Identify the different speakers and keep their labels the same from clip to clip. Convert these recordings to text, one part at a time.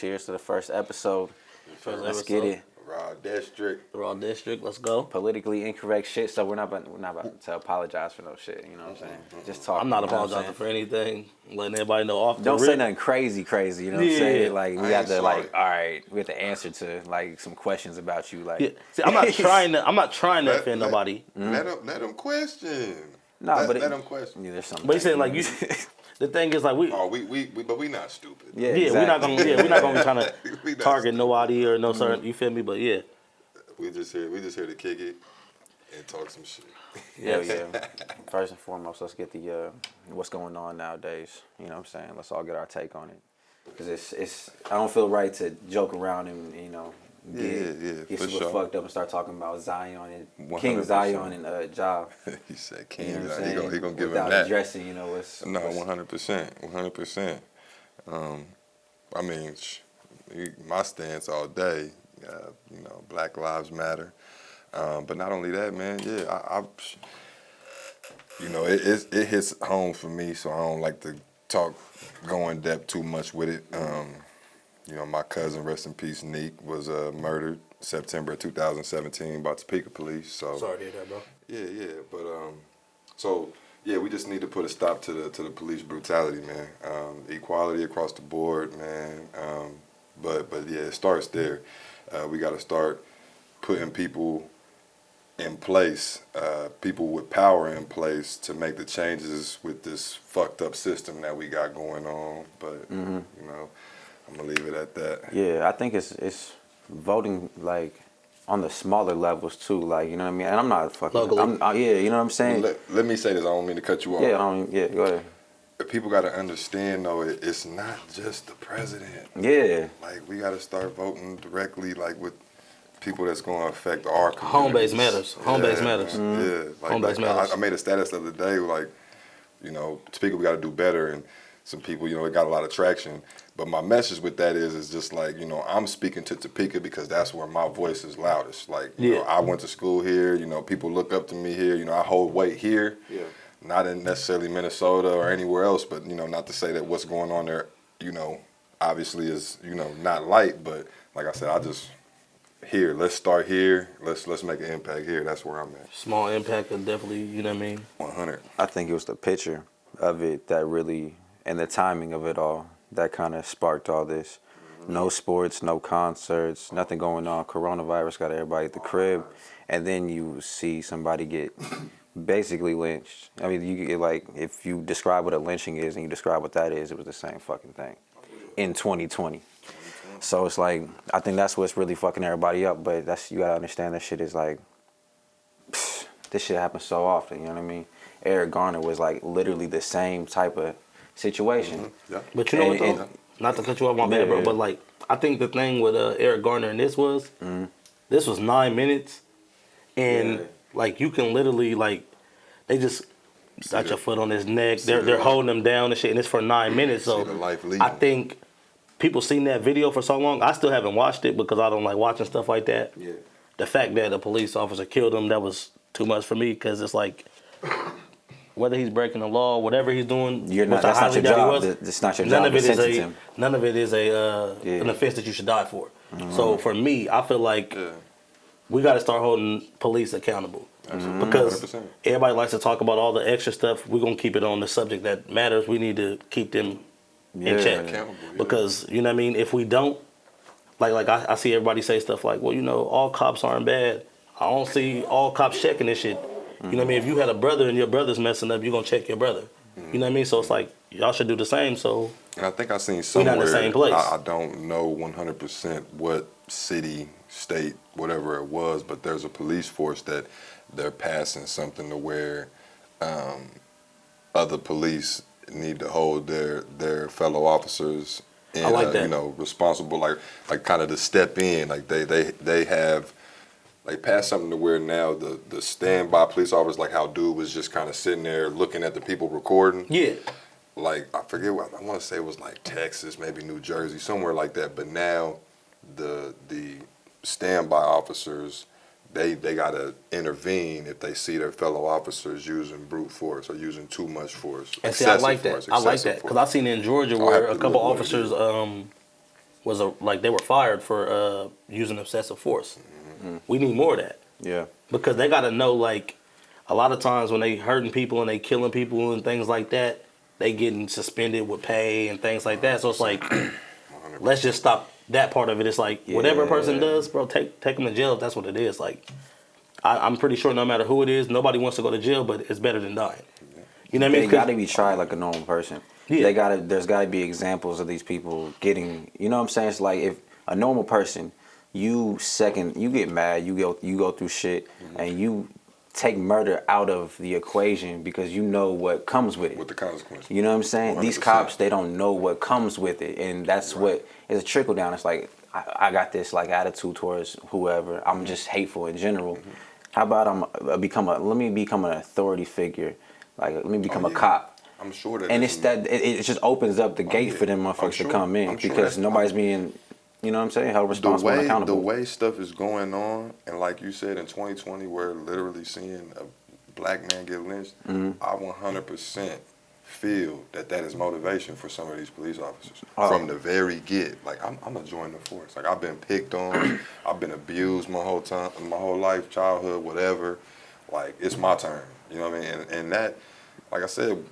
Speaker 1: Cheers to the first episode. Let's get it.
Speaker 2: RawDistrict, let's go.
Speaker 1: Politically incorrect shit, so we're not about to apologize for no shit, you know what I'm saying? Just talk.
Speaker 2: I'm not apologizing for anything. I'm letting everybody know off the
Speaker 1: Don't
Speaker 2: rip.
Speaker 1: say nothing crazy, you know what I'm saying? Like, we have to, like, all right, we have to answer to, like, some questions about you, like.
Speaker 2: Yeah. See, I'm not trying to offend nobody.
Speaker 3: Let them question.
Speaker 1: No, but
Speaker 3: let them question.
Speaker 1: Yeah, there's something.
Speaker 2: But he's saying, like, you. The thing is, like,
Speaker 3: but we not stupid.
Speaker 1: Yeah,
Speaker 2: exactly. we're not gonna be trying to target
Speaker 3: stupid.
Speaker 2: Nobody or no certain. You feel me? But yeah,
Speaker 3: we just here to kick it and talk some shit.
Speaker 1: Yeah. First and foremost, let's get the what's going on nowadays. You know what I'm saying? Let's all get our take on it, because it's I don't feel right to joke around and get super fucked up and start talking about Zion and 100%. King Zion and Ja.
Speaker 3: He said King Zion. He gonna give him
Speaker 1: that. Without addressing, what's
Speaker 3: 100%. I mean, my stance all day. Black Lives Matter. But not only that, man. Yeah, it hits home for me, so I don't like to go in depth too much with it. My cousin, rest in peace, Neek, was murdered September 2017 by Topeka police. So
Speaker 2: sorry to hear that, bro.
Speaker 3: Yeah, but we just need to put a stop to the police brutality, man. Equality across the board, man. But yeah, it starts there. We got to start putting people in place, people with power in place to make the changes with this fucked up system that we got going on. But I'm gonna leave it at that.
Speaker 1: Yeah, I think it's voting like on the smaller levels too, like, you know what I mean. And I'm not fucking. you know what I'm saying.
Speaker 3: Let me say this. I don't mean to cut you off.
Speaker 1: Yeah, go ahead.
Speaker 3: People got to understand though, it's not just the president.
Speaker 1: Yeah.
Speaker 3: Like, we got to start voting directly, like, with people that's going to affect our communities.
Speaker 2: Home-based matters. Home-based matters.
Speaker 3: Yeah.
Speaker 2: Home-based matters.
Speaker 3: I made a status the other day, like, Topeka, we got to do better, and some people, it got a lot of traction. But my message with that is just like, I'm speaking to Topeka because that's where my voice is loudest. Like, I went to school here. People look up to me here. I hold weight here. Yeah. Not in necessarily Minnesota or anywhere else, but not to say that what's going on there, obviously is not light. But like I said, here. Let's start here. Let's make an impact here. That's where I'm at.
Speaker 2: Small impact, and definitely, you know what I mean.
Speaker 3: 100.
Speaker 1: I think it was the picture of it that really, and the timing of it all, that kind of sparked all this. No sports, no concerts, nothing going on. Coronavirus got everybody at the crib, and then you see somebody get basically lynched. I mean, you get, like, if you describe what a lynching is and you describe what that is, it was the same fucking thing in 2020. So it's like, I think that's what's really fucking everybody up. But you gotta understand that shit is like, this shit happens so often. You know what I mean? Eric Garner was like literally the same type of situation.
Speaker 3: Yeah.
Speaker 2: But you know what though? Not to cut you off, my bad, bro. But like, I think the thing with Eric Garner and this was 9 minutes, and like, you can literally, like, they just got your foot on his neck. They're holding him down and shit, and it's for 9 minutes. So I think people seen that video for so long. I still haven't watched it because I don't like watching stuff like that. Yeah. The fact that a police officer killed him, that was too much for me, because it's like, whether he's breaking the law, whatever he's doing,
Speaker 1: that's not your job. It's not your job to sentence him.
Speaker 2: None of it is an offense that you should die for. So for me, I feel like we got to start holding police accountable. Because 100%. Everybody likes to talk about all the extra stuff. We're going to keep it on the subject that matters. We need to keep them in check. Because, you know what I mean, if we don't, like I see everybody say stuff like, well, all cops aren't bad. I don't see all cops checking this shit. You know what I mean? If you had a brother and your brother's messing up, you're going to check your brother. You know what I mean? So it's like, y'all should do the same. So
Speaker 3: and I think I seen somewhere,
Speaker 2: we're not in the same place.
Speaker 3: I don't know 100% what city, state, whatever it was, but there's a police force that they're passing something to where other police need to hold their fellow officers in, responsible, like kind of to step in. Like they have like passed something to where now the standby police officers, like how dude was just kind of sitting there looking at the people recording. Yeah. Like, I forget what, I want to say it was like Texas, maybe New Jersey, somewhere like that. But now the standby officers, they got to intervene if they see their fellow officers using brute force or using too much force.
Speaker 2: And see, I like that. I like that because I seen it in Georgia where a couple officers was they were fired for using excessive force. Mm-hmm. We need more of that.
Speaker 1: Yeah.
Speaker 2: Because they got to know, like, a lot of times when they hurting people and they killing people and things like that, they getting suspended with pay and things like that. So it's like, let's just stop that part of it. It's like, whatever a person does, bro, take them to jail if that's what it is. Like, I'm pretty sure no matter who it is, nobody wants to go to jail, but it's better than dying. You know what I mean?
Speaker 1: They got to be tried like a normal person. Yeah. There's got to be examples of these people getting, you know what I'm saying? It's like if a normal person, you get mad, you go through shit, and you take murder out of the equation because you know what comes with it.
Speaker 3: With the consequences.
Speaker 1: You know what I'm saying?
Speaker 3: 100%.
Speaker 1: These cops, they don't know what comes with it, and that's what it's a trickle down. It's like I got this like attitude towards whoever. I'm just hateful in general. How about let me become an authority figure, like let me become a cop.
Speaker 3: I'm sure that,
Speaker 1: and it just opens up the gate for them motherfuckers to come in because nobody's being, you know what I'm saying, held responsible and accountable.
Speaker 3: The way stuff is going on, and like you said, in 2020, we're literally seeing a black man get lynched. I 100% feel that is motivation for some of these police officers from the very get. Like I'm gonna join the force. Like I've been picked on, I've been abused my whole life, childhood, whatever. Like it's my turn. You know what I mean? And that, like I said.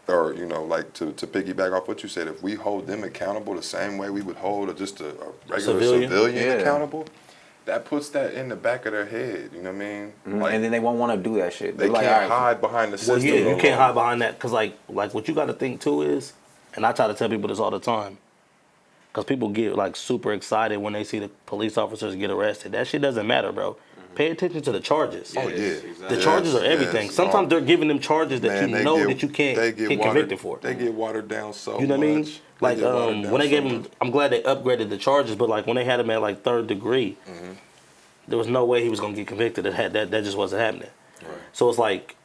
Speaker 3: Or, you know, like to piggyback off what you said, if we hold them accountable the same way we would hold just a regular civilian accountable, that puts that in the back of their head. You know what I mean?
Speaker 1: Like, and then they won't want to do that shit.
Speaker 3: They can't hide behind the system.
Speaker 2: Well, yeah, you can't hide behind that because, like what you got to think too is, and I try to tell people this all the time, because people get like super excited when they see the police officers get arrested. That shit doesn't matter, bro. Pay attention to the charges.
Speaker 3: Oh, yeah. Exactly.
Speaker 2: The charges are everything. Sometimes they're giving them charges that that you can't get convicted for.
Speaker 3: They get watered down so much.
Speaker 2: You know what I mean? Like, when they gave him, I'm glad they upgraded the charges, but like when they had him at like 3rd degree, there was no way he was going to get convicted. That just wasn't happening. Right. So it's like,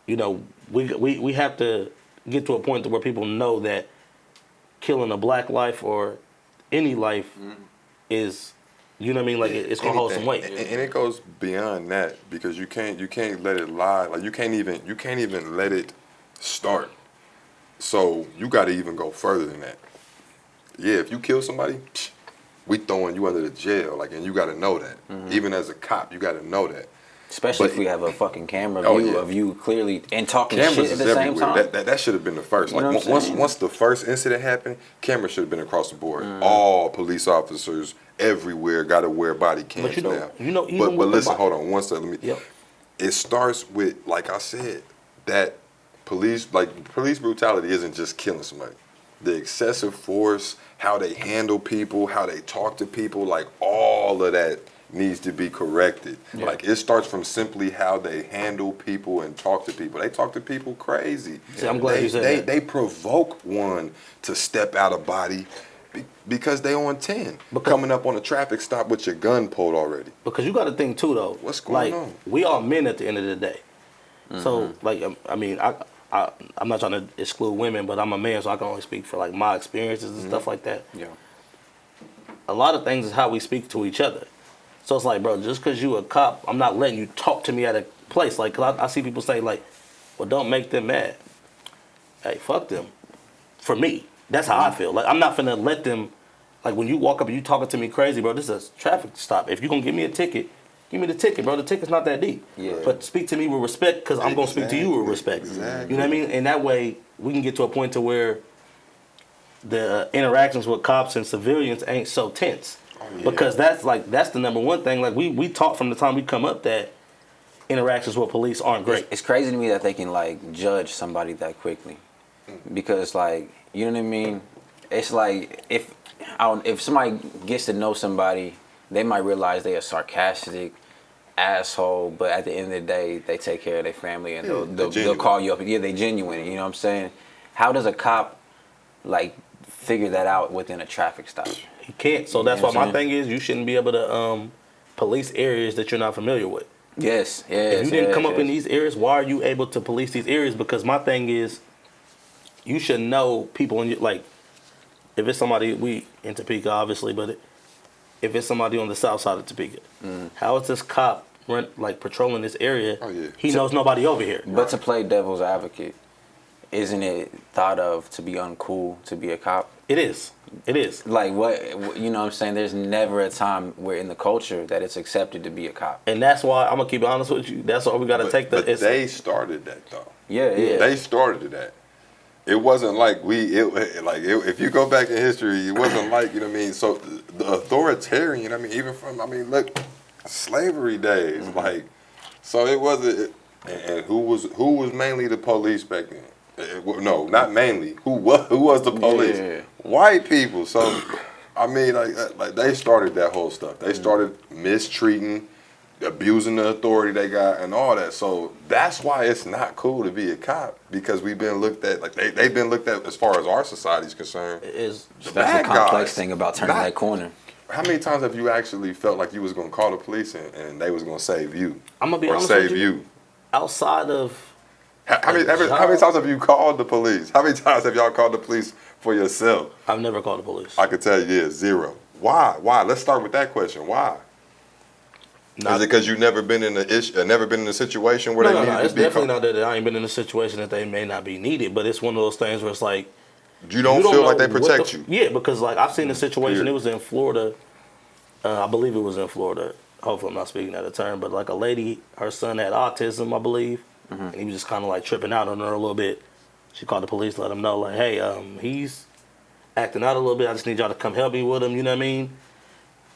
Speaker 2: you know, we have to get to a point to where people know that killing a black life or any life is... You know what I mean? Like it's gonna hold some weight,
Speaker 3: and it goes beyond that because you can't let it lie. Like you can't even let it start. So you got to even go further than that. Yeah, if you kill somebody, we throwing you under the jail. Like, and you got to know that. Even as a cop, you got to know that.
Speaker 1: Especially if we have a fucking camera view of you clearly and talking
Speaker 3: cameras
Speaker 1: shit at the same time.
Speaker 3: That should have been the first.
Speaker 1: You know
Speaker 3: like once the first incident happened, cameras should have been across the board. All police officers everywhere got to wear body cams now. But listen, hold on one second. It starts with, like I said, that police brutality isn't just killing somebody. The excessive force, how they handle people, how they talk to people, like all of that needs to be corrected. Yeah. Like it starts from simply how they handle people and talk to people. They talk to people crazy.
Speaker 2: See, I'm glad you said that.
Speaker 3: They provoke one to step out of body because they on 10. Coming up on a traffic stop with your gun pulled already.
Speaker 2: Because you got to think too though.
Speaker 3: What's going on?
Speaker 2: We all men at the end of the day. So like I mean I'm not trying to exclude women, but I'm a man, so I can only speak for like my experiences and stuff like that.
Speaker 1: Yeah.
Speaker 2: A lot of things is how we speak to each other. So it's like, bro, just because you a cop, I'm not letting you talk to me at a place. Like, cause I see people say, like, well, don't make them mad. Hey, fuck them. For me, that's how I feel. Like, I'm not finna let them, like, when you walk up and you talking to me crazy, bro, this is a traffic stop. If you gonna give me a ticket, give me the ticket, bro. The ticket's not that deep. Yeah. But speak to me with respect, because I'm gonna speak to you with respect. Exactly. You know what I mean? And that way, we can get to a point to where the interactions with cops and civilians ain't so tense. Because that's the number one thing. Like we taught from the time we come up that interactions with police aren't great.
Speaker 1: It's crazy to me that they can like judge somebody that quickly, because like you know what I mean. It's like if somebody gets to know somebody, they might realize they're a sarcastic asshole, but at the end of the day, they take care of their family and they'll call you up. Yeah, they genuine. You know what I'm saying? How does a cop like figure that out within a traffic stop?
Speaker 2: You can't. So that's why my thing is you shouldn't be able to police areas that you're not familiar with.
Speaker 1: Yes.
Speaker 2: If you didn't come up in these areas, why are you able to police these areas? Because my thing is, you should know people in like, if it's somebody we in Topeka, obviously, but if it's somebody on the south side of Topeka, how is this cop patrolling this area? He knows nobody over here.
Speaker 1: But to play devil's advocate, isn't it thought of to be uncool to be a cop?
Speaker 2: It is. It is.
Speaker 1: Like what, you know what I'm saying? There's never a time where in the culture that it's accepted to be a cop.
Speaker 2: And that's why I'm gonna keep it honest with you. That's why we gotta take the.
Speaker 3: But they started that though.
Speaker 1: Yeah.
Speaker 3: They started that. It wasn't like if you go back in history, it wasn't like, you know what I mean? So the authoritarian, I mean, even from, I mean, look, slavery days, like, so it wasn't, and who was mainly the police back then? No, not mainly. Who was the police?
Speaker 1: Yeah.
Speaker 3: White people. So, I mean, like they started that whole stuff. They started mistreating, abusing the authority they got, and all that. So that's why it's not cool to be a cop, because we've been looked at like they've been looked at, as far as our society's concerned.
Speaker 2: Is
Speaker 1: that's the complex thing about turning that corner.
Speaker 3: How many times have you actually felt like you was gonna call the police and they was gonna save you?
Speaker 2: I'm gonna be
Speaker 3: or
Speaker 2: honest
Speaker 3: save
Speaker 2: with
Speaker 3: you?
Speaker 2: Outside of
Speaker 3: how many times have you called the police? How many times have y'all called the police for yourself?
Speaker 2: I've never called the police.
Speaker 3: I could tell you, yeah, zero. Why? Let's start with that question. Why? Is it because you've never been in a situation where they needed to be?
Speaker 2: It's definitely not that I ain't been in a situation that they may not be needed, but it's one of those things where it's like
Speaker 3: you don't feel like they protect you.
Speaker 2: Yeah, because like I've seen a situation. It was in Florida. I believe it was in Florida. Hopefully, I'm not speaking out of turn, but like a lady, her son had autism, I believe, and he was just kind of like tripping out on her a little bit. She called the police, let him know, like, hey, he's acting out a little bit. I just need y'all to come help me with him. You know what I mean?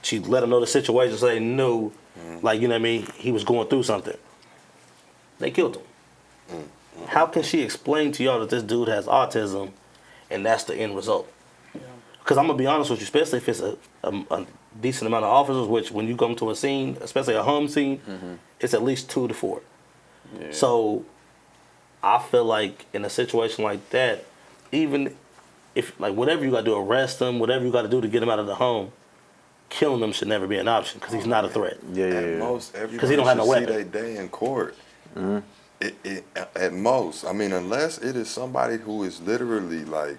Speaker 2: She let him know the situation, so they knew, like, you know what I mean, he was going through something. They killed him. How can she explain to y'all that this dude has autism, and that's the end result? Because I'm gonna be honest with you, especially if it's a decent amount of officers, which when you come to a scene, especially a home scene, it's at least 2 to 4. Yeah. So I feel like in a situation like that, even if like whatever you got to do, arrest them, whatever you got to do to get him out of the home, killing him should never be an option because he's not a threat.
Speaker 3: At most,
Speaker 2: because he don't have no weapon.
Speaker 3: See that day in court. At most, I mean, unless it is somebody who is literally like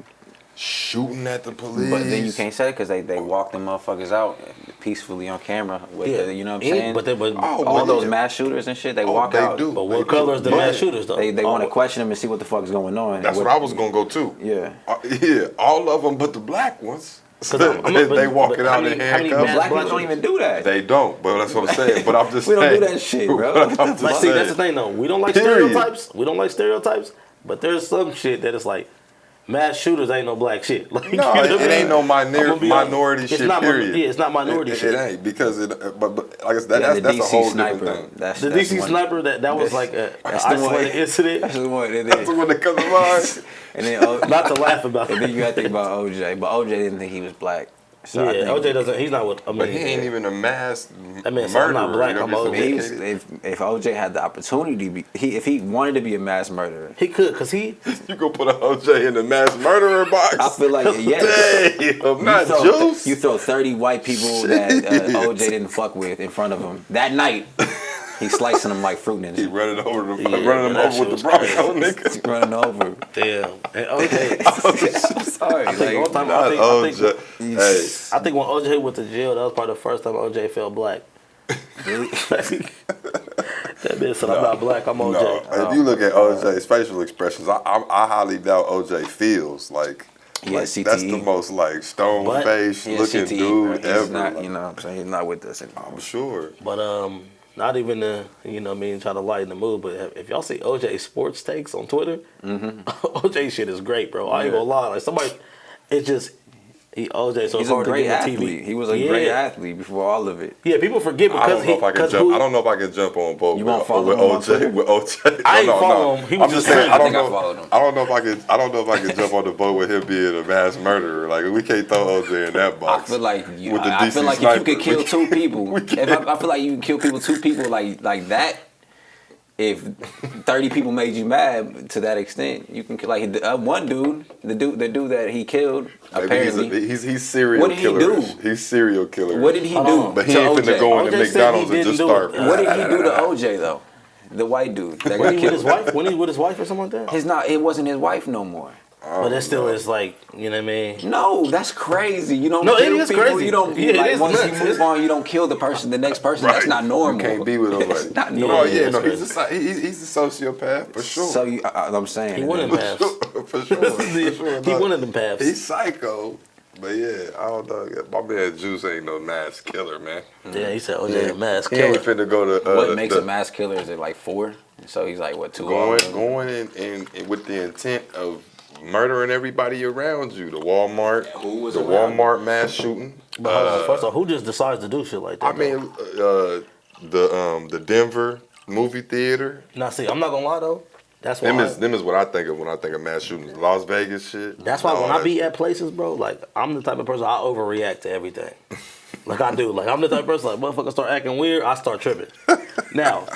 Speaker 3: shooting at the police.
Speaker 1: But then you can't say it because they walk them motherfuckers out peacefully on camera. With the, you know what I'm saying?
Speaker 2: But
Speaker 1: all those mass shooters and shit, they walk out.
Speaker 3: Do.
Speaker 2: But what color is the mass shooters though?
Speaker 1: They want to question them and see what the fuck is going on.
Speaker 3: That's what I was gonna go to.
Speaker 1: Yeah.
Speaker 3: All of them, but the black ones. They walk it out in handcuffs.
Speaker 1: Black people don't even do that.
Speaker 3: They don't, but that's what I'm saying. But I'm just
Speaker 1: we
Speaker 3: saying.
Speaker 1: We don't do that shit, bro.
Speaker 2: Like, see, that's the thing, though. We don't like stereotypes. We don't like stereotypes. But there's some shit that is like, mass shooters ain't no black shit. Like,
Speaker 3: no,
Speaker 2: you know
Speaker 3: it ain't no minority shit. Period.
Speaker 2: Yeah, it's not minority shit.
Speaker 3: It ain't because but like I said, that's a whole
Speaker 1: sniper.
Speaker 3: different thing.
Speaker 2: The DC sniper that was like an isolated incident.
Speaker 1: That's the one.
Speaker 3: That's the one that comes to mind.
Speaker 1: And then
Speaker 2: not to laugh about it.
Speaker 1: And then you got to think about OJ, but OJ didn't think he was black.
Speaker 2: So yeah, OJ doesn't. He's not with. I mean,
Speaker 3: but he ain't even a mass murderer.
Speaker 2: I'm not black. I'm
Speaker 1: OJ. If OJ had the opportunity, if he wanted to be a mass murderer,
Speaker 2: he could. Cause he.
Speaker 3: You gonna put an OJ in the mass murderer box?
Speaker 1: I feel like yes.
Speaker 3: Damn, not juice.
Speaker 1: You throw 30 white people that OJ didn't fuck with in front of him that night. He's slicing them like fruit ninja.
Speaker 3: He running them over with the Bronco nigga.
Speaker 1: He's running over.
Speaker 2: Damn. And OJ.
Speaker 1: I'm sorry.
Speaker 2: I think when OJ went to jail, that was probably the first time OJ felt black. Really? That bitch said, I'm not black, I'm OJ.
Speaker 3: No, if you look at OJ's facial expressions, I highly doubt OJ feels like. That's the most like stone faced looking dude ever.
Speaker 1: Not, you know what I'm saying? He's not with us anymore.
Speaker 3: I'm sure.
Speaker 2: But not even to, you know what I mean, try to lighten the mood, but if y'all see OJ sports takes on Twitter, OJ shit is great, bro. I ain't gonna lie. Like somebody, it's just, OJ, so
Speaker 1: he's
Speaker 2: it's hard
Speaker 1: a great
Speaker 2: to get
Speaker 1: athlete.
Speaker 2: TV.
Speaker 1: He was a great athlete before all of it.
Speaker 2: Yeah, people forget because
Speaker 3: I don't know if I can jump on both.
Speaker 1: You won't follow
Speaker 3: with OJ.
Speaker 2: I ain't follow him. He was just
Speaker 3: saying.
Speaker 1: I think I followed him.
Speaker 3: I don't know if I can jump on the boat with him being a mass murderer. Like we can't throw OJ in that box.
Speaker 1: I feel like if you could kill 2 people, I feel like you can kill 2 people like that. If 30 people made you mad to that extent, you can like one dude, the dude that he killed. Apparently,
Speaker 3: he's serial.
Speaker 1: What did he do?
Speaker 3: He's serial killer.
Speaker 1: What did he do?
Speaker 3: But he ain't finna go into McDonald's and just start.
Speaker 1: What did he do to OJ though? The white dude that got killed.
Speaker 2: When he with his wife or something like that?
Speaker 1: It wasn't his wife no more.
Speaker 2: But it still is like, you know what I mean?
Speaker 1: No, that's crazy. You don't
Speaker 2: No,
Speaker 1: kill
Speaker 2: it is
Speaker 1: people.
Speaker 2: crazy.
Speaker 1: You don't like once you move on, you don't kill the person, the next person. That's not normal.
Speaker 3: You can't be with nobody.
Speaker 1: It's not normal.
Speaker 3: No, yeah, no, he's a sociopath for sure.
Speaker 1: So I'm saying
Speaker 2: He one of them paths.
Speaker 3: For sure.
Speaker 2: He one of them paths.
Speaker 3: He's psycho. But yeah, I don't know. My man Juice ain't no mass killer, man.
Speaker 2: Yeah, he said, a mass
Speaker 3: He
Speaker 2: killer.
Speaker 3: ain't finna go to.
Speaker 1: What makes a mass killer? Is it like 4? So he's like what 2?
Speaker 3: Going in with the intent of murdering everybody around you. The Walmart, Walmart mass shooting.
Speaker 2: But hold on, first of all, who just decides to do shit like that?
Speaker 3: I mean, the Denver movie theater.
Speaker 2: Now, see, I'm not gonna lie though. That's why.
Speaker 3: Them is what I think of when I think of mass shootings. Las Vegas shit.
Speaker 2: That's why when I be at places, bro, like I'm the type of person I overreact to everything. Like I do. Like I'm the type of person like motherfuckers start acting weird, I start tripping. Now,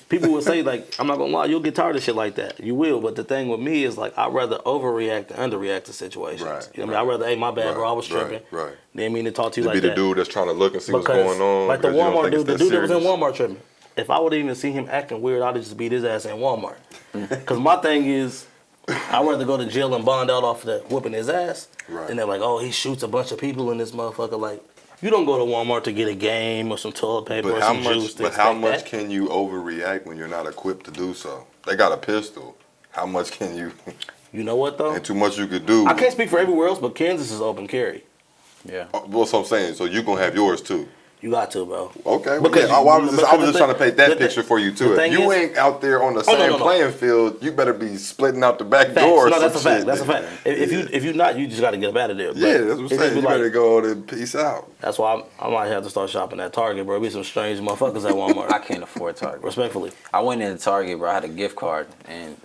Speaker 2: people would say like, I'm not gonna lie, you'll get tired of shit like that. You will, but the thing with me is like I'd rather overreact than underreact to situations.
Speaker 3: Right,
Speaker 2: You know what I mean? I'd rather, hey, my bad, bro, I was tripping.
Speaker 3: Right.
Speaker 2: Didn't mean to talk to you like
Speaker 3: Be
Speaker 2: that.
Speaker 3: the dude that's trying to look and see
Speaker 2: Because,
Speaker 3: what's going on.
Speaker 2: like the
Speaker 3: because you don't
Speaker 2: Walmart
Speaker 3: think
Speaker 2: dude, the
Speaker 3: it's
Speaker 2: dude
Speaker 3: that
Speaker 2: that was in
Speaker 3: serious.
Speaker 2: Walmart tripping. If I would even see him acting weird, I'd just beat his ass in Walmart. Because my thing is, I'd rather go to jail and bond out off the whooping his ass.
Speaker 3: Right.
Speaker 2: And they're like, oh, he shoots a bunch of people in this motherfucker. Like, you don't go to Walmart to get a game or some toilet paper or some juice.
Speaker 3: But how much can you overreact when you're not equipped to do so? They got a pistol. How much can you?
Speaker 2: You know what though?
Speaker 3: And too much you could do.
Speaker 2: I can't speak for everywhere else, but Kansas is open carry.
Speaker 1: Yeah.
Speaker 3: Well, so I'm saying, so you gonna have yours too.
Speaker 2: You got to, bro.
Speaker 3: Okay, well,
Speaker 2: Because
Speaker 3: yeah. I was just trying to paint that
Speaker 2: the
Speaker 3: picture for you too.
Speaker 2: the
Speaker 3: If you
Speaker 2: thing is-
Speaker 3: ain't out there on the same
Speaker 2: no.
Speaker 3: playing field, you better be splitting out the back
Speaker 2: Facts.
Speaker 3: door. Or
Speaker 2: No, that's a
Speaker 3: some
Speaker 2: fact.
Speaker 3: shit.
Speaker 2: That's a fact. If you not, you just got to get up out of there. But
Speaker 3: Yeah, that's what I'm
Speaker 2: it just
Speaker 3: saying.
Speaker 2: be
Speaker 3: You better go on and peace out.
Speaker 2: That's why I might have to start shopping at Target, bro. Be some strange motherfuckers at Walmart.
Speaker 1: I can't afford Target.
Speaker 2: Respectfully.
Speaker 1: I went into Target, bro. I had a gift card, and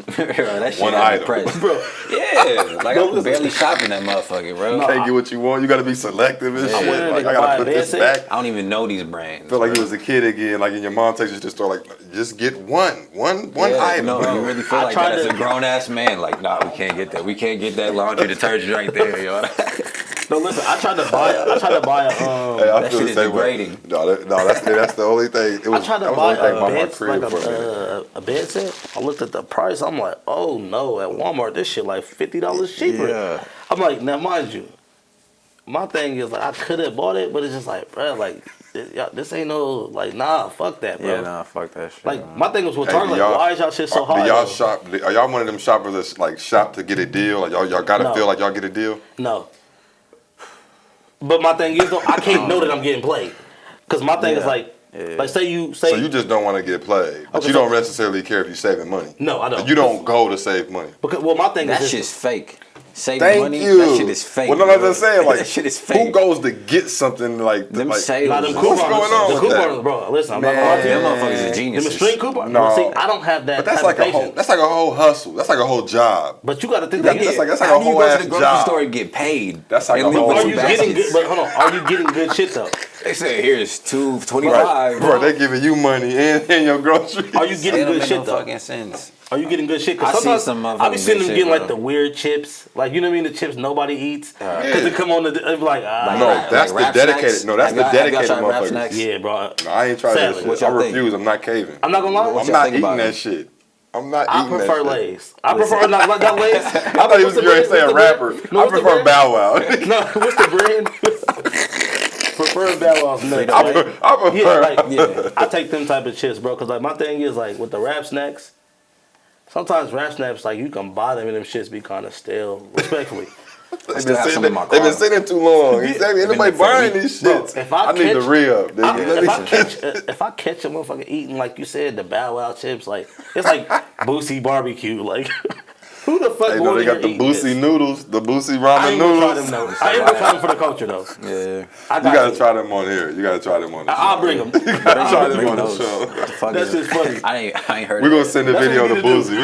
Speaker 1: bro, that shit
Speaker 3: One
Speaker 1: had me
Speaker 3: item.
Speaker 1: depressed.
Speaker 2: Bro,
Speaker 1: Yeah, like I was barely shopping that motherfucker, bro.
Speaker 3: You can't get what you want. You got to be selective and shit.
Speaker 2: went
Speaker 3: Like
Speaker 2: to
Speaker 3: I
Speaker 2: buy
Speaker 3: gotta
Speaker 2: a
Speaker 3: put this
Speaker 2: bed
Speaker 3: back.
Speaker 2: set.
Speaker 1: I don't even know these brands.
Speaker 3: Feel like
Speaker 1: bro.
Speaker 3: you was a kid again. Like in your mom takes you to the store. Like just get one
Speaker 1: Yeah,
Speaker 3: item.
Speaker 1: no,
Speaker 3: bro.
Speaker 1: you really feel
Speaker 2: I
Speaker 1: like
Speaker 2: tried
Speaker 1: that as
Speaker 2: to-
Speaker 1: a grown ass man. Like, nah, we can't get that. We can't get that laundry detergent right there, yo.
Speaker 2: no, listen. I tried to buy a
Speaker 3: Hey, I
Speaker 1: That
Speaker 3: feel
Speaker 1: shit
Speaker 3: the
Speaker 1: is
Speaker 3: same way.
Speaker 1: degrading.
Speaker 3: No, that's the only thing. It was,
Speaker 2: I tried to
Speaker 3: that was
Speaker 2: buy
Speaker 3: the only thing
Speaker 2: a
Speaker 3: about my
Speaker 2: bed,
Speaker 3: crib
Speaker 2: like
Speaker 3: for a minute.
Speaker 2: a bed set. I looked at the price. I'm like, oh no, at Walmart this shit like $50 cheaper.
Speaker 1: Yeah.
Speaker 2: I'm like, now mind you, my thing is like I could have bought it, but it's just like, bro, like this ain't no like nah, fuck that, bro.
Speaker 1: Yeah, nah, fuck that shit.
Speaker 2: Like my thing was with
Speaker 3: Hey,
Speaker 2: Target, like why is y'all shit so high?
Speaker 3: Do y'all
Speaker 2: though?
Speaker 3: shop? Are y'all one of them shoppers that's like shop to get a deal? Like y'all gotta
Speaker 2: No.
Speaker 3: feel like y'all get a deal?
Speaker 2: No. But my thing is though, I can't know that I'm getting played, cause my thing is like say you
Speaker 3: So you just don't want to get played, but
Speaker 2: Okay,
Speaker 3: you
Speaker 2: so-
Speaker 3: don't necessarily care if you're saving money.
Speaker 2: No, I don't.
Speaker 3: You don't go to save money.
Speaker 2: because well my thing
Speaker 1: that
Speaker 2: is
Speaker 1: shit's fake. Saving
Speaker 3: Thank
Speaker 1: money,
Speaker 3: you.
Speaker 1: that shit is fake.
Speaker 3: Well, no, I'm
Speaker 1: bro.
Speaker 3: just saying, like,
Speaker 1: that shit is fake.
Speaker 3: who goes to get something like
Speaker 1: Them
Speaker 3: like,
Speaker 1: sales.
Speaker 2: Nah, them
Speaker 1: What's
Speaker 2: coupons,
Speaker 3: going on
Speaker 2: the
Speaker 3: with
Speaker 2: coupons,
Speaker 3: that?
Speaker 2: bro. Listen, I'm
Speaker 3: Man.
Speaker 2: not gonna lie to you.
Speaker 1: Them motherfuckers are
Speaker 2: Them
Speaker 1: geniuses.
Speaker 2: string coupons.
Speaker 3: No.
Speaker 2: No. See, I don't have that.
Speaker 3: But that's
Speaker 2: type
Speaker 3: like
Speaker 2: of
Speaker 3: a whole.
Speaker 2: patience.
Speaker 3: That's like a whole hustle. That's like a whole job.
Speaker 2: But you got to think
Speaker 3: got-
Speaker 2: that
Speaker 3: that's like
Speaker 1: How
Speaker 3: a
Speaker 1: do you
Speaker 3: whole
Speaker 1: go to
Speaker 3: ass
Speaker 1: the grocery
Speaker 3: job.
Speaker 1: store and get paid?
Speaker 3: That's like
Speaker 1: And
Speaker 3: a
Speaker 1: leave
Speaker 3: whole-
Speaker 1: with
Speaker 2: are
Speaker 1: two
Speaker 2: you getting
Speaker 1: baskets?
Speaker 2: good? But hold on, are you getting good shit though?
Speaker 1: They say here's $2.25.
Speaker 3: Right, bro. They giving you money and your groceries.
Speaker 2: Are you getting
Speaker 1: They don't
Speaker 2: good
Speaker 1: make
Speaker 2: shit
Speaker 1: no
Speaker 2: though?
Speaker 1: fucking sense.
Speaker 2: Are you getting good shit?
Speaker 1: I
Speaker 2: Because
Speaker 1: see
Speaker 2: sometimes
Speaker 1: some
Speaker 2: I be
Speaker 1: motherfucking
Speaker 2: seeing
Speaker 1: good
Speaker 2: them
Speaker 1: shit,
Speaker 2: getting like
Speaker 1: bro.
Speaker 2: the weird chips, like you know what I mean, the chips nobody eats, because they come on the they be like
Speaker 3: No,
Speaker 1: Like
Speaker 3: that's
Speaker 1: rap
Speaker 3: the dedicated.
Speaker 1: snacks?
Speaker 3: No, that's
Speaker 1: Have
Speaker 3: the
Speaker 1: y'all- have y'all
Speaker 3: dedicated
Speaker 1: tried rap
Speaker 3: motherfuckers.
Speaker 1: snacks?
Speaker 2: yeah, bro.
Speaker 3: No, I ain't trying
Speaker 2: Sadly.
Speaker 3: that
Speaker 1: What
Speaker 3: shit. I
Speaker 1: y'all think?
Speaker 3: refuse. I'm not caving.
Speaker 2: I'm not gonna lie.
Speaker 3: I'm
Speaker 1: y'all
Speaker 3: not
Speaker 1: think
Speaker 3: eating
Speaker 1: about
Speaker 3: that
Speaker 1: it?
Speaker 3: shit. I'm not
Speaker 2: I
Speaker 3: eating
Speaker 2: prefer
Speaker 3: that shit.
Speaker 2: Lay's. I prefer not Lay's.
Speaker 3: I thought he was going to say a rapper. I prefer Bow Wow.
Speaker 2: No, what's the brand? Prefer Bow Wow's nuts.
Speaker 3: I
Speaker 2: right?
Speaker 3: prefer.
Speaker 2: Yeah, like I take them type of chips, bro. Cause like my thing is like with the rap snacks. Sometimes rap snacks like you can buy them and them shits be kind of stale. Respectfully,
Speaker 1: I still have some in my
Speaker 3: They've been
Speaker 1: car.
Speaker 3: sitting too long. Exactly. Ain't nobody
Speaker 1: been there for a
Speaker 3: buying
Speaker 1: week.
Speaker 3: these
Speaker 2: Bro,
Speaker 3: shits.
Speaker 2: if I
Speaker 3: I need to
Speaker 2: catch-
Speaker 3: re-up. nigga.
Speaker 2: if I catch a motherfucker eating like you said the Bow Wow chips, like it's like Boosie barbecue. Like who the fuck?
Speaker 3: Hey, no,
Speaker 2: going
Speaker 3: they
Speaker 2: in
Speaker 3: got the
Speaker 2: here eating
Speaker 3: Boosie
Speaker 2: this?
Speaker 3: noodles, the Boosie
Speaker 2: I
Speaker 3: ramen
Speaker 2: ain't gonna try them
Speaker 3: noodles.
Speaker 2: though. I ain't gonna try them for the culture though.
Speaker 1: Yeah.
Speaker 2: I
Speaker 3: You
Speaker 2: got
Speaker 3: gotta
Speaker 2: you.
Speaker 3: try them on here. You gotta try them on the show.
Speaker 2: I'll bring them.
Speaker 3: You gotta try them
Speaker 1: Bring
Speaker 3: on the
Speaker 1: those.
Speaker 3: show.
Speaker 1: What the fuck
Speaker 2: That's
Speaker 1: is
Speaker 2: just funny.
Speaker 1: I ain't heard
Speaker 3: We're
Speaker 1: of
Speaker 3: gonna
Speaker 1: it.
Speaker 3: send the
Speaker 2: That's
Speaker 3: video
Speaker 2: what
Speaker 3: to
Speaker 2: we need to
Speaker 3: Boosie.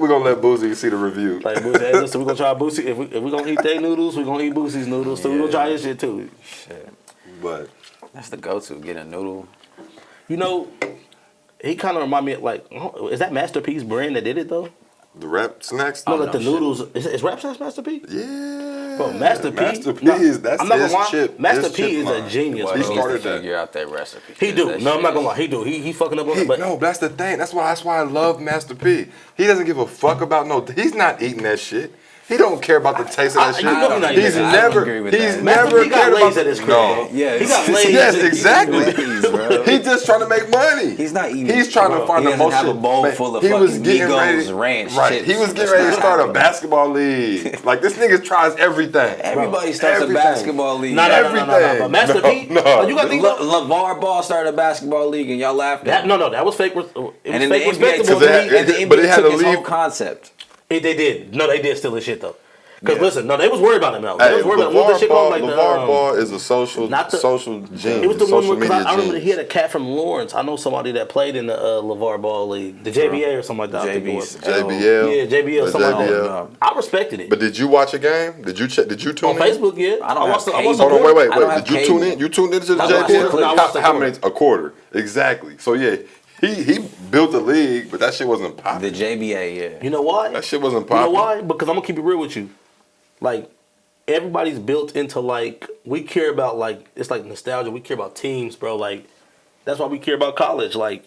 Speaker 3: We're gonna let Boosie see the review.
Speaker 2: Like Boosie, hey, listen, we gonna try Boosie. If we gonna eat their noodles, we gonna eat Boosie's noodles. So we gonna try his shit too.
Speaker 1: Shit.
Speaker 3: But
Speaker 1: That's the go-to. Get a noodle.
Speaker 2: You know, he kind of remind me of like, is that Masterpiece brand that did it though?
Speaker 3: the rap snacks.
Speaker 2: No,
Speaker 1: Oh,
Speaker 2: like
Speaker 1: no
Speaker 2: the
Speaker 1: shit.
Speaker 2: noodles. Is Rap Snacks Masterpiece?
Speaker 3: Yeah.
Speaker 2: Bro, Master P.
Speaker 3: Master P is that's
Speaker 2: I'm not
Speaker 3: his
Speaker 2: gonna lie.
Speaker 3: chip.
Speaker 2: Master
Speaker 3: his
Speaker 2: P
Speaker 3: chip
Speaker 2: is
Speaker 3: line.
Speaker 2: a genius.
Speaker 4: Well,
Speaker 3: He
Speaker 4: he
Speaker 2: Bro.
Speaker 3: started
Speaker 4: needs to
Speaker 3: that.
Speaker 4: figure out that recipe.
Speaker 2: He do.
Speaker 4: That
Speaker 2: No, I'm not
Speaker 4: shit
Speaker 2: gonna lie. He do. He fucking up on it. But
Speaker 3: No, that's the thing. That's why I love Master P. He doesn't give a fuck about he's not eating that shit. He don't care about the taste of that shit.
Speaker 2: you know he's not eating
Speaker 3: He's
Speaker 2: that.
Speaker 4: I don't
Speaker 3: never
Speaker 4: agree with
Speaker 3: he's
Speaker 4: that.
Speaker 2: Master
Speaker 3: never
Speaker 2: P got
Speaker 3: cared
Speaker 2: lays
Speaker 3: about
Speaker 2: at his crib,
Speaker 3: No.
Speaker 2: bro.
Speaker 4: Yeah,
Speaker 2: He got lays.
Speaker 3: Yes, exactly.
Speaker 4: Lays, bro.
Speaker 3: He's just trying to make money.
Speaker 4: He's not eating.
Speaker 3: He's trying to find
Speaker 4: he
Speaker 3: the
Speaker 4: doesn't
Speaker 3: most
Speaker 4: have
Speaker 3: shit.
Speaker 4: a bowl
Speaker 3: Man,
Speaker 4: full of
Speaker 3: he was
Speaker 4: fucking
Speaker 3: getting ready,
Speaker 4: Migos ranch
Speaker 3: right?
Speaker 4: chips.
Speaker 3: He was getting
Speaker 4: That's
Speaker 3: ready to
Speaker 4: not
Speaker 3: start a
Speaker 4: happening.
Speaker 3: basketball league. Like this nigga tries everything.
Speaker 4: Everybody starts
Speaker 3: Everything.
Speaker 4: a basketball league.
Speaker 2: No.
Speaker 3: Everything.
Speaker 2: But Master P.
Speaker 3: No.
Speaker 2: Oh, you got to think about
Speaker 4: LeVar Ball started a basketball league and y'all laughed
Speaker 2: that.
Speaker 4: at him.
Speaker 2: No, that was fake. It was
Speaker 4: And then
Speaker 2: fake
Speaker 4: the NBA
Speaker 2: respectable.
Speaker 4: took
Speaker 3: Because
Speaker 4: it, and the
Speaker 3: but it
Speaker 4: NBA
Speaker 3: had
Speaker 4: took
Speaker 3: to
Speaker 4: his
Speaker 3: leave-
Speaker 4: whole concept.
Speaker 2: They did. No, they did steal his shit though. Because
Speaker 4: Yeah.
Speaker 2: listen, no, they was worried about him now. They
Speaker 3: Hey,
Speaker 2: was worried about what the shit called like
Speaker 3: LeVar Ball is a social
Speaker 2: not the-
Speaker 3: genius.
Speaker 2: It was the one
Speaker 3: social
Speaker 2: because
Speaker 3: media
Speaker 2: I remember he had
Speaker 3: genius.
Speaker 2: a cat from Lawrence. I know somebody that played in the LeVar Ball league, the JBA or something like that. I think it was.
Speaker 3: JBL.
Speaker 2: Yeah, JBL.
Speaker 3: The
Speaker 2: Something like
Speaker 3: JBL.
Speaker 2: that. I respected it.
Speaker 3: But did you watch a game? Did you check? Did you tune
Speaker 2: On
Speaker 3: in?
Speaker 2: Facebook, yeah.
Speaker 4: I don't
Speaker 2: watched
Speaker 4: have
Speaker 2: the- I watched
Speaker 4: cable.
Speaker 2: the
Speaker 3: Hold on, wait.
Speaker 4: I don't
Speaker 3: Did
Speaker 4: have
Speaker 3: you tune
Speaker 4: cable.
Speaker 3: in? You tuned into the
Speaker 2: I watched the-
Speaker 3: JBL?
Speaker 2: no, I watched the
Speaker 3: How
Speaker 2: quarter.
Speaker 3: many? A quarter. Exactly. So yeah, he built the league, but that shit wasn't
Speaker 4: The
Speaker 3: popping.
Speaker 4: JBA, yeah.
Speaker 2: You know why?
Speaker 3: That shit wasn't
Speaker 2: You know
Speaker 3: popping.
Speaker 2: why? Because I'm gonna keep it real with you. Like everybody's built into like we care about like it's like nostalgia. We care about teams, bro. Like that's why we care about college. Like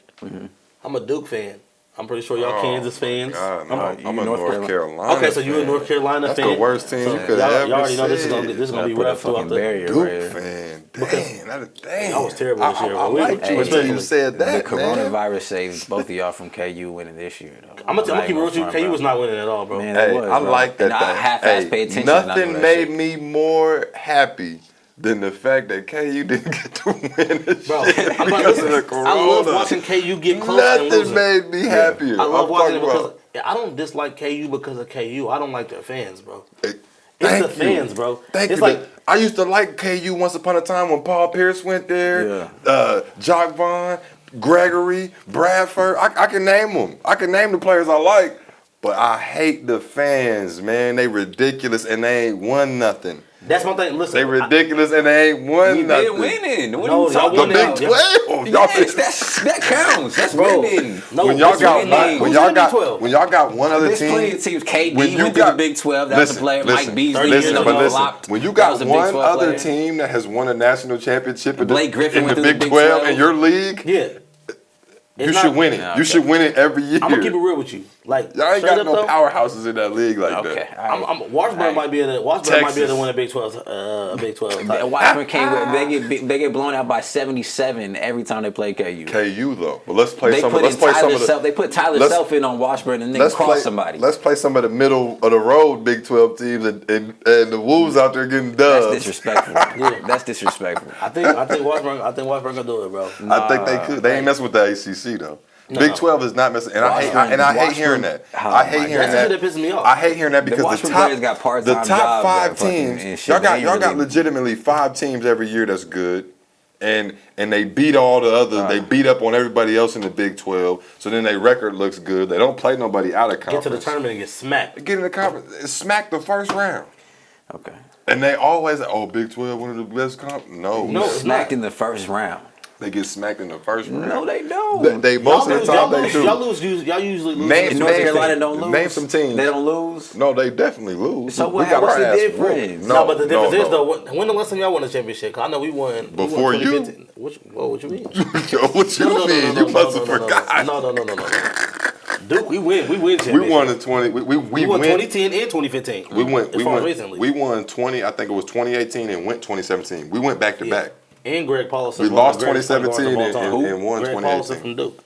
Speaker 2: I'm a Duke fan. I'm pretty sure y'all Kansas fans.
Speaker 3: God, no,
Speaker 4: I'm-
Speaker 3: I'm
Speaker 4: you
Speaker 3: a
Speaker 4: North
Speaker 3: North Carolina.
Speaker 2: Okay, so you a
Speaker 3: fan.
Speaker 2: North Carolina
Speaker 3: That's
Speaker 2: fan.
Speaker 3: the worst team
Speaker 2: So
Speaker 3: you could
Speaker 2: y'all
Speaker 3: ever
Speaker 2: already know this is
Speaker 3: say.
Speaker 2: gonna be
Speaker 4: Put a
Speaker 2: rough throughout
Speaker 4: fucking
Speaker 2: the.
Speaker 4: barrier
Speaker 3: Duke
Speaker 4: right there.
Speaker 3: fan.
Speaker 2: Because-
Speaker 3: Damn.
Speaker 2: I was terrible this year,
Speaker 3: I
Speaker 2: bro. We-
Speaker 3: liked you
Speaker 4: Hey,
Speaker 3: until you said
Speaker 4: The
Speaker 3: that, man.
Speaker 4: coronavirus saved both of y'all from KU winning this year, though.
Speaker 2: I'm gonna keep it real with you.
Speaker 4: front,
Speaker 2: KU
Speaker 4: bro.
Speaker 2: was not winning at all, bro.
Speaker 4: Man,
Speaker 3: Hey,
Speaker 4: it was,
Speaker 3: I
Speaker 4: bro.
Speaker 3: like that.
Speaker 4: And I
Speaker 3: thing.
Speaker 4: half-ass
Speaker 3: Hey,
Speaker 4: pay attention. and I know
Speaker 3: Nothing
Speaker 4: that
Speaker 3: made
Speaker 4: shit.
Speaker 3: me more happy than the fact that KU didn't get to win the
Speaker 2: Bro,
Speaker 3: shit
Speaker 2: I'm about
Speaker 3: because
Speaker 2: to
Speaker 3: of the
Speaker 2: listen. I love
Speaker 3: corona.
Speaker 2: watching KU get close and
Speaker 3: Nothing
Speaker 2: losing.
Speaker 3: made me happier.
Speaker 2: I love
Speaker 3: I'm
Speaker 2: watching it
Speaker 3: talking
Speaker 2: because
Speaker 3: about-
Speaker 2: I don't dislike KU because of KU. I don't like their fans, bro.
Speaker 3: Hey,
Speaker 2: It's
Speaker 3: thank
Speaker 2: the fans, bro.
Speaker 3: Thank
Speaker 2: It's
Speaker 3: you.
Speaker 2: like
Speaker 3: I used to like KU once upon a time when Paul Pierce went there. Jock Vaughn, Gregory, Bradford. I can name them. I can name the players I like. But I hate the fans, man. They ridiculous and they ain't won nothing.
Speaker 2: that's my thing. Listen,
Speaker 3: They ridiculous and they ain't won
Speaker 4: They
Speaker 3: nothing.
Speaker 4: winning. What
Speaker 2: No,
Speaker 4: are you
Speaker 2: y'all
Speaker 4: talking
Speaker 3: The
Speaker 2: won
Speaker 4: about?
Speaker 3: Big 12. Y'all
Speaker 4: Yes, that counts. That's
Speaker 2: Bro,
Speaker 4: winning.
Speaker 2: no,
Speaker 3: when y'all
Speaker 2: it's
Speaker 3: got
Speaker 2: winning.
Speaker 3: when
Speaker 2: Who's
Speaker 3: y'all
Speaker 2: in the
Speaker 3: got
Speaker 2: Big 12?
Speaker 3: when y'all got one other
Speaker 4: There's plenty
Speaker 3: team.
Speaker 4: of teams. KD
Speaker 3: When you
Speaker 4: went to the
Speaker 3: got-
Speaker 4: Big 12. That was a player. Mike Beasley.
Speaker 2: listen,
Speaker 4: years
Speaker 2: but
Speaker 4: ago,
Speaker 3: listen.
Speaker 4: locked.
Speaker 3: When you
Speaker 4: That
Speaker 3: got
Speaker 4: was a Big
Speaker 3: one
Speaker 4: 12
Speaker 3: other
Speaker 4: player.
Speaker 3: team that has won a national championship in
Speaker 4: Blake Griffin
Speaker 3: the
Speaker 4: went to the
Speaker 3: Big
Speaker 4: Big
Speaker 3: 12 in
Speaker 4: 12.
Speaker 3: your league,
Speaker 2: Yeah.
Speaker 3: you
Speaker 2: It's
Speaker 3: should
Speaker 2: not-
Speaker 3: win it.
Speaker 4: Yeah,
Speaker 3: You
Speaker 4: okay.
Speaker 3: should win it every year.
Speaker 2: I'm gonna keep it real with you. Like
Speaker 3: Y'all ain't
Speaker 2: straight
Speaker 3: got
Speaker 2: up
Speaker 3: no
Speaker 2: though,
Speaker 3: powerhouses in that league like
Speaker 4: Okay.
Speaker 3: that.
Speaker 4: all right.
Speaker 2: Washburn
Speaker 4: All right.
Speaker 2: might be able to win a Big 12. Big 12.
Speaker 4: And
Speaker 2: title.
Speaker 4: Washburn can't win. They get blown out by 77 every time they play KU.
Speaker 3: KU though, but let's play
Speaker 4: They
Speaker 3: some.
Speaker 4: put
Speaker 3: Let's
Speaker 4: in
Speaker 3: play some
Speaker 4: Tyler
Speaker 3: of the.
Speaker 4: Self. They put Tyler
Speaker 3: let's-
Speaker 4: Self in on Washburn and then
Speaker 3: Let's
Speaker 4: cross
Speaker 3: play
Speaker 4: somebody.
Speaker 3: Let's play some of the middle of the road Big 12 teams and the Wolves out there getting
Speaker 4: That's
Speaker 3: dubs.
Speaker 4: disrespectful. That's disrespectful.
Speaker 2: I think Washburn gonna do it, bro.
Speaker 3: I think they could. They ain't messing with the ACC though. Big 12 is not messing, and I hate
Speaker 4: Washburn-
Speaker 3: hearing that.
Speaker 4: Oh
Speaker 3: I hate
Speaker 4: my
Speaker 3: hearing
Speaker 2: God.
Speaker 3: that.
Speaker 2: That's the shit that pisses me off.
Speaker 3: I hate hearing that because the
Speaker 4: Washburn
Speaker 3: top
Speaker 4: players got
Speaker 3: the
Speaker 4: part-time
Speaker 3: top
Speaker 4: jobs
Speaker 3: five
Speaker 4: that fucking
Speaker 3: teams.
Speaker 4: and shit.
Speaker 3: Y'all
Speaker 4: They
Speaker 3: got
Speaker 4: really-
Speaker 3: legitimately 5 teams every year that's good, and they beat all the others. They beat up on everybody else in the Big 12. So then their record looks good. They don't play nobody out of
Speaker 2: Get
Speaker 3: conference.
Speaker 2: to the tournament and get smacked.
Speaker 3: Get in the conference. Smack the first round.
Speaker 4: Okay.
Speaker 3: And they always, Big 12, one of the best No,
Speaker 2: No, it's
Speaker 4: Smacked
Speaker 2: not.
Speaker 4: in the first round.
Speaker 3: they get smacked in the first round.
Speaker 4: No, they don't.
Speaker 3: They most of the time they do.
Speaker 2: Y'all usually lose.
Speaker 3: Name-
Speaker 4: In North
Speaker 3: name-
Speaker 4: Carolina don't lose.
Speaker 3: name some teams.
Speaker 4: They don't lose.
Speaker 3: No, they definitely lose.
Speaker 4: So
Speaker 3: We
Speaker 4: what-
Speaker 3: got
Speaker 4: what's
Speaker 3: our
Speaker 4: the
Speaker 3: ass
Speaker 4: difference?
Speaker 3: whooped.
Speaker 2: No, but the difference is
Speaker 3: no.
Speaker 2: though, when the last time y'all won a championship? Cause I know we won.
Speaker 3: Before
Speaker 2: we
Speaker 3: you?
Speaker 2: won 2015. What you mean?
Speaker 3: Yo, what you mean? You must have forgot.
Speaker 2: No. Duke, we win championship.
Speaker 3: We won the 20. We
Speaker 2: won
Speaker 3: went.
Speaker 2: 2010 and 2015.
Speaker 3: We went.
Speaker 2: As
Speaker 3: We
Speaker 2: far as
Speaker 3: went.
Speaker 2: recently.
Speaker 3: We won 20. I think it was 2018 and went 2017. We went back to back.
Speaker 2: And Greg Paulson.
Speaker 3: We
Speaker 2: one of
Speaker 3: lost
Speaker 2: the greatest point
Speaker 3: 2017
Speaker 2: guards of all time.
Speaker 3: and won
Speaker 2: Greg
Speaker 3: 2018.
Speaker 2: Paulson from Duke.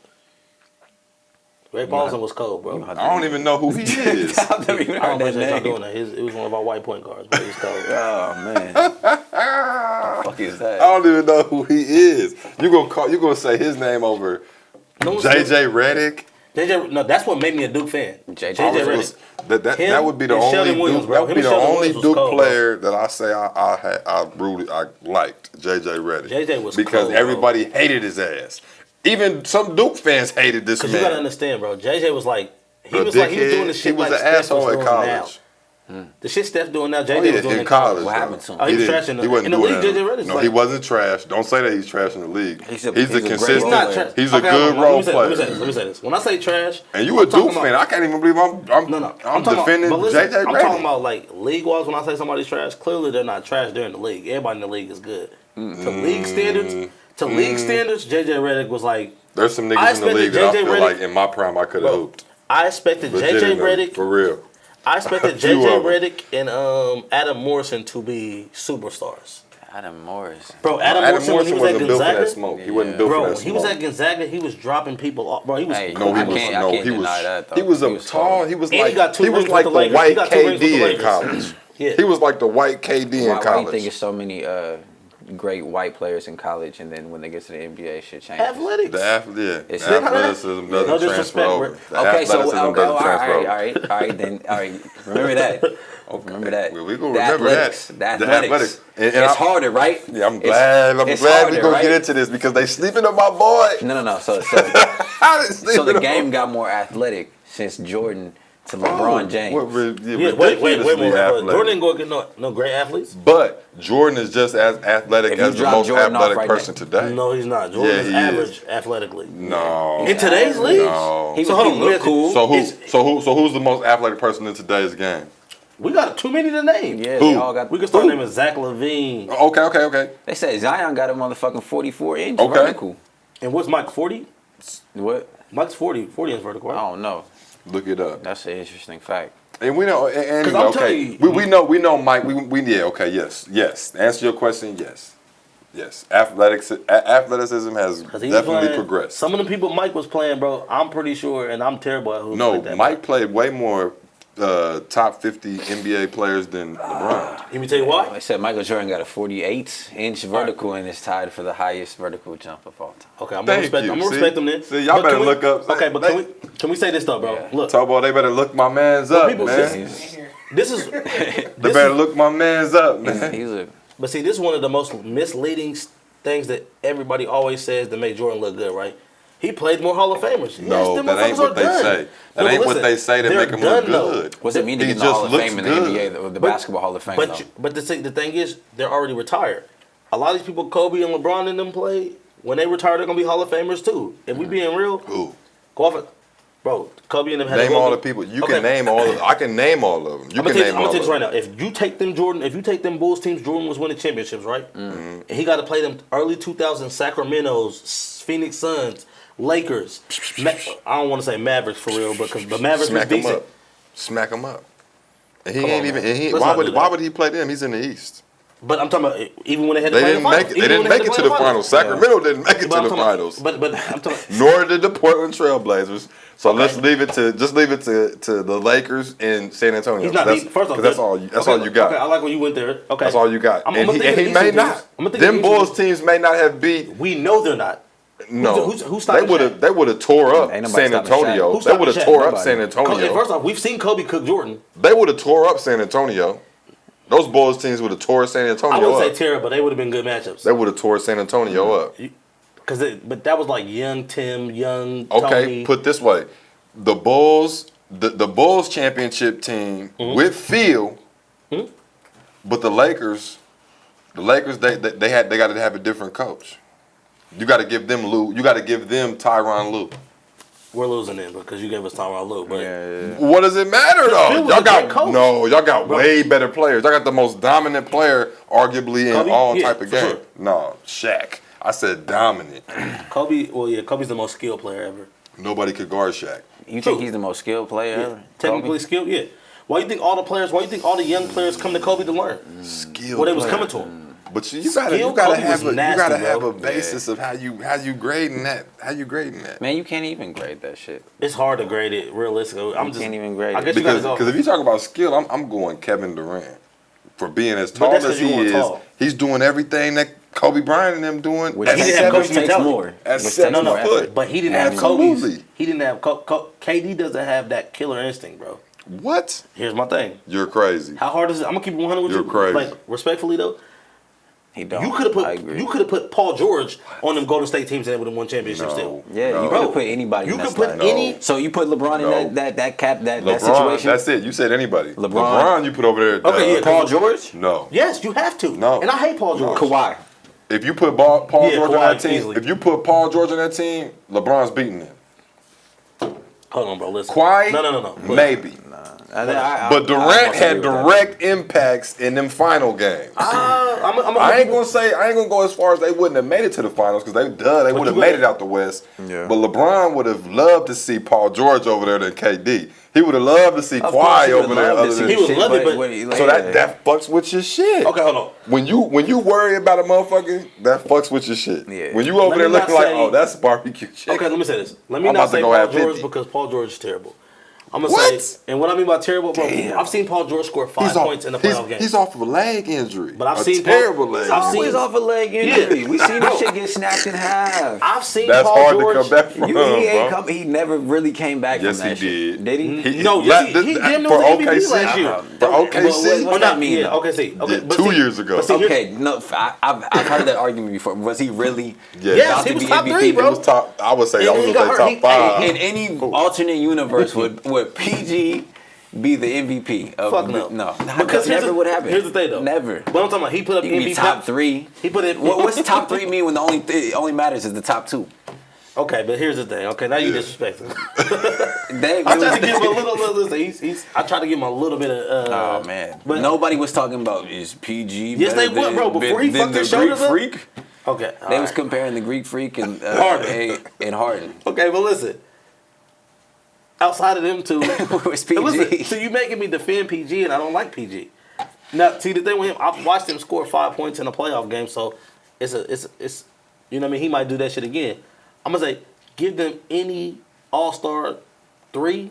Speaker 2: Greg Paulson was cold, bro.
Speaker 3: I don't even know who he is.
Speaker 4: I've never even
Speaker 2: I don't
Speaker 4: heard that
Speaker 2: appreciate y'all
Speaker 4: name.
Speaker 2: doing that. It was one of our white point guards, but he's cold.
Speaker 4: Oh man. The fuck is
Speaker 3: I
Speaker 4: that?
Speaker 3: don't even know who he is. You gonna say his name over
Speaker 2: No one's
Speaker 3: JJ Redick?
Speaker 2: No, that's what made me a Duke fan.
Speaker 4: JJ
Speaker 2: Redick.
Speaker 3: That would be the
Speaker 2: and
Speaker 3: only
Speaker 2: Sheldon Williams,
Speaker 3: Duke.
Speaker 2: bro.
Speaker 3: That would
Speaker 2: Him
Speaker 3: be
Speaker 2: and
Speaker 3: the
Speaker 2: Sheldon
Speaker 3: only
Speaker 2: Williams was
Speaker 3: Duke
Speaker 2: cold, bro.
Speaker 3: player that I say I liked. JJ Redick.
Speaker 2: JJ was
Speaker 3: because
Speaker 2: cold,
Speaker 3: everybody hated his ass. Even some Duke fans hated this
Speaker 2: Because you gotta
Speaker 3: man.
Speaker 2: understand, bro. JJ was like he
Speaker 3: A
Speaker 2: was doing the
Speaker 3: dickhead.
Speaker 2: shit
Speaker 3: He was
Speaker 2: like
Speaker 3: an
Speaker 2: Steph
Speaker 3: asshole
Speaker 2: was
Speaker 3: at
Speaker 2: doing
Speaker 3: college.
Speaker 2: The shit Steph doing now, JJ was doing
Speaker 3: in college.
Speaker 4: What happened to him?
Speaker 2: Oh, he was trashing
Speaker 3: He wasn't
Speaker 2: in the
Speaker 3: doing
Speaker 2: league.
Speaker 3: that.
Speaker 2: JJ Redick's
Speaker 3: No,
Speaker 2: like,
Speaker 3: he wasn't trash. Don't say that he's trash in the league.
Speaker 4: He's a
Speaker 3: the
Speaker 4: great
Speaker 3: consistent.
Speaker 4: role
Speaker 2: not
Speaker 4: player.
Speaker 2: trash.
Speaker 3: He's a good role player.
Speaker 2: Let me say this. When I say trash,
Speaker 3: And you a Duke fan? I can't even believe I'm defending JJ Redick.
Speaker 2: I'm talking about like league wise. When I say somebody's trash, clearly they're not trash. They're in the league. Everybody in the league is good. To league standards, JJ Redick was like.
Speaker 3: There's some niggas in the league that I feel like in my prime I could have hooped.
Speaker 2: I expected JJ Redick
Speaker 3: for real.
Speaker 2: I expected JJ Redick and Adam Morrison to be superstars.
Speaker 4: Adam Morrison.
Speaker 2: Bro, Adam Morrison when he was at
Speaker 3: wasn't built for that
Speaker 2: Gonzaga.
Speaker 3: smoke. He wasn't built for that smoke.
Speaker 2: He was at Gonzaga. He was dropping people off. Bro, he was.
Speaker 4: Hey,
Speaker 3: No,
Speaker 4: I
Speaker 3: he
Speaker 4: can't deny that, though.
Speaker 3: He was tall. He was like the white KD in college.
Speaker 2: Yeah.
Speaker 3: He was like the white KD in college.
Speaker 4: Why do you think there's so many great white players in college, and then when they get to the NBA, shit changes?
Speaker 2: Athletics.
Speaker 3: The
Speaker 4: It's
Speaker 3: athleticism
Speaker 2: no
Speaker 3: doesn't transfer
Speaker 2: disrespect,
Speaker 3: over.
Speaker 2: bro.
Speaker 3: The
Speaker 4: Okay, so
Speaker 3: athleticism doesn't transfer over.
Speaker 4: all right. Remember that. Remember that.
Speaker 3: We gonna
Speaker 4: The
Speaker 3: remember
Speaker 4: athletics.
Speaker 3: that.
Speaker 4: The athletics.
Speaker 3: And
Speaker 4: It's harder, right?
Speaker 3: Yeah, I'm glad we
Speaker 4: harder,
Speaker 3: gonna
Speaker 4: right?
Speaker 3: get into this because they sleeping on my boy.
Speaker 4: No. So the game got more athletic since Jordan to LeBron James.
Speaker 2: Wait. Jordan didn't go get no great athletes.
Speaker 3: But Jordan is just as athletic as the most athletic person today.
Speaker 2: No, he's not. Jordan is
Speaker 3: he
Speaker 2: average athletically.
Speaker 3: No.
Speaker 2: In today's league?
Speaker 3: No.
Speaker 4: He looked cool.
Speaker 3: So who's the most athletic person in today's game?
Speaker 2: We got too many to name.
Speaker 4: Yeah,
Speaker 3: Who?
Speaker 4: they all got.
Speaker 2: We can start naming Zach LaVine.
Speaker 3: Okay.
Speaker 4: They said Zion got a motherfucking 44 inch
Speaker 3: Okay.
Speaker 4: vertical.
Speaker 2: And what's Mike, 40?
Speaker 4: What?
Speaker 2: Mike's 40 inch vertical,
Speaker 4: I
Speaker 2: right?
Speaker 4: don't know.
Speaker 3: Look it up.
Speaker 4: That's an interesting fact.
Speaker 3: And we know, and
Speaker 2: I'm
Speaker 3: okay,
Speaker 2: telling
Speaker 3: we know Mike. Yes. Answer your question, yes. Athleticism has definitely progressed.
Speaker 2: Some of the people Mike was playing, bro, I'm pretty sure, and I'm terrible at who.
Speaker 3: No,
Speaker 2: like that,
Speaker 3: Mike played way more top 50 NBA players than LeBron.
Speaker 2: Let me tell you why.
Speaker 4: They said Michael Jordan got a 48 inch vertical and is tied for the highest vertical jump of all time.
Speaker 2: Okay, I'm gonna respect them then.
Speaker 3: See, y'all better look up.
Speaker 2: Okay, but can we say this though, bro?
Speaker 4: Yeah.
Speaker 2: Look,
Speaker 3: Tobo, they better look my man's up,
Speaker 2: people
Speaker 3: man.
Speaker 2: this is.
Speaker 3: They better look my man's up, man.
Speaker 4: He's a
Speaker 2: But see, this is one of the most misleading things that everybody always says to make Jordan look good, right? He played more Hall of Famers.
Speaker 3: No,
Speaker 2: them
Speaker 3: that ain't
Speaker 2: motherfuckers
Speaker 3: what
Speaker 2: are
Speaker 3: they
Speaker 2: done.
Speaker 3: say. That
Speaker 2: No,
Speaker 3: ain't what
Speaker 2: listen,
Speaker 3: they say to
Speaker 2: they're
Speaker 3: make him look
Speaker 2: done, though.
Speaker 3: good.
Speaker 4: What's it mean to
Speaker 3: He
Speaker 4: get in the Hall
Speaker 3: just
Speaker 4: of Fame in the
Speaker 3: looks
Speaker 4: NBA,
Speaker 3: good.
Speaker 4: the Basketball Hall of Fame? though?
Speaker 2: But the thing is, they're already retired. A lot of these people, Kobe and LeBron and them play, when they retire, they're going to be Hall of Famers too. If we being real,
Speaker 3: Who?
Speaker 2: go off it. Bro, Kobe and them had to
Speaker 3: Name
Speaker 2: go
Speaker 3: all
Speaker 2: get-
Speaker 3: the people. You
Speaker 2: Okay.
Speaker 3: can name all of them. I can name all of them. You
Speaker 2: I'm
Speaker 3: can
Speaker 2: gonna
Speaker 3: name
Speaker 2: tell
Speaker 3: all
Speaker 2: you
Speaker 3: of
Speaker 2: this right
Speaker 3: them.
Speaker 2: now. If you take them Bulls teams, Jordan was winning championships, right?
Speaker 3: Mm-hmm.
Speaker 2: And he got to play them early 2000s Sacramento's, Phoenix Suns, Lakers. I don't want to say Mavericks for real, because the Mavericks
Speaker 3: Smack
Speaker 2: was
Speaker 3: him
Speaker 2: decent.
Speaker 3: up. Smack him up. And he
Speaker 2: Come
Speaker 3: ain't
Speaker 2: on,
Speaker 3: even.
Speaker 2: man.
Speaker 3: And he,
Speaker 2: Let's
Speaker 3: why
Speaker 2: not
Speaker 3: would
Speaker 2: do
Speaker 3: why
Speaker 2: that.
Speaker 3: would he play them? He's in the East.
Speaker 2: But I'm talking about even when they had to
Speaker 3: They
Speaker 2: play
Speaker 3: didn't
Speaker 2: the finals.
Speaker 3: make it. They didn't make it to the finals. Sacramento didn't make it to
Speaker 2: But I'm
Speaker 3: the
Speaker 2: talking about-
Speaker 3: finals.
Speaker 2: But I'm talking.
Speaker 3: Nor did the Portland Trailblazers. So let's leave it to the Lakers and San Antonio.
Speaker 2: He's not. First off,
Speaker 3: that's all. That's all you got.
Speaker 2: Okay, I like when you went there. Okay,
Speaker 3: That's all you got.
Speaker 2: I'm
Speaker 3: And
Speaker 2: gonna think of
Speaker 3: he
Speaker 2: the
Speaker 3: may
Speaker 2: Eastern
Speaker 3: not.
Speaker 2: teams. I'm gonna think of
Speaker 3: Them
Speaker 2: the Eastern
Speaker 3: Bulls teams may not have beat.
Speaker 2: We know they're not.
Speaker 3: No,
Speaker 2: who's stopping Shaq?
Speaker 3: They would have tore up
Speaker 4: Ain't nobody
Speaker 3: San
Speaker 4: stopping Shaq.
Speaker 3: Antonio.
Speaker 2: Who's
Speaker 3: They would have
Speaker 2: stopping
Speaker 3: tore
Speaker 2: Shaq?
Speaker 3: up San Antonio.
Speaker 2: First off, we've seen Kobe cook Jordan.
Speaker 3: They would have tore up San Antonio. Those Bulls teams would have tore San
Speaker 2: I
Speaker 3: Antonio
Speaker 2: wouldn't say
Speaker 3: up.
Speaker 2: terrible, but they would have been good matchups.
Speaker 3: They would have tore San Antonio up.
Speaker 2: But that was like young Tim, young
Speaker 3: Okay,
Speaker 2: Tony.
Speaker 3: put this way, the Bulls championship team
Speaker 2: Mm-hmm.
Speaker 3: with Phil, but the Lakers they got to have a different coach. You got to give them Lou. You got to give them Tyronn Lue.
Speaker 2: We're losing it because you gave us Tyronn Lue. But
Speaker 3: What does it matter
Speaker 2: Phil
Speaker 3: though?
Speaker 2: was
Speaker 3: Y'all
Speaker 2: a
Speaker 3: got
Speaker 2: great coach.
Speaker 3: y'all got way better players. Y'all got the most dominant player, arguably in
Speaker 2: Kobe?
Speaker 3: all
Speaker 2: Yeah,
Speaker 3: type of
Speaker 2: for
Speaker 3: game.
Speaker 2: sure.
Speaker 3: No, Shaq. I said dominant.
Speaker 2: Kobe, Kobe's the most skilled player ever.
Speaker 3: Nobody could guard Shaq.
Speaker 4: You think he's the most skilled player ever?
Speaker 2: Technically
Speaker 4: Kobe?
Speaker 2: skilled, yeah. Why you think all the young players come to Kobe to learn?
Speaker 3: Skill.
Speaker 2: Well, they was
Speaker 3: player.
Speaker 2: coming to him.
Speaker 3: But you
Speaker 2: Skill
Speaker 3: gotta
Speaker 2: Kobe
Speaker 3: have
Speaker 2: was nasty,
Speaker 3: have
Speaker 2: bro.
Speaker 3: a basis of how you grading that. How you grading that?
Speaker 4: Man, you can't even grade that shit.
Speaker 2: It's hard to grade it realistically.
Speaker 4: You can't even grade
Speaker 2: I
Speaker 4: it.
Speaker 2: guess you gotta
Speaker 3: Because
Speaker 2: go.
Speaker 3: if you talk about skill, I'm going Kevin Durant for being as tall
Speaker 2: that's
Speaker 3: as
Speaker 2: 'cause
Speaker 3: he
Speaker 2: you want
Speaker 3: is.
Speaker 2: tall.
Speaker 3: He's doing everything that Kobe Bryant and them doing.
Speaker 4: Which
Speaker 3: at
Speaker 2: he didn't have
Speaker 3: 7
Speaker 2: coach
Speaker 3: foot.
Speaker 2: mentality.
Speaker 4: more.
Speaker 3: At
Speaker 4: Which
Speaker 3: 7
Speaker 4: takes more
Speaker 3: foot.
Speaker 4: effort.
Speaker 2: But he didn't have
Speaker 3: Absolutely.
Speaker 2: Kobe's. He didn't have KD doesn't have that killer instinct, bro.
Speaker 3: What?
Speaker 2: Here's my thing.
Speaker 3: You're crazy.
Speaker 2: How hard is it? I'm gonna keep it 100 with
Speaker 3: You're
Speaker 2: you.
Speaker 3: crazy.
Speaker 2: Like respectfully though,
Speaker 4: He don't.
Speaker 2: You could have put Paul George on them Golden State teams and they would have won championships still.
Speaker 4: Yeah, you could have put anybody.
Speaker 2: You
Speaker 4: in that
Speaker 2: could put
Speaker 4: slot.
Speaker 2: any.
Speaker 4: So you put LeBron in that situation.
Speaker 3: That's it. You said anybody. LeBron, you put over there.
Speaker 2: Okay, yeah,
Speaker 4: Paul George.
Speaker 3: No.
Speaker 2: Yes, you have to.
Speaker 3: No.
Speaker 2: And I hate Paul George.
Speaker 4: Kawhi.
Speaker 3: If you put Paul George on
Speaker 2: Kawhi
Speaker 3: that team,
Speaker 2: easily.
Speaker 3: if you put Paul George on that team, LeBron's beating him.
Speaker 2: Hold on, bro. Listen.
Speaker 3: Kawhi?
Speaker 2: No.
Speaker 3: Maybe. But Durant had direct impacts in them final games. I ain't gonna go as far as they wouldn't have made it to the finals because they would have made it out the West.
Speaker 1: Yeah.
Speaker 3: But LeBron would have loved to see Paul George over there than KD. He would have loved to see Kawhi over there.
Speaker 2: He would love it, but
Speaker 3: so that fucks with your shit.
Speaker 2: Okay, hold on.
Speaker 3: When you worry about a motherfucker, that fucks with your shit.
Speaker 4: Yeah.
Speaker 3: When you over there looking like, oh, that's barbecue chicken.
Speaker 2: Okay, let me say this. Let me not say Paul George because Paul George is terrible. I'm gonna say, and what I mean by terrible, bro, I've seen Paul George score 5 points in the playoff game.
Speaker 3: He's off of a leg injury.
Speaker 2: But I've seen
Speaker 3: terrible leg.
Speaker 4: Always off a leg injury. We seen this shit get snapped in half.
Speaker 2: I've seen
Speaker 3: That's
Speaker 2: Paul
Speaker 3: hard
Speaker 2: George.
Speaker 3: to come back from.
Speaker 4: He never really came back from that shit. Did he?
Speaker 2: He did him
Speaker 3: for
Speaker 2: the MVP
Speaker 3: OKC
Speaker 2: last year.
Speaker 3: For OKC,
Speaker 4: What's that mean?
Speaker 2: Yeah, OKC. Okay, but
Speaker 3: 2 years ago.
Speaker 4: Okay, no, I've heard that argument before. Was he really?
Speaker 2: Yes, he was top 3, bro.
Speaker 3: He was top. I would say top 5.
Speaker 4: In any alternate universe, would PG be the MVP?
Speaker 2: Fuck no.
Speaker 4: No.
Speaker 2: Because
Speaker 4: never would happen.
Speaker 2: Here's the thing, though.
Speaker 4: Never.
Speaker 2: But I'm talking about he put up
Speaker 4: He can
Speaker 2: MVP
Speaker 4: be top 3.
Speaker 2: He put it.
Speaker 4: What's top 3 mean when the only matters is the top 2?
Speaker 2: Okay, but here's the thing. Okay, now you disrespecting.
Speaker 4: I
Speaker 2: I tried to give him a little. I tried to give him a little bit of.
Speaker 4: Oh man!
Speaker 2: But
Speaker 4: nobody was talking about is PG.
Speaker 2: Yes, they would, bro. Before he fucked his shoulders up.
Speaker 4: Freak.
Speaker 2: Okay,
Speaker 4: They was comparing the Greek Freak and Harden.
Speaker 2: Okay, but listen. Outside of them two,
Speaker 4: was PG.
Speaker 2: Listen, so you making me defend PG, and I don't like PG. Now, see the thing with him, I've watched him score 5 points in a playoff game, so it's you know what I mean. He might do that shit again. I'm gonna say, give them any All-Star 3,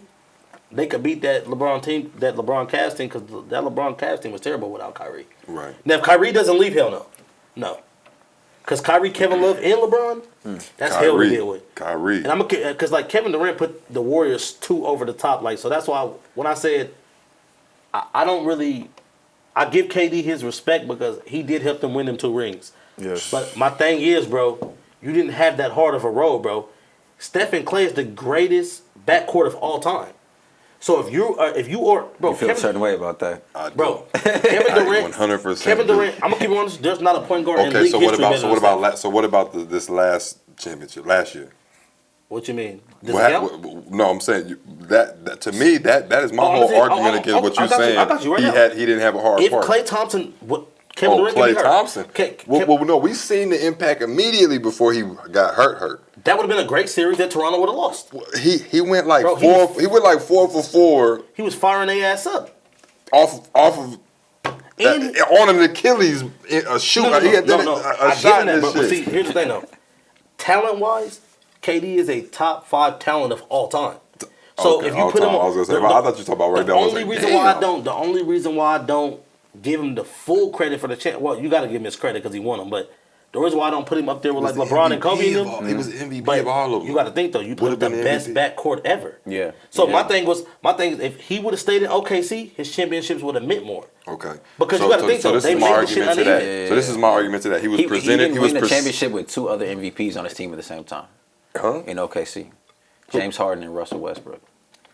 Speaker 2: they could beat that LeBron team, that LeBron Cavs team, because that LeBron Cavs team was terrible without Kyrie.
Speaker 3: Right.
Speaker 2: Now, if Kyrie doesn't leave, hell no. Because Kyrie, Kevin Love, and LeBron, that's hell to deal with.
Speaker 3: Kyrie.
Speaker 2: And I'm because like Kevin Durant put the Warriors 2 over the top, like so that's why when I said I don't really, I give KD his respect because he did help them win them 2 rings.
Speaker 1: Yes.
Speaker 2: But my thing is, bro, you didn't have that hard of a road, bro. Steph and Clay is the greatest backcourt of all time. So if you are, bro,
Speaker 4: You feel a certain way about that,
Speaker 2: bro. Kevin Durant,
Speaker 3: 100%.
Speaker 2: Kevin Durant. I'm gonna keep you honest. There's not a point guard in
Speaker 3: Okay,
Speaker 2: league
Speaker 3: so
Speaker 2: history
Speaker 3: what about this last championship last year?
Speaker 2: What you mean? Does it count?
Speaker 3: No, I'm saying that to me that is my whole argument against what you're saying.
Speaker 2: I got you right now.
Speaker 3: He didn't have a hard
Speaker 2: If
Speaker 3: part.
Speaker 2: Klay Thompson, Kevin Durant can
Speaker 3: Klay
Speaker 2: be hurt.
Speaker 3: Thompson. Well, no, we seen the impact immediately before he got hurt.
Speaker 2: That would have been a great series that Toronto would have lost.
Speaker 3: He went like
Speaker 2: Bro,
Speaker 3: 4. He went like 4 for 4
Speaker 2: He was firing their ass up.
Speaker 3: off of on an Achilles a shoot.
Speaker 2: No.
Speaker 3: He had done
Speaker 2: I
Speaker 3: a
Speaker 2: give
Speaker 3: shot
Speaker 2: him
Speaker 3: in
Speaker 2: that,
Speaker 3: this
Speaker 2: but
Speaker 3: shit.
Speaker 2: see, here's the thing though. Talent wise, KD is a top 5 talent of all time. So
Speaker 3: Okay,
Speaker 2: if you
Speaker 3: all
Speaker 2: put him
Speaker 3: time.
Speaker 2: on,
Speaker 3: I was gonna say, I thought you were talking about right
Speaker 2: the
Speaker 3: now.
Speaker 2: only reason why I don't give him the full credit for the chance. Well, you got to give him his credit because he won them, but. The reason why I don't put him up there with like LeBron and Kobe and them,
Speaker 3: He was the MVP
Speaker 2: but
Speaker 3: of all of them.
Speaker 2: you got to think though, you put up the best backcourt ever.
Speaker 4: Yeah.
Speaker 2: So
Speaker 4: Yeah.
Speaker 2: my thing is, if he would have stayed in OKC, his championships would have meant more.
Speaker 3: Okay.
Speaker 2: Because you got to think though,
Speaker 3: this
Speaker 2: they
Speaker 3: is my
Speaker 2: made the shit
Speaker 3: argument to
Speaker 2: uneven.
Speaker 3: that. So this is my argument to that. He was
Speaker 4: He
Speaker 3: presented.
Speaker 4: didn't win the championship with 2 other MVPs on his team at the same time in OKC. James Harden and Russell Westbrook.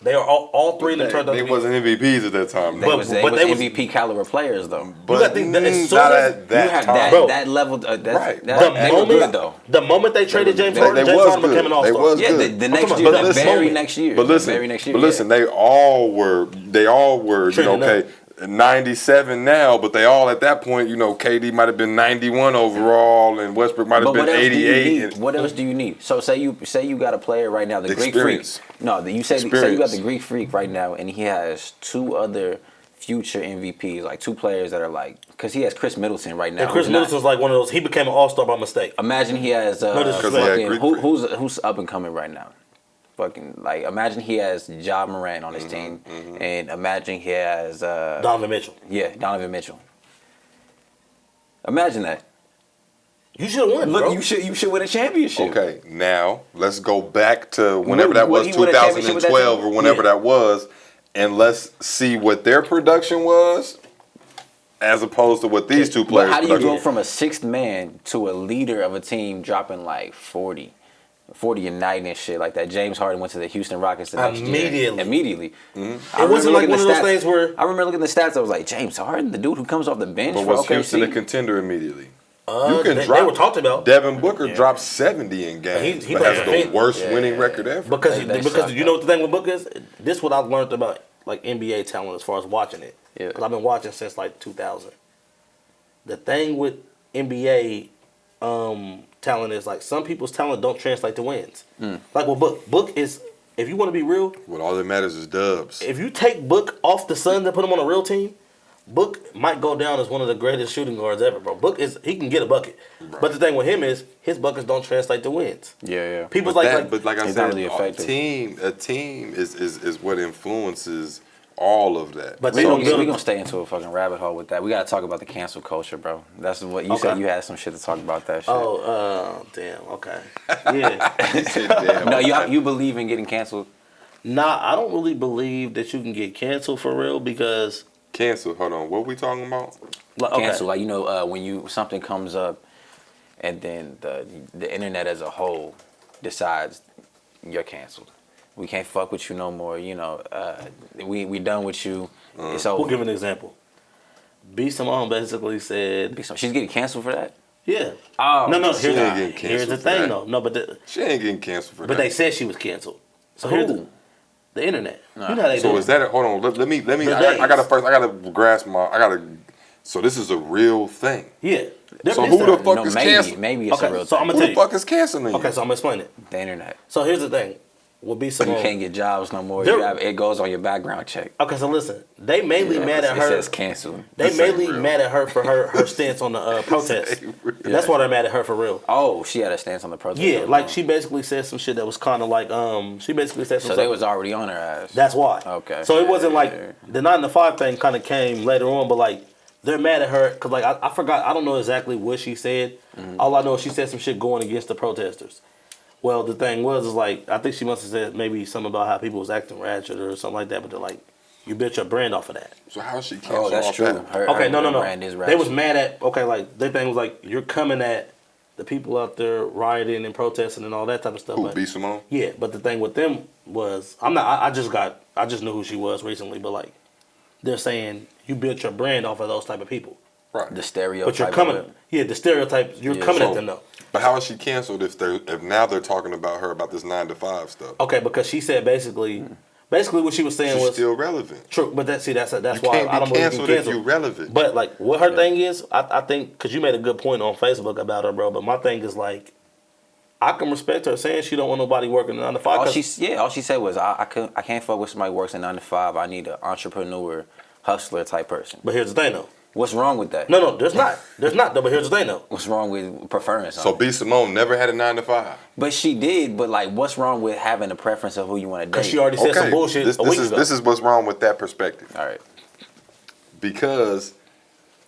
Speaker 2: They are all 3 of them turned out
Speaker 3: They
Speaker 2: to be.
Speaker 3: wasn't MVPs at that time.
Speaker 4: They was MVP caliber players though.
Speaker 3: But
Speaker 2: You gotta think that as soon
Speaker 3: not
Speaker 2: as
Speaker 3: at that
Speaker 4: you have
Speaker 3: time.
Speaker 2: Bro.
Speaker 4: that level.
Speaker 3: Right.
Speaker 4: They were good though.
Speaker 2: The moment they traded James
Speaker 3: They
Speaker 2: Harden, James
Speaker 3: was
Speaker 2: Harden became an
Speaker 3: good. They
Speaker 2: all-star.
Speaker 3: was
Speaker 4: Yeah,
Speaker 3: good.
Speaker 4: the next
Speaker 2: talking
Speaker 4: year,
Speaker 2: about
Speaker 4: the
Speaker 2: this
Speaker 4: very
Speaker 2: moment.
Speaker 4: next year.
Speaker 3: But listen, they all were,
Speaker 2: Trending
Speaker 3: okay, 97 now, but they all at that point, KD might have been 91 overall, and Westbrook might have been 88.
Speaker 4: What else do you need? So say you got a player right now, the Greek Freak.
Speaker 3: Experience.
Speaker 4: No, you say you got the Greek Freak right now, and he has 2 other future MVPs, like 2 players that are like, because he has Chris Middleton right now.
Speaker 2: And Chris Middleton's like one of those. He became an all-star by mistake.
Speaker 4: Imagine he has
Speaker 2: disrespect.
Speaker 4: who's up and coming right now. Fucking like imagine he has Ja Morant on his team, and imagine he has
Speaker 2: Donovan Mitchell.
Speaker 4: Yeah, Donovan Mitchell. Imagine that.
Speaker 2: You should have won,
Speaker 4: Look,
Speaker 2: bro.
Speaker 4: you should win a championship.
Speaker 3: Okay, now let's go back to whenever that
Speaker 4: Would
Speaker 3: was,
Speaker 4: he win a championship with that
Speaker 3: 2012 or
Speaker 4: team?
Speaker 3: whenever that was, and let's see what their production was as opposed to what these two players.
Speaker 4: But how do you go from a sixth man to a leader of a team dropping like 40 a night and shit like that? James Harden went to the Houston Rockets the next year. Immediately.
Speaker 3: Mm-hmm.
Speaker 2: It wasn't like one of those things where...
Speaker 4: I remember looking at the stats, I was like, James Harden, the dude who comes off the bench
Speaker 3: But
Speaker 4: for
Speaker 3: was
Speaker 4: OKC?
Speaker 3: Houston a contender immediately?
Speaker 2: They were talked about.
Speaker 3: Devin Booker dropped 70 in games,
Speaker 2: He
Speaker 3: but has the worst winning record ever.
Speaker 2: Because you know what the thing with Booker is? This is what I've learned about like NBA talent as far as watching it.
Speaker 4: Yeah.
Speaker 2: Because I've been watching since like 2000. The thing with NBA talent is like some people's talent don't translate to wins. Like with Book is, if you want to be real,
Speaker 3: what all that matters is dubs.
Speaker 2: If you take Book off the Suns and put him on a real team, Book might go down as one of the greatest shooting guards ever, bro. Book he can get a bucket, but the thing with him is his buckets don't translate to wins.
Speaker 4: Yeah.
Speaker 2: People's
Speaker 3: but like I said,
Speaker 4: really
Speaker 3: a team is what influences all of that.
Speaker 4: But we're gonna stay into a fucking rabbit hole with that. We gotta talk about the cancel culture, bro. That's what you said. You had some shit to talk about that shit.
Speaker 2: Oh, damn. Okay. Yeah.
Speaker 4: No, you believe in getting canceled?
Speaker 2: Nah, I don't really believe that you can get canceled for real because.
Speaker 3: Cancel. Hold on. What we talking about?
Speaker 4: Cancel, like when something comes up, and then the internet as a whole decides you're canceled. We can't fuck with you no more. We done with you. It's over.
Speaker 2: We'll give an example. B. Simone basically said
Speaker 4: she's getting canceled for that.
Speaker 2: Yeah.
Speaker 4: Oh
Speaker 2: no.
Speaker 3: Here's
Speaker 2: the thing though. No, but
Speaker 3: she ain't getting canceled for that.
Speaker 2: But they said she was canceled. So here's the internet.
Speaker 3: Nah. You know how they do. Is that hold on? Let me. I gotta grasp So this is a real thing.
Speaker 2: Yeah.
Speaker 3: So who the fuck is canceling?
Speaker 4: Maybe it's a real thing.
Speaker 2: So I'm gonna tell you.
Speaker 3: Who the fuck is canceling you?
Speaker 2: Okay, so I'm gonna explain it.
Speaker 4: The internet.
Speaker 2: So here's the thing. Will be Simone.
Speaker 4: You can't get jobs no more. It goes on your background check.
Speaker 2: Okay, so listen. They mainly mad at her.
Speaker 4: It says canceled.
Speaker 2: They mainly mad at her for her stance on the protest. That's why they're mad at her for real.
Speaker 4: Oh, she had a stance on the protest.
Speaker 2: Yeah, like she basically said some shit that was kind of like she basically said some.
Speaker 4: So they was already on her ass.
Speaker 2: That's why.
Speaker 4: Okay.
Speaker 2: So it wasn't like the 9 to 5 thing kind of came later on, but like they're mad at her because like I forgot. I don't know exactly what she said. All I know is she said some shit going against the protesters. Well, the thing is like, I think she must have said maybe something about how people was acting ratchet or something like that, but they're like, you built your brand off of that.
Speaker 3: So how she canceled
Speaker 4: that's
Speaker 3: off
Speaker 4: true.
Speaker 3: that?
Speaker 4: Her brand is ratchet.
Speaker 2: They was mad at, like, their thing was like, you're coming at the people out there rioting and protesting and all that type of stuff.
Speaker 3: Who, B. Simone?
Speaker 2: Yeah, but the thing with them was, I just knew who she was recently, but like, they're saying, you built your brand off of those type of people.
Speaker 3: Right.
Speaker 4: The stereotype.
Speaker 2: But you're coming, the stereotypes, you're coming at them though.
Speaker 3: But how is she canceled if now they're talking about her about this 9 to 5 stuff?
Speaker 2: Okay, because she said basically what she was saying
Speaker 3: She's
Speaker 2: was
Speaker 3: still relevant.
Speaker 2: True, but that's why
Speaker 3: I don't believe you can cancel if you're relevant.
Speaker 2: But like what her thing is, I think because you made a good point on Facebook about her, bro. But my thing is like, I can respect her saying she don't want nobody working 9 to 5.
Speaker 4: All she said was I can't fuck with somebody who works in 9 to 5. I need an entrepreneur, hustler type person.
Speaker 2: But here's the thing though.
Speaker 4: What's wrong with that?
Speaker 2: No, there's not. There's not though. But here's the thing though.
Speaker 4: What's wrong with preferring something?
Speaker 3: So B. Simone never had a 9 to 5.
Speaker 4: But she did. But like, what's wrong with having a preference of who you want to date?
Speaker 2: Because she already said some bullshit a week ago.
Speaker 3: This is what's wrong with that perspective.
Speaker 4: All right.
Speaker 3: Because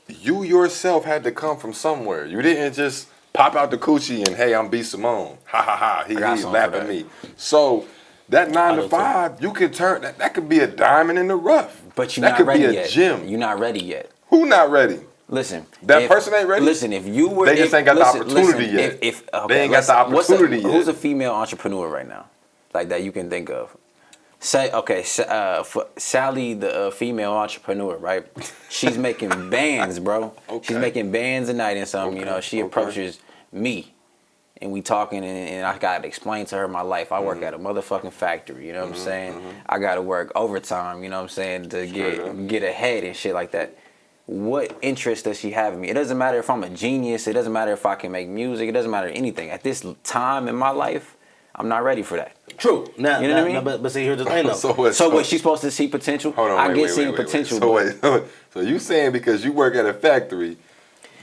Speaker 3: you yourself had to come from somewhere. You didn't just pop out the coochie and hey, I'm B. Simone. Ha ha ha. He laugh at me. So that 9 to 5, you could turn that could be a diamond in the rough.
Speaker 4: But you're
Speaker 3: not ready yet. That could be a gem.
Speaker 4: You're not ready yet.
Speaker 3: Who not ready?
Speaker 4: Listen,
Speaker 3: that person ain't ready.
Speaker 4: Listen, if you were,
Speaker 3: they just ain't got the opportunity yet. They ain't got the opportunity yet.
Speaker 4: Who's a female entrepreneur right now, like that you can think of? Say, okay, Sally, the female entrepreneur, right? She's making bands, bro. Okay. She's making bands a night and something. Okay. She approaches me, and we talking, and I gotta explain to her my life. I work at a motherfucking factory. You know what I'm saying? I gotta work overtime. You know what I'm saying, to get ahead and shit like that. What interest does she have in me? It doesn't matter if I'm a genius. It doesn't matter if I can make music. It doesn't matter anything. At this time in my life, I'm not ready for that.
Speaker 2: True. Now,
Speaker 4: you know what I mean?
Speaker 2: But see, here's the thing, though.
Speaker 4: So what? She's supposed to see potential?
Speaker 3: Hold on,
Speaker 4: I get seeing potential.
Speaker 3: So you saying because you work at a factory,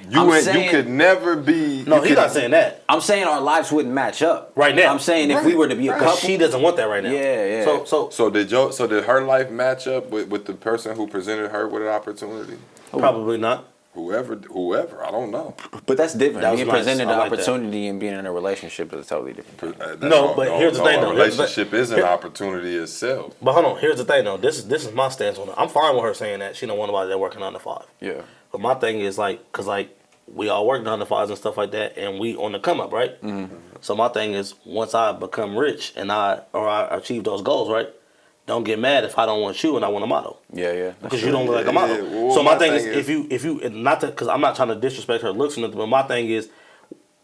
Speaker 3: you could never be?
Speaker 2: No, he's not saying that.
Speaker 4: I'm saying our lives wouldn't match up
Speaker 2: right now.
Speaker 4: I'm saying if we were to be a couple,
Speaker 2: she doesn't want that right now.
Speaker 4: Yeah.
Speaker 3: So did her life match up with the person who presented her with an opportunity?
Speaker 2: Probably not.
Speaker 3: Whoever, I don't know.
Speaker 4: But that's different.
Speaker 2: That was
Speaker 4: Being
Speaker 2: nice.
Speaker 4: presented
Speaker 2: I
Speaker 4: the
Speaker 2: like
Speaker 4: opportunity and being in a relationship is totally different.
Speaker 2: Here's the thing, though.
Speaker 3: A relationship is an opportunity itself.
Speaker 2: But hold on, here's the thing though. This is my stance on it. I'm fine with her saying that she don't want nobody that working 9 to 5.
Speaker 4: Yeah.
Speaker 2: But my thing is like, cause like we all work 9 to 5s and stuff like that, and we on the come up, right? Mm-hmm. So my thing is, once I become rich and I achieve those goals, right? Don't get mad if I don't want you and I want a model.
Speaker 4: Yeah.
Speaker 2: Because you don't look like a model.
Speaker 3: Well,
Speaker 2: so my thing is, if you not to, because I'm not trying to disrespect her looks or nothing, but my thing is,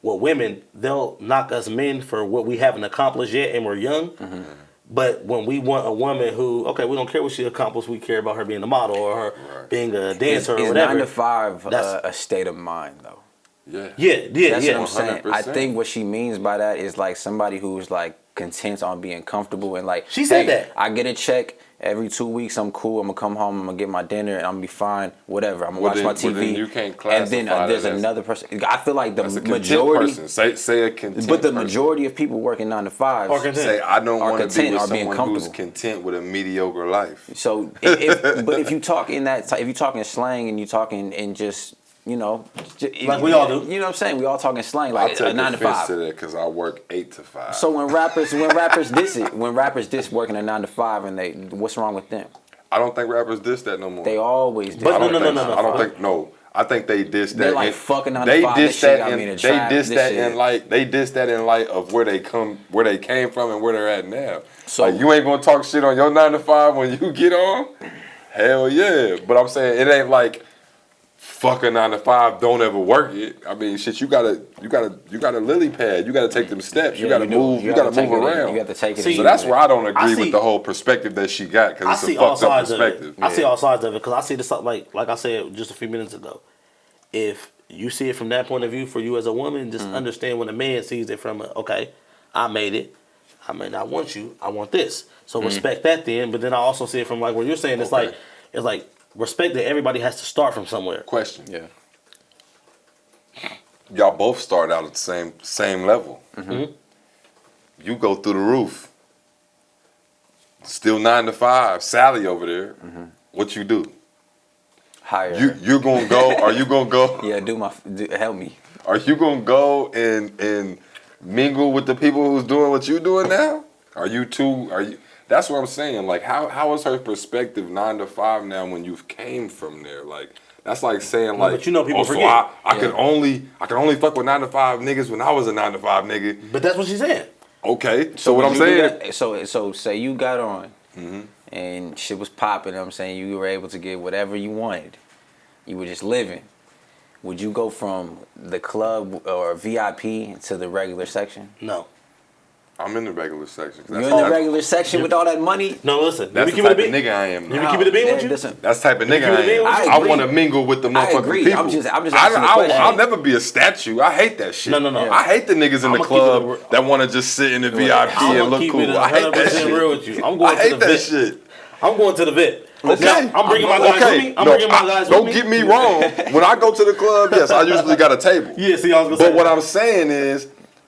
Speaker 2: well, women, they'll knock us men for what we haven't accomplished yet, and we're young. Mm-hmm. But when we want a woman who, okay, we don't care what she accomplished, we care about her being a model or her being a dancer or whatever.
Speaker 4: 9 to 5 a state of mind, though?
Speaker 2: Yeah.
Speaker 4: That's what I'm saying. 100%. I think what she means by that is like somebody who's like content on being comfortable and like,
Speaker 2: she said that.
Speaker 4: I get a check every 2 weeks. I'm cool. I'm gonna come home. I'm gonna get my dinner and I'm gonna be fine. Whatever. I'm gonna watch my TV.
Speaker 3: Then you can't classify
Speaker 4: and then there's another person. I feel like the majority.
Speaker 3: Say a content.
Speaker 4: But the majority of people working 9 to 5
Speaker 3: say I don't want to be with someone who's
Speaker 4: comfortable.
Speaker 3: content with a mediocre life.
Speaker 4: So, if you talk in that, if you talking slang and you talking in just. You know,
Speaker 2: like we all do.
Speaker 4: You know what I'm saying? We all talking slang, like a 9 to 5.
Speaker 3: To that because I work 8 to 5.
Speaker 4: So when rappers diss working a 9 to 5, and what's wrong with them?
Speaker 3: I don't think rappers diss that no more.
Speaker 4: They always diss.
Speaker 2: But
Speaker 3: no. I think they diss that.
Speaker 4: They're like fucking 9 to 5. They diss
Speaker 3: that in light of where they came from, and where they're at now.
Speaker 4: So
Speaker 3: like, you ain't gonna talk shit on your 9 to 5 when you get on. Hell yeah, but I'm saying it ain't like. Fuck a 9 to 5, don't ever work it. I mean, shit, you gotta lily pad. You gotta take them steps. You gotta move. You gotta move around.
Speaker 4: You got to take it.
Speaker 3: So that's where I don't agree with the whole perspective that she got, because it's a fucked up perspective.
Speaker 2: I see all sides of it because I see this like I said just a few minutes ago. If you see it from that point of view for you as a woman, just understand when a man sees it from okay, I made it. I may not want you. I want this. So respect that then. But then I also see it from like where you're saying it's like. Respect that everybody has to start from somewhere.
Speaker 3: Question.
Speaker 4: Yeah.
Speaker 3: Y'all both start out at the same level. Mm-hmm. You go through the roof. Still 9 to 5. Sally over there. Mm-hmm. What you do?
Speaker 4: Hire.
Speaker 3: You're gonna go? Are you gonna go?
Speaker 4: Yeah, help me.
Speaker 3: Are you gonna go and mingle with the people who's doing what you doing now? Are you? That's what I'm saying. Like, how is her perspective 9 to 5 now when you've came from there? Like, that's like saying like,
Speaker 2: but you know people forget.
Speaker 3: So I could only fuck with 9 to 5 niggas when I was a 9 to 5 nigga.
Speaker 2: But that's what she's saying.
Speaker 3: Okay, so what I'm saying.
Speaker 4: So say you got on, and shit was popping. I'm saying you were able to get whatever you wanted. You were just living. Would you go from the club or VIP to the regular section?
Speaker 2: No.
Speaker 3: I'm in the regular section.
Speaker 4: You're in the regular section with all that money?
Speaker 2: No, listen.
Speaker 3: That's the type of nigga I am now.
Speaker 2: You keep it a bean with you?
Speaker 3: That's the type of nigga I am. I want to mingle with the motherfucking people.
Speaker 4: I'm just asking the question.
Speaker 3: I'll never be a statue. I hate that shit.
Speaker 2: No.
Speaker 3: I hate the niggas in the club that want to just sit in the VIP and look cool. I hate that shit.
Speaker 2: Real with you.
Speaker 3: I hate that shit.
Speaker 2: I'm going to the VIP.
Speaker 3: Okay.
Speaker 2: Now, I'm bringing my guys with me.
Speaker 3: Don't get me wrong. When I go to the club, yes, I usually got a table.
Speaker 2: Yeah, see, I was gonna say.
Speaker 3: But what I'm saying is,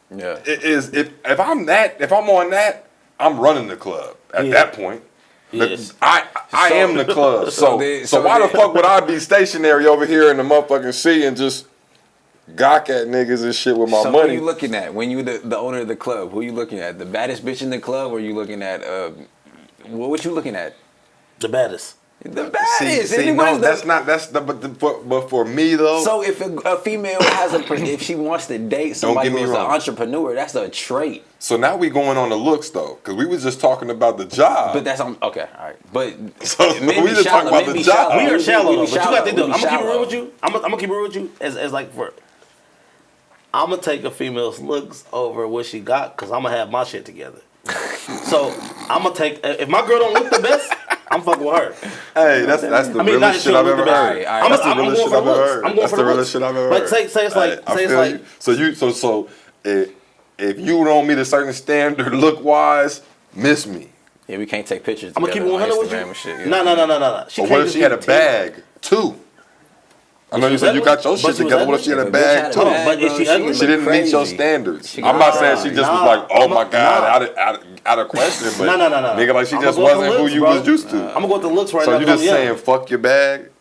Speaker 3: if I'm on that, I'm running the club at that point. Yes. I am the club. So why the fuck would I be stationary over here in the motherfucking sea and just gawk at niggas and shit with my money?
Speaker 4: Who are you looking at when you the owner of the club? Who are you looking at? The baddest bitch in the club, or are you looking at what you looking at?
Speaker 2: The baddest.
Speaker 4: The baddest.
Speaker 3: But for me though.
Speaker 4: So if a female if she wants to date somebody who's an entrepreneur, that's a trait.
Speaker 3: So now we going on the looks though, because we was just talking about the job.
Speaker 4: But that's okay, all right. But
Speaker 3: so we just talking about the job.
Speaker 2: We are shallow though. But you got to think though. I'm gonna keep it real with you. I'm gonna keep it real with you as like for. I'm gonna take a female's looks over what she got because I'm gonna have my shit together. So I'm gonna take if my girl don't look the best. I'm fucking with her.
Speaker 3: Hey, that's the realest shit I've ever heard. That's the realest shit I've ever heard.
Speaker 2: That's the realest shit I've ever heard. But say it's like.
Speaker 3: So if you don't meet a certain standard look wise, miss me.
Speaker 4: Yeah, we can't take pictures.
Speaker 2: I'm gonna keep it 100 with you.
Speaker 4: Shit,
Speaker 2: No.
Speaker 3: But what if she had a bag too? I know you said you got your shit together. What if she had a bag too?
Speaker 2: But is she ugly?
Speaker 3: She didn't meet your standards. I'm not saying she just was like, oh my god, out of question. But
Speaker 2: no.
Speaker 3: Nigga, like she just wasn't who you was used to.
Speaker 2: I'm gonna go with the looks right now.
Speaker 3: So you just saying fuck your bag?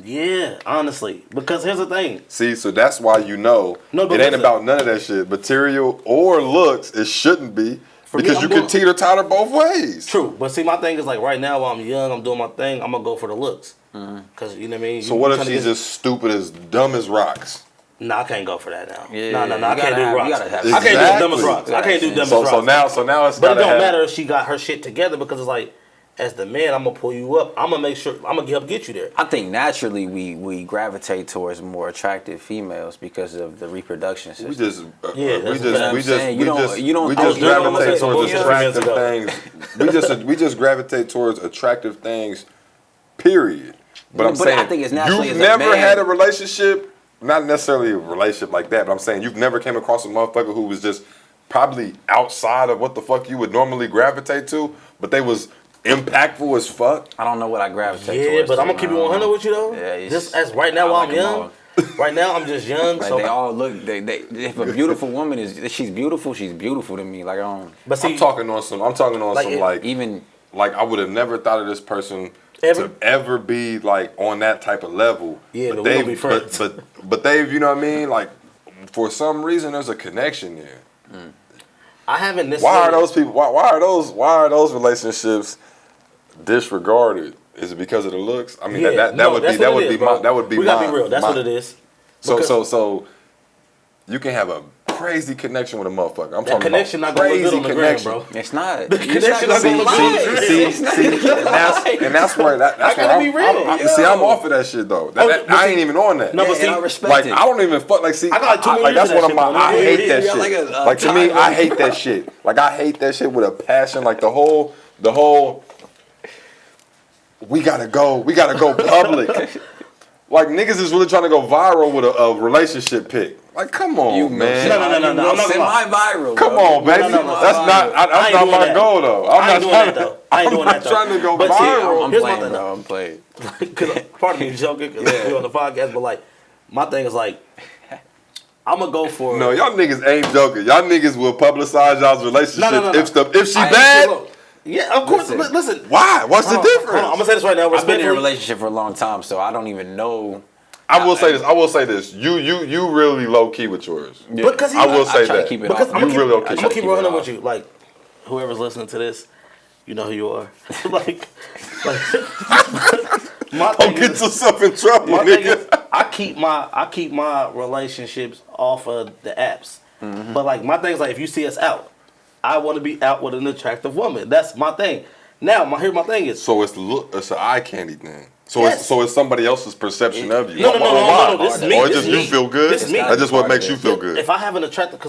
Speaker 2: Yeah, honestly, because here's the thing.
Speaker 3: See, so that's why it ain't about none of that shit. Material or looks, it shouldn't be. Because you can teeter-totter both ways.
Speaker 2: True, but see, my thing is like right now while I'm young, I'm doing my thing, I'm going to go for the looks. Because, you know what I mean?
Speaker 3: So what if she's just stupid as dumb as rocks?
Speaker 2: Nah, I can't go for that now.
Speaker 4: Yeah,
Speaker 2: no, I can't do rocks.
Speaker 3: Exactly.
Speaker 2: I can't do dumb as rocks. I can't do dumb as rocks.
Speaker 3: So now it's
Speaker 2: But it don't matter if she got her shit together because it's like, as the man, I'm gonna pull you up. I'm gonna make sure I'm gonna help get you there.
Speaker 4: I think naturally we gravitate towards more attractive females because of the reproduction system.
Speaker 3: We just gravitate towards attractive things. We just gravitate towards attractive things. Period. But I'm saying,
Speaker 4: I think it's naturally
Speaker 3: you've never had a relationship, not necessarily a relationship like that, but I'm saying you've never came across a motherfucker who was just probably outside of what the fuck you would normally gravitate to, but they was impactful as fuck.
Speaker 4: I don't know what I gravitate towards.
Speaker 2: Yeah, but I'm gonna keep it 100 with you though.
Speaker 4: Yeah,
Speaker 2: just as right now while I'm young. Right now I'm just young.
Speaker 4: Like
Speaker 2: so
Speaker 4: they all look. If a beautiful woman she's beautiful to me. Like I don't.
Speaker 3: But see, I'm talking on some even like I would have never thought of this person to ever be like on that type of level.
Speaker 2: Yeah, but we'll be friends.
Speaker 3: But they've, you know what I mean? Like for some reason there's a connection there.
Speaker 2: I haven't necessarily.
Speaker 3: Why are those people? Why are those relationships disregarded? Is it because of the looks? I mean, that would be.
Speaker 2: We gotta be real. That's what it is.
Speaker 3: So you can have a crazy connection with a motherfucker. I'm talking
Speaker 2: connection
Speaker 3: about
Speaker 2: not gonna
Speaker 3: crazy
Speaker 2: look good on the gram, bro.
Speaker 4: It's not.
Speaker 2: The connection not gonna look
Speaker 3: good. And that's where
Speaker 2: I gotta be real.
Speaker 3: See, I'm off of that shit though. I ain't even on that.
Speaker 2: No, but see,
Speaker 4: I respect
Speaker 3: like
Speaker 4: it.
Speaker 3: I don't even fuck. Like see,
Speaker 2: I got like 2 more years
Speaker 3: that's
Speaker 2: of
Speaker 3: one of my. I hate that shit.
Speaker 4: Like
Speaker 3: to me, I hate that shit. Like I hate that shit with a passion. Like the whole. We gotta go public. Like niggas is really trying to go viral with a relationship pic. Like, come on, man.
Speaker 2: No.
Speaker 4: I'm not semi-viral.
Speaker 3: Come on, baby. That's not my goal, though.
Speaker 2: I ain't doing that, though.
Speaker 3: Trying to go viral.
Speaker 4: I'm playing, bro. I'm playing.
Speaker 2: Part of me is joking because we're on the podcast, but like, my thing is like, I'm gonna go for.
Speaker 3: No, y'all niggas ain't joking. Y'all niggas will publicize y'all's relationship if she bad.
Speaker 2: Yeah, of course. Listen.
Speaker 3: Why? What's the difference?
Speaker 2: I'm gonna say this right now.
Speaker 4: I've been in a relationship for a long time, so I don't even know.
Speaker 3: I will say this. You really low key with yours.
Speaker 2: Yeah. Because
Speaker 3: I will say that.
Speaker 2: I'm gonna keep running with you. Like, whoever's listening to this, you know who you are. like
Speaker 3: don't get yourself in trouble.
Speaker 2: My thing is, I keep my relationships off of the apps. Mm-hmm. But like my thing is like if you see us out, I want to be out with an attractive woman. That's my thing. Now, here's my thing is.
Speaker 3: So it's an eye candy thing. So it's somebody else's perception of you.
Speaker 2: No. This is me.
Speaker 3: Or just you feel good.
Speaker 2: This is me.
Speaker 3: That's just what makes you feel good.
Speaker 2: If I have an attractive,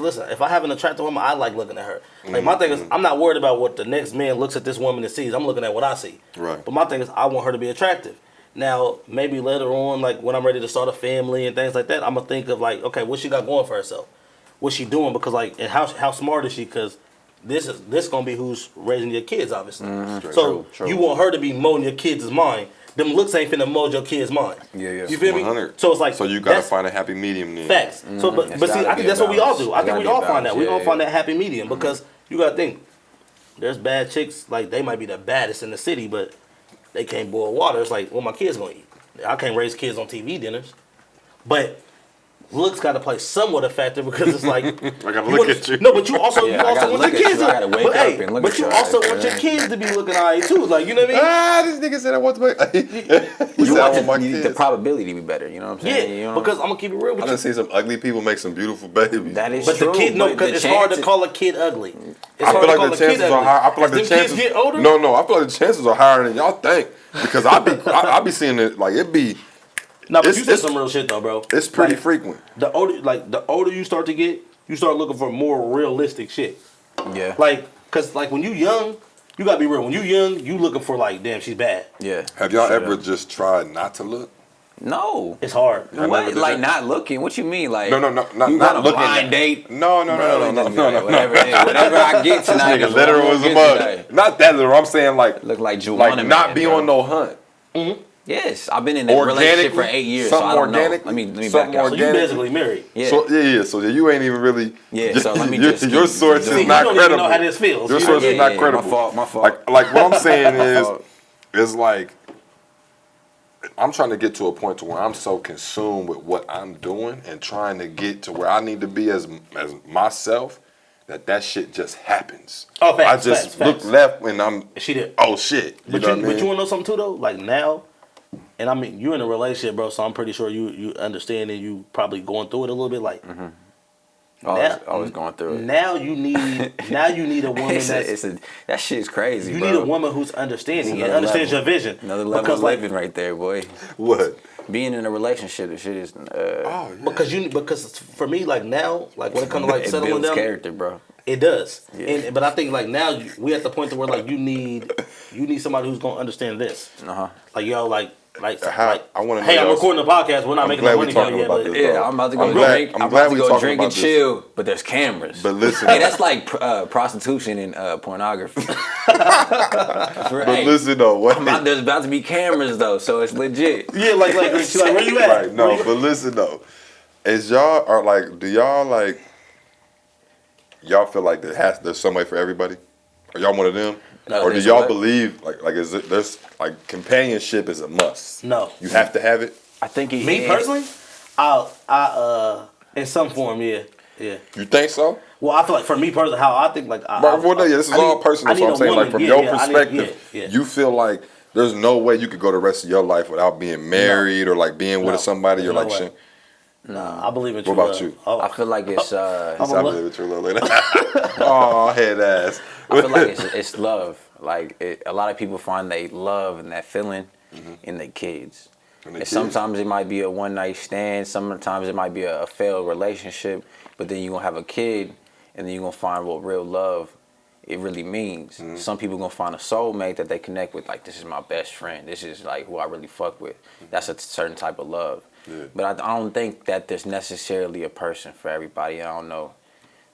Speaker 2: woman, I like looking at her. Like my thing is, I'm not worried about what the next man looks at this woman and sees. I'm looking at what I see.
Speaker 3: Right.
Speaker 2: But my thing is, I want her to be attractive. Now, maybe later on, like when I'm ready to start a family and things like that, I'm gonna think of like, okay, what she got going for herself? What's she doing? Because like, and how smart is she? Because this gonna be who's raising your kids, obviously. Mm-hmm. So true. You want her to be molding your kids' mind. Them looks ain't finna mold your kid's mind.
Speaker 4: Yeah.
Speaker 2: You feel
Speaker 3: 100.
Speaker 2: me? So it's like
Speaker 3: so you gotta find a happy medium then.
Speaker 2: Facts. Mm-hmm. So but see, I think that's what we all do. I think we all find that. We gonna find that happy medium because you gotta think. There's bad chicks like they might be the baddest in the city, but they can't boil water. It's like what my kids gonna eat. I can't raise kids on TV dinners, but. Looks got to play somewhat a factor because it's like
Speaker 3: I gotta look at you.
Speaker 2: No, but you also want your kids. But you also want your kids to be looking alright too. Like you know what I
Speaker 3: mean? This nigga said I want to make.
Speaker 4: You want the probability to be better. You know what I'm saying?
Speaker 2: Yeah, because I'm gonna keep it real with you.
Speaker 3: I done seen some ugly people make some beautiful babies.
Speaker 4: That is
Speaker 2: true. But the kid, no, because it's hard to call a kid ugly. I feel like the chances are high. I feel like the chances get older.
Speaker 3: No, I feel like the chances are higher than y'all think because I be seeing it like it be.
Speaker 2: No, but you said some real shit though, bro.
Speaker 3: It's pretty frequent.
Speaker 2: The older you start to get, you start looking for more realistic shit.
Speaker 4: Yeah.
Speaker 2: Like, cause like when you young, you gotta be real. When you young, you looking for like, damn, she's bad.
Speaker 4: Yeah.
Speaker 3: Have y'all ever just tried not to look?
Speaker 4: No.
Speaker 2: It's hard.
Speaker 4: What? Like not looking? What you mean? Like
Speaker 3: no,
Speaker 4: you
Speaker 3: not
Speaker 4: got a
Speaker 3: looking.
Speaker 4: blind date?
Speaker 3: No.
Speaker 4: Whatever I get tonight.
Speaker 3: This nigga literal as a mug. Not that literal. I'm saying like
Speaker 4: look like Juwanna,
Speaker 3: like not be on no hunt.
Speaker 2: Mm-hmm.
Speaker 4: Yes, I've been in a relationship for 8 years, so I don't know. Let me back out.
Speaker 2: So you basically married.
Speaker 4: Yeah.
Speaker 3: So you ain't even really.
Speaker 4: Yeah. So let me just.
Speaker 3: Your source is not credible. You don't even
Speaker 2: know how this feels.
Speaker 3: Your source is not credible.
Speaker 4: My fault.
Speaker 3: Like what I'm saying is like I'm trying to get to a point to where I'm so consumed with what I'm doing and trying to get to where I need to be as myself that shit just happens.
Speaker 2: Oh, facts,
Speaker 3: I just
Speaker 2: facts.
Speaker 3: look left when I'm.
Speaker 2: She did.
Speaker 3: Oh shit!
Speaker 2: But you want to know something too though? Like now, and I mean you're in a relationship, bro. So I'm pretty sure you understand and you probably going through it a little bit. Like
Speaker 4: always going through it.
Speaker 2: Now you need a woman
Speaker 4: that shit's crazy.
Speaker 2: You
Speaker 4: bro.
Speaker 2: need a woman who's understanding and understands your vision.
Speaker 4: Another level of living right there, boy.
Speaker 3: What?
Speaker 4: Being in a relationship, the shit is.
Speaker 2: Because for me, like now, like when it comes to like
Speaker 4: it
Speaker 2: settling
Speaker 4: builds
Speaker 2: down,
Speaker 4: character, bro.
Speaker 2: It does.
Speaker 4: Yeah.
Speaker 2: But I think like now we at the point to where like you need somebody who's gonna understand this. Like yo, like I want to. Hey, I'm recording a podcast. We're not making no money yet. But
Speaker 4: yeah, I'm about to go drink. I'm about to go drink and chill. But there's cameras.
Speaker 3: But listen,
Speaker 4: hey, that's like prostitution and pornography.
Speaker 3: But listen though,
Speaker 4: there's about to be cameras though, so it's legit.
Speaker 2: Yeah, like where you at?
Speaker 3: Right. No, but listen though, do y'all feel like there's some way for everybody? Are y'all one of them?
Speaker 2: No,
Speaker 3: or do y'all believe there's companionship is a must?
Speaker 2: No.
Speaker 3: You have to have it?
Speaker 4: I think
Speaker 2: me personally, I in some form, yeah.
Speaker 3: You think so?
Speaker 2: Well, I feel like for me personally, how I think like
Speaker 3: this is all personal. So I'm saying like from your perspective, you feel like there's no way you could go the rest of your life without being married or like being with somebody. You're like shit.
Speaker 2: No, I believe in true
Speaker 3: love. What about
Speaker 2: love.
Speaker 3: you?
Speaker 2: Oh.
Speaker 4: I feel like it's.
Speaker 3: I believe in true love later. Oh, head ass.
Speaker 4: I feel like it's love. Like a lot of people find they love and that feeling in their kids. And sometimes it might be a one night stand. Sometimes it might be a failed relationship. But then you're gonna have a kid, and then you're gonna find what real love it really means. Some people gonna find a soulmate that they connect with. Like, this is my best friend. This is like who I really fuck with. That's a certain type of love. Yeah. But I don't think that there's necessarily a person for everybody. I don't know.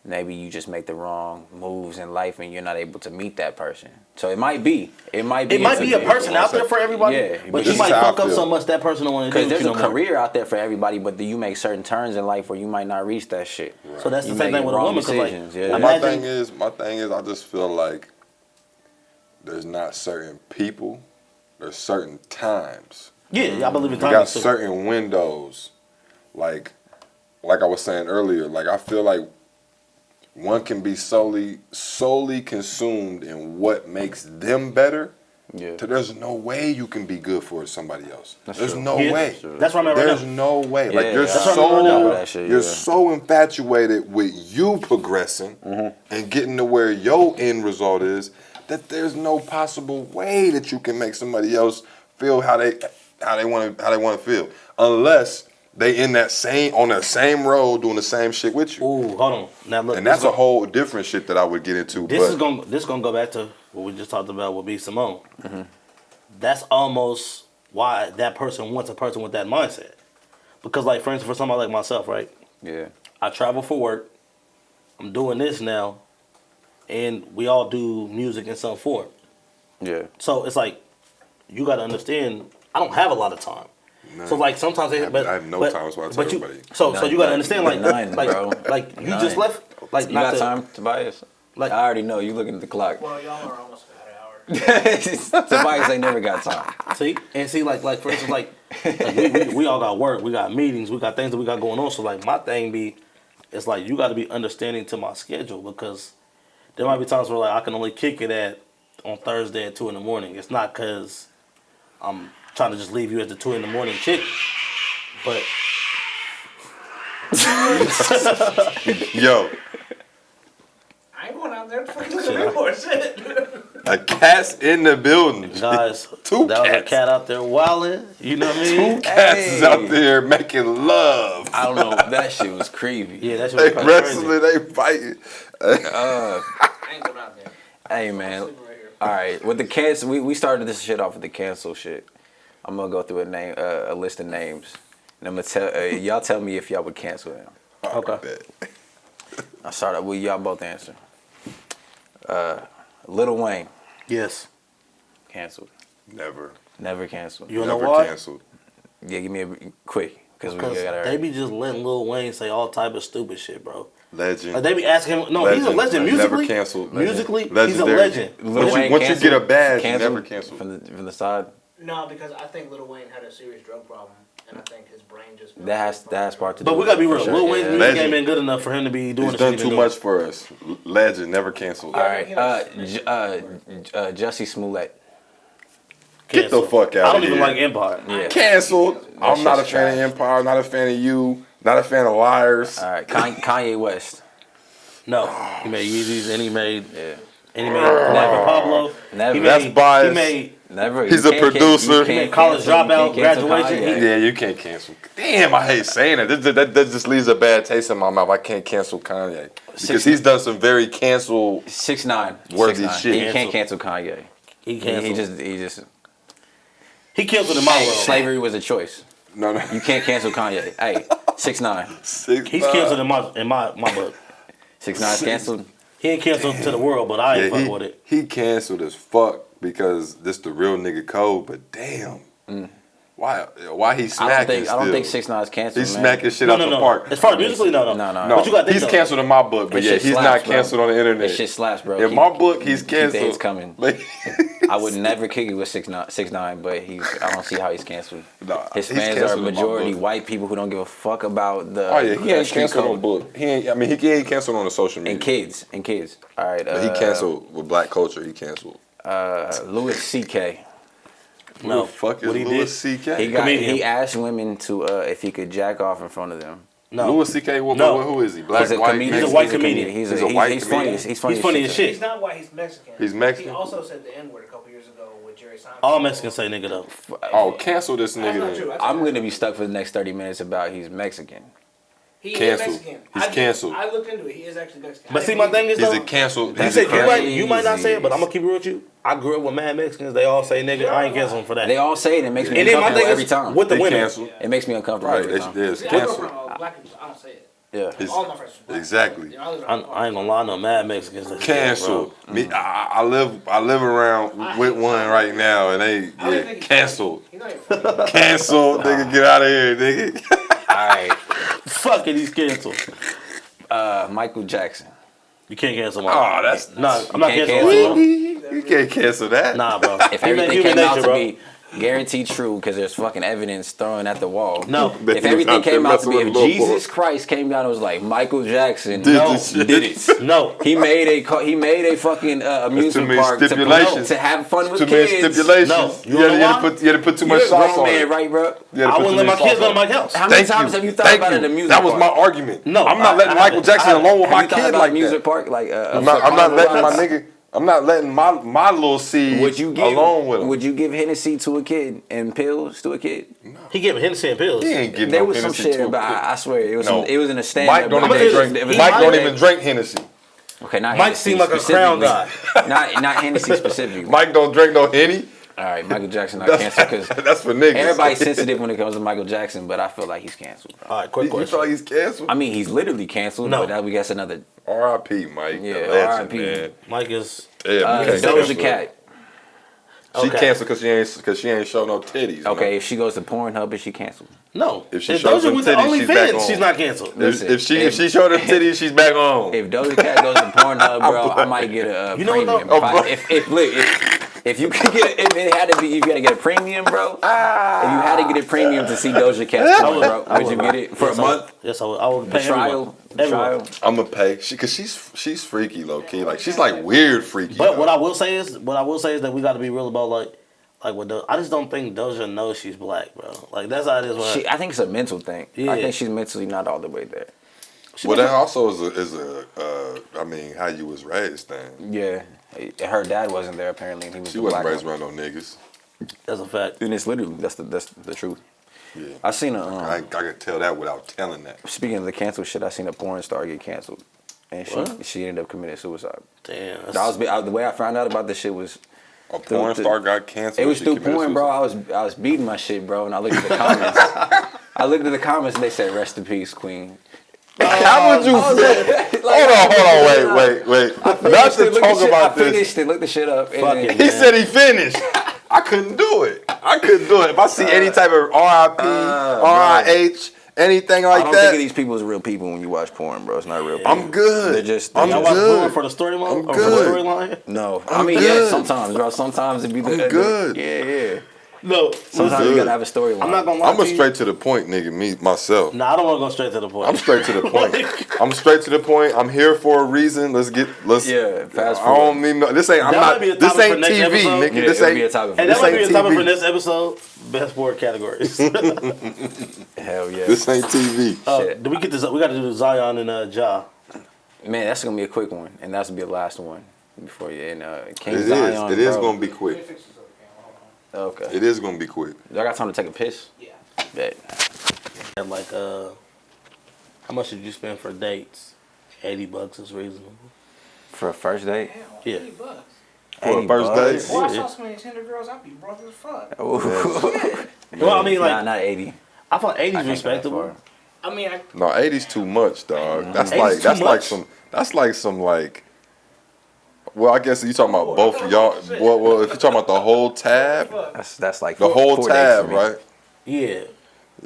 Speaker 4: Maybe you just make the wrong moves in life and you're not able to meet that person. So it might be a
Speaker 2: person out there for everybody.
Speaker 4: Yeah,
Speaker 2: but you might fuck up so much that person don't want to do.
Speaker 4: Because there's a career out there for everybody, but you make certain turns in life where you might not reach that shit.
Speaker 2: Right. So that's the same thing with a woman.
Speaker 3: My thing is, I just feel like there's not certain people, there's certain times.
Speaker 2: Yeah, I believe in
Speaker 3: time. You got certain windows, like I was saying earlier. Like I feel like one can be solely consumed in what makes them better. Yeah. So there's no way you can be good for somebody else. There's no way.
Speaker 2: That's what I'm at right now.
Speaker 3: There's no way. Like you're so infatuated with you progressing and getting to where your end result is that there's no possible way that you can make somebody else feel how they want to feel, unless they on that same road doing the same shit with you.
Speaker 2: Ooh, hold on. Now look,
Speaker 3: and that's a whole different shit that I would get into.
Speaker 2: This is gonna go back to what we just talked about with B. Simone. That's almost why that person wants a person with that mindset. Because like for instance, for somebody like myself, right?
Speaker 4: Yeah.
Speaker 2: I travel for work. I'm doing this now, and we all do music in some form.
Speaker 4: Yeah.
Speaker 2: So it's like you got to understand. I don't have a lot of time.
Speaker 3: None.
Speaker 2: So like sometimes
Speaker 3: I have no time. That's why I tell everybody.
Speaker 2: So you gotta understand like
Speaker 4: bro.
Speaker 2: Like you just left. Like
Speaker 4: you got time, Tobias? Like I already know you looking at the clock.
Speaker 5: Well, y'all are almost at an hour.
Speaker 4: Tobias ain't never got time.
Speaker 2: See like for instance like we all got work, we got meetings, we got things that we got going on. So like my thing it's like you got to be understanding to my schedule because there might be times where like I can only kick it on Thursday at 2 a.m. It's not because I'm trying to just leave you at the 2 a.m. chick, but
Speaker 3: yo,
Speaker 5: I ain't going out there to fucking do shit.
Speaker 3: A cat's in the building,
Speaker 2: guys.
Speaker 3: Two
Speaker 2: that
Speaker 3: cats.
Speaker 2: Was a cat out there wilding. You know what I mean?
Speaker 3: Two cats is out there making love.
Speaker 4: I don't know. That shit was creepy.
Speaker 2: Yeah, that shit was
Speaker 3: crazy. They wrestling, they fighting.
Speaker 5: I ain't going out there.
Speaker 4: Hey man. All right, with the cancel, we started this shit off with the cancel shit. I'm gonna go through a list of names, and I'm gonna tell y'all tell me if y'all would cancel them.
Speaker 2: Okay.
Speaker 4: I'll start up with y'all both answer. Lil Wayne.
Speaker 2: Yes.
Speaker 4: Canceled.
Speaker 3: Never
Speaker 4: canceled.
Speaker 2: You know why?
Speaker 3: Canceled.
Speaker 4: Yeah, give me a quick because we got
Speaker 2: they be just letting Lil Wayne say all type of stupid shit, bro.
Speaker 3: Legend.
Speaker 2: Like they be asking him. No, legend. He's a legend musically.
Speaker 3: Never canceled.
Speaker 2: Musically,
Speaker 3: legendary.
Speaker 2: He's a legend.
Speaker 3: Once you get a badge, you never cancel.
Speaker 4: From the side.
Speaker 5: No, because I think Lil Wayne had a serious drug problem, and I think his brain just.
Speaker 4: That has part to do.
Speaker 2: But we
Speaker 4: with
Speaker 2: gotta be
Speaker 4: it, for
Speaker 2: real.
Speaker 4: sure,
Speaker 2: Lil Wayne's
Speaker 4: yeah.
Speaker 2: music ain't been good enough for him to be doing
Speaker 3: He's
Speaker 2: the shit
Speaker 3: done
Speaker 2: he
Speaker 3: too
Speaker 2: been
Speaker 3: much
Speaker 2: doing.
Speaker 3: for us. Legend, never canceled.
Speaker 4: All right, Jussie Smollett.
Speaker 3: Get the fuck out
Speaker 2: I
Speaker 3: of
Speaker 2: don't
Speaker 3: here.
Speaker 2: even like Empire.
Speaker 4: Yeah.
Speaker 3: Canceled. I'm not a
Speaker 4: shit's
Speaker 3: fan of
Speaker 4: trash.
Speaker 3: Empire. Not a fan of you. Not a fan of Liars.
Speaker 4: All right, Kanye West.
Speaker 2: No, he made Yeezys and he made
Speaker 4: Yeah.
Speaker 2: Never Pablo.
Speaker 4: Never.
Speaker 2: He
Speaker 3: That's
Speaker 2: made,
Speaker 3: biased.
Speaker 2: He made
Speaker 4: Never.
Speaker 3: He's
Speaker 4: You
Speaker 3: a
Speaker 4: can't
Speaker 3: producer.
Speaker 4: you
Speaker 3: He
Speaker 4: can't
Speaker 2: made College
Speaker 4: cancel- you
Speaker 2: Dropout,
Speaker 4: can't cancel
Speaker 2: Graduation.
Speaker 4: Kanye.
Speaker 3: Yeah, you can't cancel. Damn, I hate saying it. That just leaves a bad taste in my mouth. I can't cancel Kanye because he's done some very cancel.
Speaker 4: 6ix9ine.
Speaker 3: Worthy
Speaker 4: 6ix9ine.
Speaker 3: shit.
Speaker 4: He can't cancel Kanye.
Speaker 2: He canceled.
Speaker 4: He just.
Speaker 2: He canceled in my world.
Speaker 4: Slavery was a choice.
Speaker 3: No.
Speaker 4: You can't cancel Kanye. Hey, 6ix9ine.
Speaker 3: 6ix9ine.
Speaker 2: He's canceled in my book.
Speaker 4: 6ix9ine's canceled.
Speaker 2: He ain't canceled to the world, but I ain't fucking with it.
Speaker 3: He canceled as fuck because this the real nigga code. But damn, why he smacking?
Speaker 4: I don't think 6ix9ine's canceled.
Speaker 3: He's
Speaker 4: man.
Speaker 3: smacking shit
Speaker 2: No,
Speaker 3: out
Speaker 2: no,
Speaker 3: the
Speaker 2: no.
Speaker 3: park.
Speaker 2: As far as musically, no.
Speaker 3: No,
Speaker 2: But you gotta think
Speaker 3: he's
Speaker 2: though.
Speaker 3: canceled in my book, but
Speaker 4: That
Speaker 3: yeah,
Speaker 4: shit
Speaker 3: he's
Speaker 4: slaps,
Speaker 3: not
Speaker 4: bro.
Speaker 3: canceled on the internet.
Speaker 4: That shit slaps, bro.
Speaker 3: In my book, he's
Speaker 4: keep the
Speaker 3: canceled.
Speaker 4: hits coming.
Speaker 3: Like,
Speaker 4: I would never kick it with 6ix9ine, but I don't see how he's canceled.
Speaker 3: Nah,
Speaker 4: His
Speaker 3: he's
Speaker 4: fans are
Speaker 3: canceled in my
Speaker 4: majority
Speaker 3: book.
Speaker 4: white people who don't give a fuck about the.
Speaker 3: Oh yeah, he ain't
Speaker 4: street
Speaker 3: canceled on
Speaker 4: code.
Speaker 3: book. He ain't canceled on the social media.
Speaker 4: And kids. All right.
Speaker 3: But he canceled with black culture. He canceled.
Speaker 4: Louis C.K.
Speaker 3: Who the fuck is
Speaker 2: What he
Speaker 3: Louis
Speaker 2: did?
Speaker 3: C.K.?
Speaker 4: He asked women to if he could jack off in front of them.
Speaker 2: No.
Speaker 3: Louis C.K.
Speaker 2: No.
Speaker 3: Who is he? Black,
Speaker 4: He's a
Speaker 3: white,
Speaker 4: comedian.
Speaker 2: He's a
Speaker 3: Mexican?
Speaker 2: white comedian.
Speaker 4: He's
Speaker 3: a white
Speaker 4: He's
Speaker 3: comedian?
Speaker 4: funny. He's
Speaker 2: He's funny as shit.
Speaker 5: He's not white. He's Mexican.
Speaker 3: He's Mexican?
Speaker 5: He also said the N-word a couple years ago with Jerry Seinfeld.
Speaker 2: All Mexicans say nigga though.
Speaker 3: Oh, cancel this
Speaker 5: That's
Speaker 3: nigga.
Speaker 5: not
Speaker 3: then.
Speaker 5: true.
Speaker 4: I'm gonna be stuck for the next 30 minutes about he's Mexican.
Speaker 5: He
Speaker 3: Canceled.
Speaker 5: is Mexican.
Speaker 3: He's canceled.
Speaker 5: I looked into it. He is actually Mexican.
Speaker 2: But see, my thing is
Speaker 3: He's
Speaker 2: though.
Speaker 3: a canceled.
Speaker 2: You
Speaker 3: He's
Speaker 2: said
Speaker 3: a canceled.
Speaker 2: you might not say it, but I'm gonna keep it real with you. I grew up with mad Mexicans. They all say nigga. I ain't canceling for that.
Speaker 4: They all say it. It makes me
Speaker 2: And then my
Speaker 4: uncomfortable
Speaker 2: thing
Speaker 4: every
Speaker 2: is
Speaker 4: time.
Speaker 2: with the
Speaker 3: They
Speaker 2: women.
Speaker 3: canceled.
Speaker 4: It makes me uncomfortable
Speaker 3: Right,
Speaker 4: every time.
Speaker 3: it's
Speaker 5: See, I grew up
Speaker 3: canceled.
Speaker 5: around black people. I don't say it.
Speaker 4: Yeah.
Speaker 5: All my friends are black.
Speaker 3: Exactly.
Speaker 5: You know, I live
Speaker 2: I
Speaker 5: around
Speaker 2: ain't gonna lie, no mad Mexicans. that shit,
Speaker 3: Canceled.
Speaker 2: bro.
Speaker 3: Me, I live around with one right now, and they
Speaker 5: I don't even think he's
Speaker 3: canceled.
Speaker 5: funny. He's not even funny.
Speaker 3: Canceled, nigga, get out of here, nigga.
Speaker 4: All right.
Speaker 2: Fuck it, he's canceled.
Speaker 4: Michael Jackson.
Speaker 2: You can't cancel my.
Speaker 3: Oh, that's
Speaker 2: nah. I'm not
Speaker 4: can't
Speaker 2: canceling.
Speaker 4: cancel.
Speaker 3: you can't cancel that.
Speaker 2: Nah, bro.
Speaker 4: If everything
Speaker 2: Human
Speaker 4: came out
Speaker 2: nature,
Speaker 4: to
Speaker 2: bro.
Speaker 4: be guaranteed true, because there's fucking evidence thrown at the wall.
Speaker 2: No.
Speaker 4: If everything came out to be, if Jesus Christ came down and was like Michael Jackson did it.
Speaker 2: No.
Speaker 4: He made a fucking amusement
Speaker 3: many
Speaker 4: park
Speaker 3: stipulations.
Speaker 4: to have fun with
Speaker 3: Too many
Speaker 4: kids.
Speaker 3: stipulations.
Speaker 2: No.
Speaker 3: You had to put too much
Speaker 4: You're a
Speaker 3: sauce
Speaker 4: grown
Speaker 3: on
Speaker 4: man,
Speaker 3: it.
Speaker 4: right, bro?
Speaker 2: I wouldn't let my kids go to my house.
Speaker 4: How many times have you thought about an amusement
Speaker 3: That was
Speaker 4: park?
Speaker 3: my argument.
Speaker 2: No,
Speaker 3: I'm not letting Michael Jackson alone with
Speaker 4: Have
Speaker 3: my
Speaker 4: you thought
Speaker 3: kid
Speaker 4: about
Speaker 3: like
Speaker 4: amusement
Speaker 3: that.
Speaker 4: park? Like
Speaker 3: I'm not letting my nigga. I'm not letting my little seed alone with him.
Speaker 4: Would you give Hennessy to a kid and pills to a kid?
Speaker 2: He giving Hennessy and pills.
Speaker 3: He ain't getting
Speaker 4: There
Speaker 3: no
Speaker 4: was some
Speaker 3: Hennessy
Speaker 4: shit
Speaker 3: to
Speaker 4: about.
Speaker 3: him.
Speaker 4: I swear it was.
Speaker 3: No.
Speaker 4: It was in a stand.
Speaker 3: Mike don't even drink. Mike don't even drink Hennessy.
Speaker 4: Okay, not
Speaker 2: Mike
Speaker 4: Hennessy
Speaker 2: seemed like a crown guy.
Speaker 4: not Hennessy specifically.
Speaker 3: Mike don't drink no Henny.
Speaker 4: All right, Michael Jackson not canceled because
Speaker 3: That's for niggas.
Speaker 4: everybody's sensitive when it comes to Michael Jackson, but I feel like he's canceled.
Speaker 2: All right, quick
Speaker 3: You feel
Speaker 2: question.
Speaker 3: like he's canceled?
Speaker 4: I mean, he's literally canceled.
Speaker 2: No.
Speaker 4: But that we guess another.
Speaker 3: R.I.P. Mike.
Speaker 4: Yeah,
Speaker 3: The legend,
Speaker 4: R.I.P.
Speaker 3: man.
Speaker 2: Mike is.
Speaker 3: Yeah, we can't
Speaker 4: Doja
Speaker 3: cancel her.
Speaker 4: Cat.
Speaker 3: She
Speaker 2: Okay.
Speaker 3: canceled because she ain't show no titties.
Speaker 4: Okay,
Speaker 3: man.
Speaker 4: if she goes to Pornhub, is she canceled?
Speaker 2: No.
Speaker 3: If she shows
Speaker 2: Doja
Speaker 3: them
Speaker 2: went to
Speaker 3: titties, she's back
Speaker 2: OnlyFans,
Speaker 3: on.
Speaker 2: she's not canceled.
Speaker 3: If she showed her titties, she's back on.
Speaker 4: If Doja Cat goes to Pornhub, bro, I might get a
Speaker 2: You know what,
Speaker 4: premium.
Speaker 2: though?
Speaker 4: If you could get, if it had to be, if you had to get a premium, bro. If you had to get a premium to see Doja Cat, bro, would you get it for a month?
Speaker 2: Yes, I would pay
Speaker 4: Trial,
Speaker 2: everyone.
Speaker 4: trial.
Speaker 3: I'm gonna pay because she's freaky, low key. Like she's like weird freaky.
Speaker 2: But
Speaker 3: though.
Speaker 2: what I will say is that we got to be real about like with Doja. I just don't think Doja knows she's black, bro. Like that's how it is. With her.
Speaker 4: I think it's a mental thing.
Speaker 2: Yeah.
Speaker 4: I think she's mentally not all the way there.
Speaker 3: Well, that also is a I mean, how you was raised thing.
Speaker 4: Yeah, her dad wasn't there apparently. And he was
Speaker 3: She
Speaker 4: the
Speaker 3: wasn't
Speaker 4: black
Speaker 3: raised
Speaker 4: one.
Speaker 3: around no niggas.
Speaker 2: That's a fact.
Speaker 4: And it's literally that's the truth.
Speaker 3: Yeah,
Speaker 4: I seen a
Speaker 3: I can tell that without telling that.
Speaker 4: speaking of the cancel shit. I seen a porn star get canceled, and
Speaker 2: What?
Speaker 4: she ended up committing suicide.
Speaker 2: Damn.
Speaker 4: The way I found out about this shit was
Speaker 3: A porn star got canceled.
Speaker 4: it was
Speaker 3: she
Speaker 4: through
Speaker 3: committed
Speaker 4: porn, bro.
Speaker 3: suicide.
Speaker 4: I was beating my shit, bro, and I looked at the comments. I looked at the comments and they said, "Rest in peace, Queen."
Speaker 3: How would you feel? Hold on, wait. Not to talk about
Speaker 4: I
Speaker 3: this.
Speaker 4: finished it. Look the shit up. and
Speaker 2: Fuck
Speaker 4: then-
Speaker 2: it.
Speaker 3: He said he finished. I couldn't do it. If I see any type of RIP, RIH, anything
Speaker 4: I
Speaker 3: like
Speaker 4: don't think of
Speaker 3: that,
Speaker 4: these people as real people when you watch porn, bro. It's not real people.
Speaker 3: I'm good.
Speaker 4: They're just.
Speaker 3: I'm
Speaker 2: Y'all watch
Speaker 3: good.
Speaker 2: porn for the story mode?
Speaker 3: I'm
Speaker 2: Or for the
Speaker 3: good.
Speaker 2: storyline?
Speaker 4: No,
Speaker 3: I'm
Speaker 4: yeah,
Speaker 3: good.
Speaker 4: sometimes, bro. Sometimes it be
Speaker 3: I'm good.
Speaker 4: Yeah.
Speaker 2: No,
Speaker 4: Sometimes you gotta have a storyline.
Speaker 2: I'm not gonna lie
Speaker 3: I'm a straight to the point nigga, myself.
Speaker 2: No, I don't want to go straight to the point.
Speaker 3: I'm straight to the point. I'm straight to the point. I'm here for a reason. Let's
Speaker 4: fast
Speaker 3: I
Speaker 4: forward.
Speaker 3: don't need no. This ain't.
Speaker 2: That might be a
Speaker 3: This
Speaker 2: topic
Speaker 3: ain't
Speaker 2: for next
Speaker 3: TV,
Speaker 2: episode.
Speaker 3: nigga.
Speaker 4: Yeah,
Speaker 3: This
Speaker 4: it'll be a
Speaker 3: ain't.
Speaker 4: topic.
Speaker 2: And that might be a topic
Speaker 3: TV.
Speaker 2: for this episode. Best sport categories.
Speaker 4: Hell yeah.
Speaker 3: This ain't TV.
Speaker 4: Shit.
Speaker 2: Do we get this? We got to do Zion and Ja.
Speaker 4: Man, that's gonna be a quick one, and that's gonna be the last one before you. And King
Speaker 3: It
Speaker 4: Zion,
Speaker 3: is. It is
Speaker 4: bro.
Speaker 3: gonna be quick.
Speaker 4: Okay.
Speaker 3: It is gonna be quick.
Speaker 4: I got time to take a piss.
Speaker 5: Yeah.
Speaker 4: Bet.
Speaker 2: And like, how much did you spend for dates? $80 is reasonable.
Speaker 4: For a first date.
Speaker 5: Damn,
Speaker 2: Yeah.
Speaker 5: $80.
Speaker 3: For a first date.
Speaker 5: Boy, I saw so many Tinder girls, I'd be broke as fuck.
Speaker 2: Well, I mean, like,
Speaker 4: not 80.
Speaker 2: I thought 80
Speaker 4: I
Speaker 2: is
Speaker 4: can't go that
Speaker 2: respectable.
Speaker 4: far.
Speaker 5: I mean,
Speaker 3: No, 80's too much, dog. That's
Speaker 2: 80's
Speaker 3: like
Speaker 2: too
Speaker 3: that's like
Speaker 2: much?
Speaker 3: some. That's like some like. Well, I guess you talking about both of y'all. Well, if you're talking about the whole tab,
Speaker 4: That's like
Speaker 3: the whole
Speaker 4: 4 dates
Speaker 3: tab,
Speaker 4: for me.
Speaker 3: right?
Speaker 2: Yeah.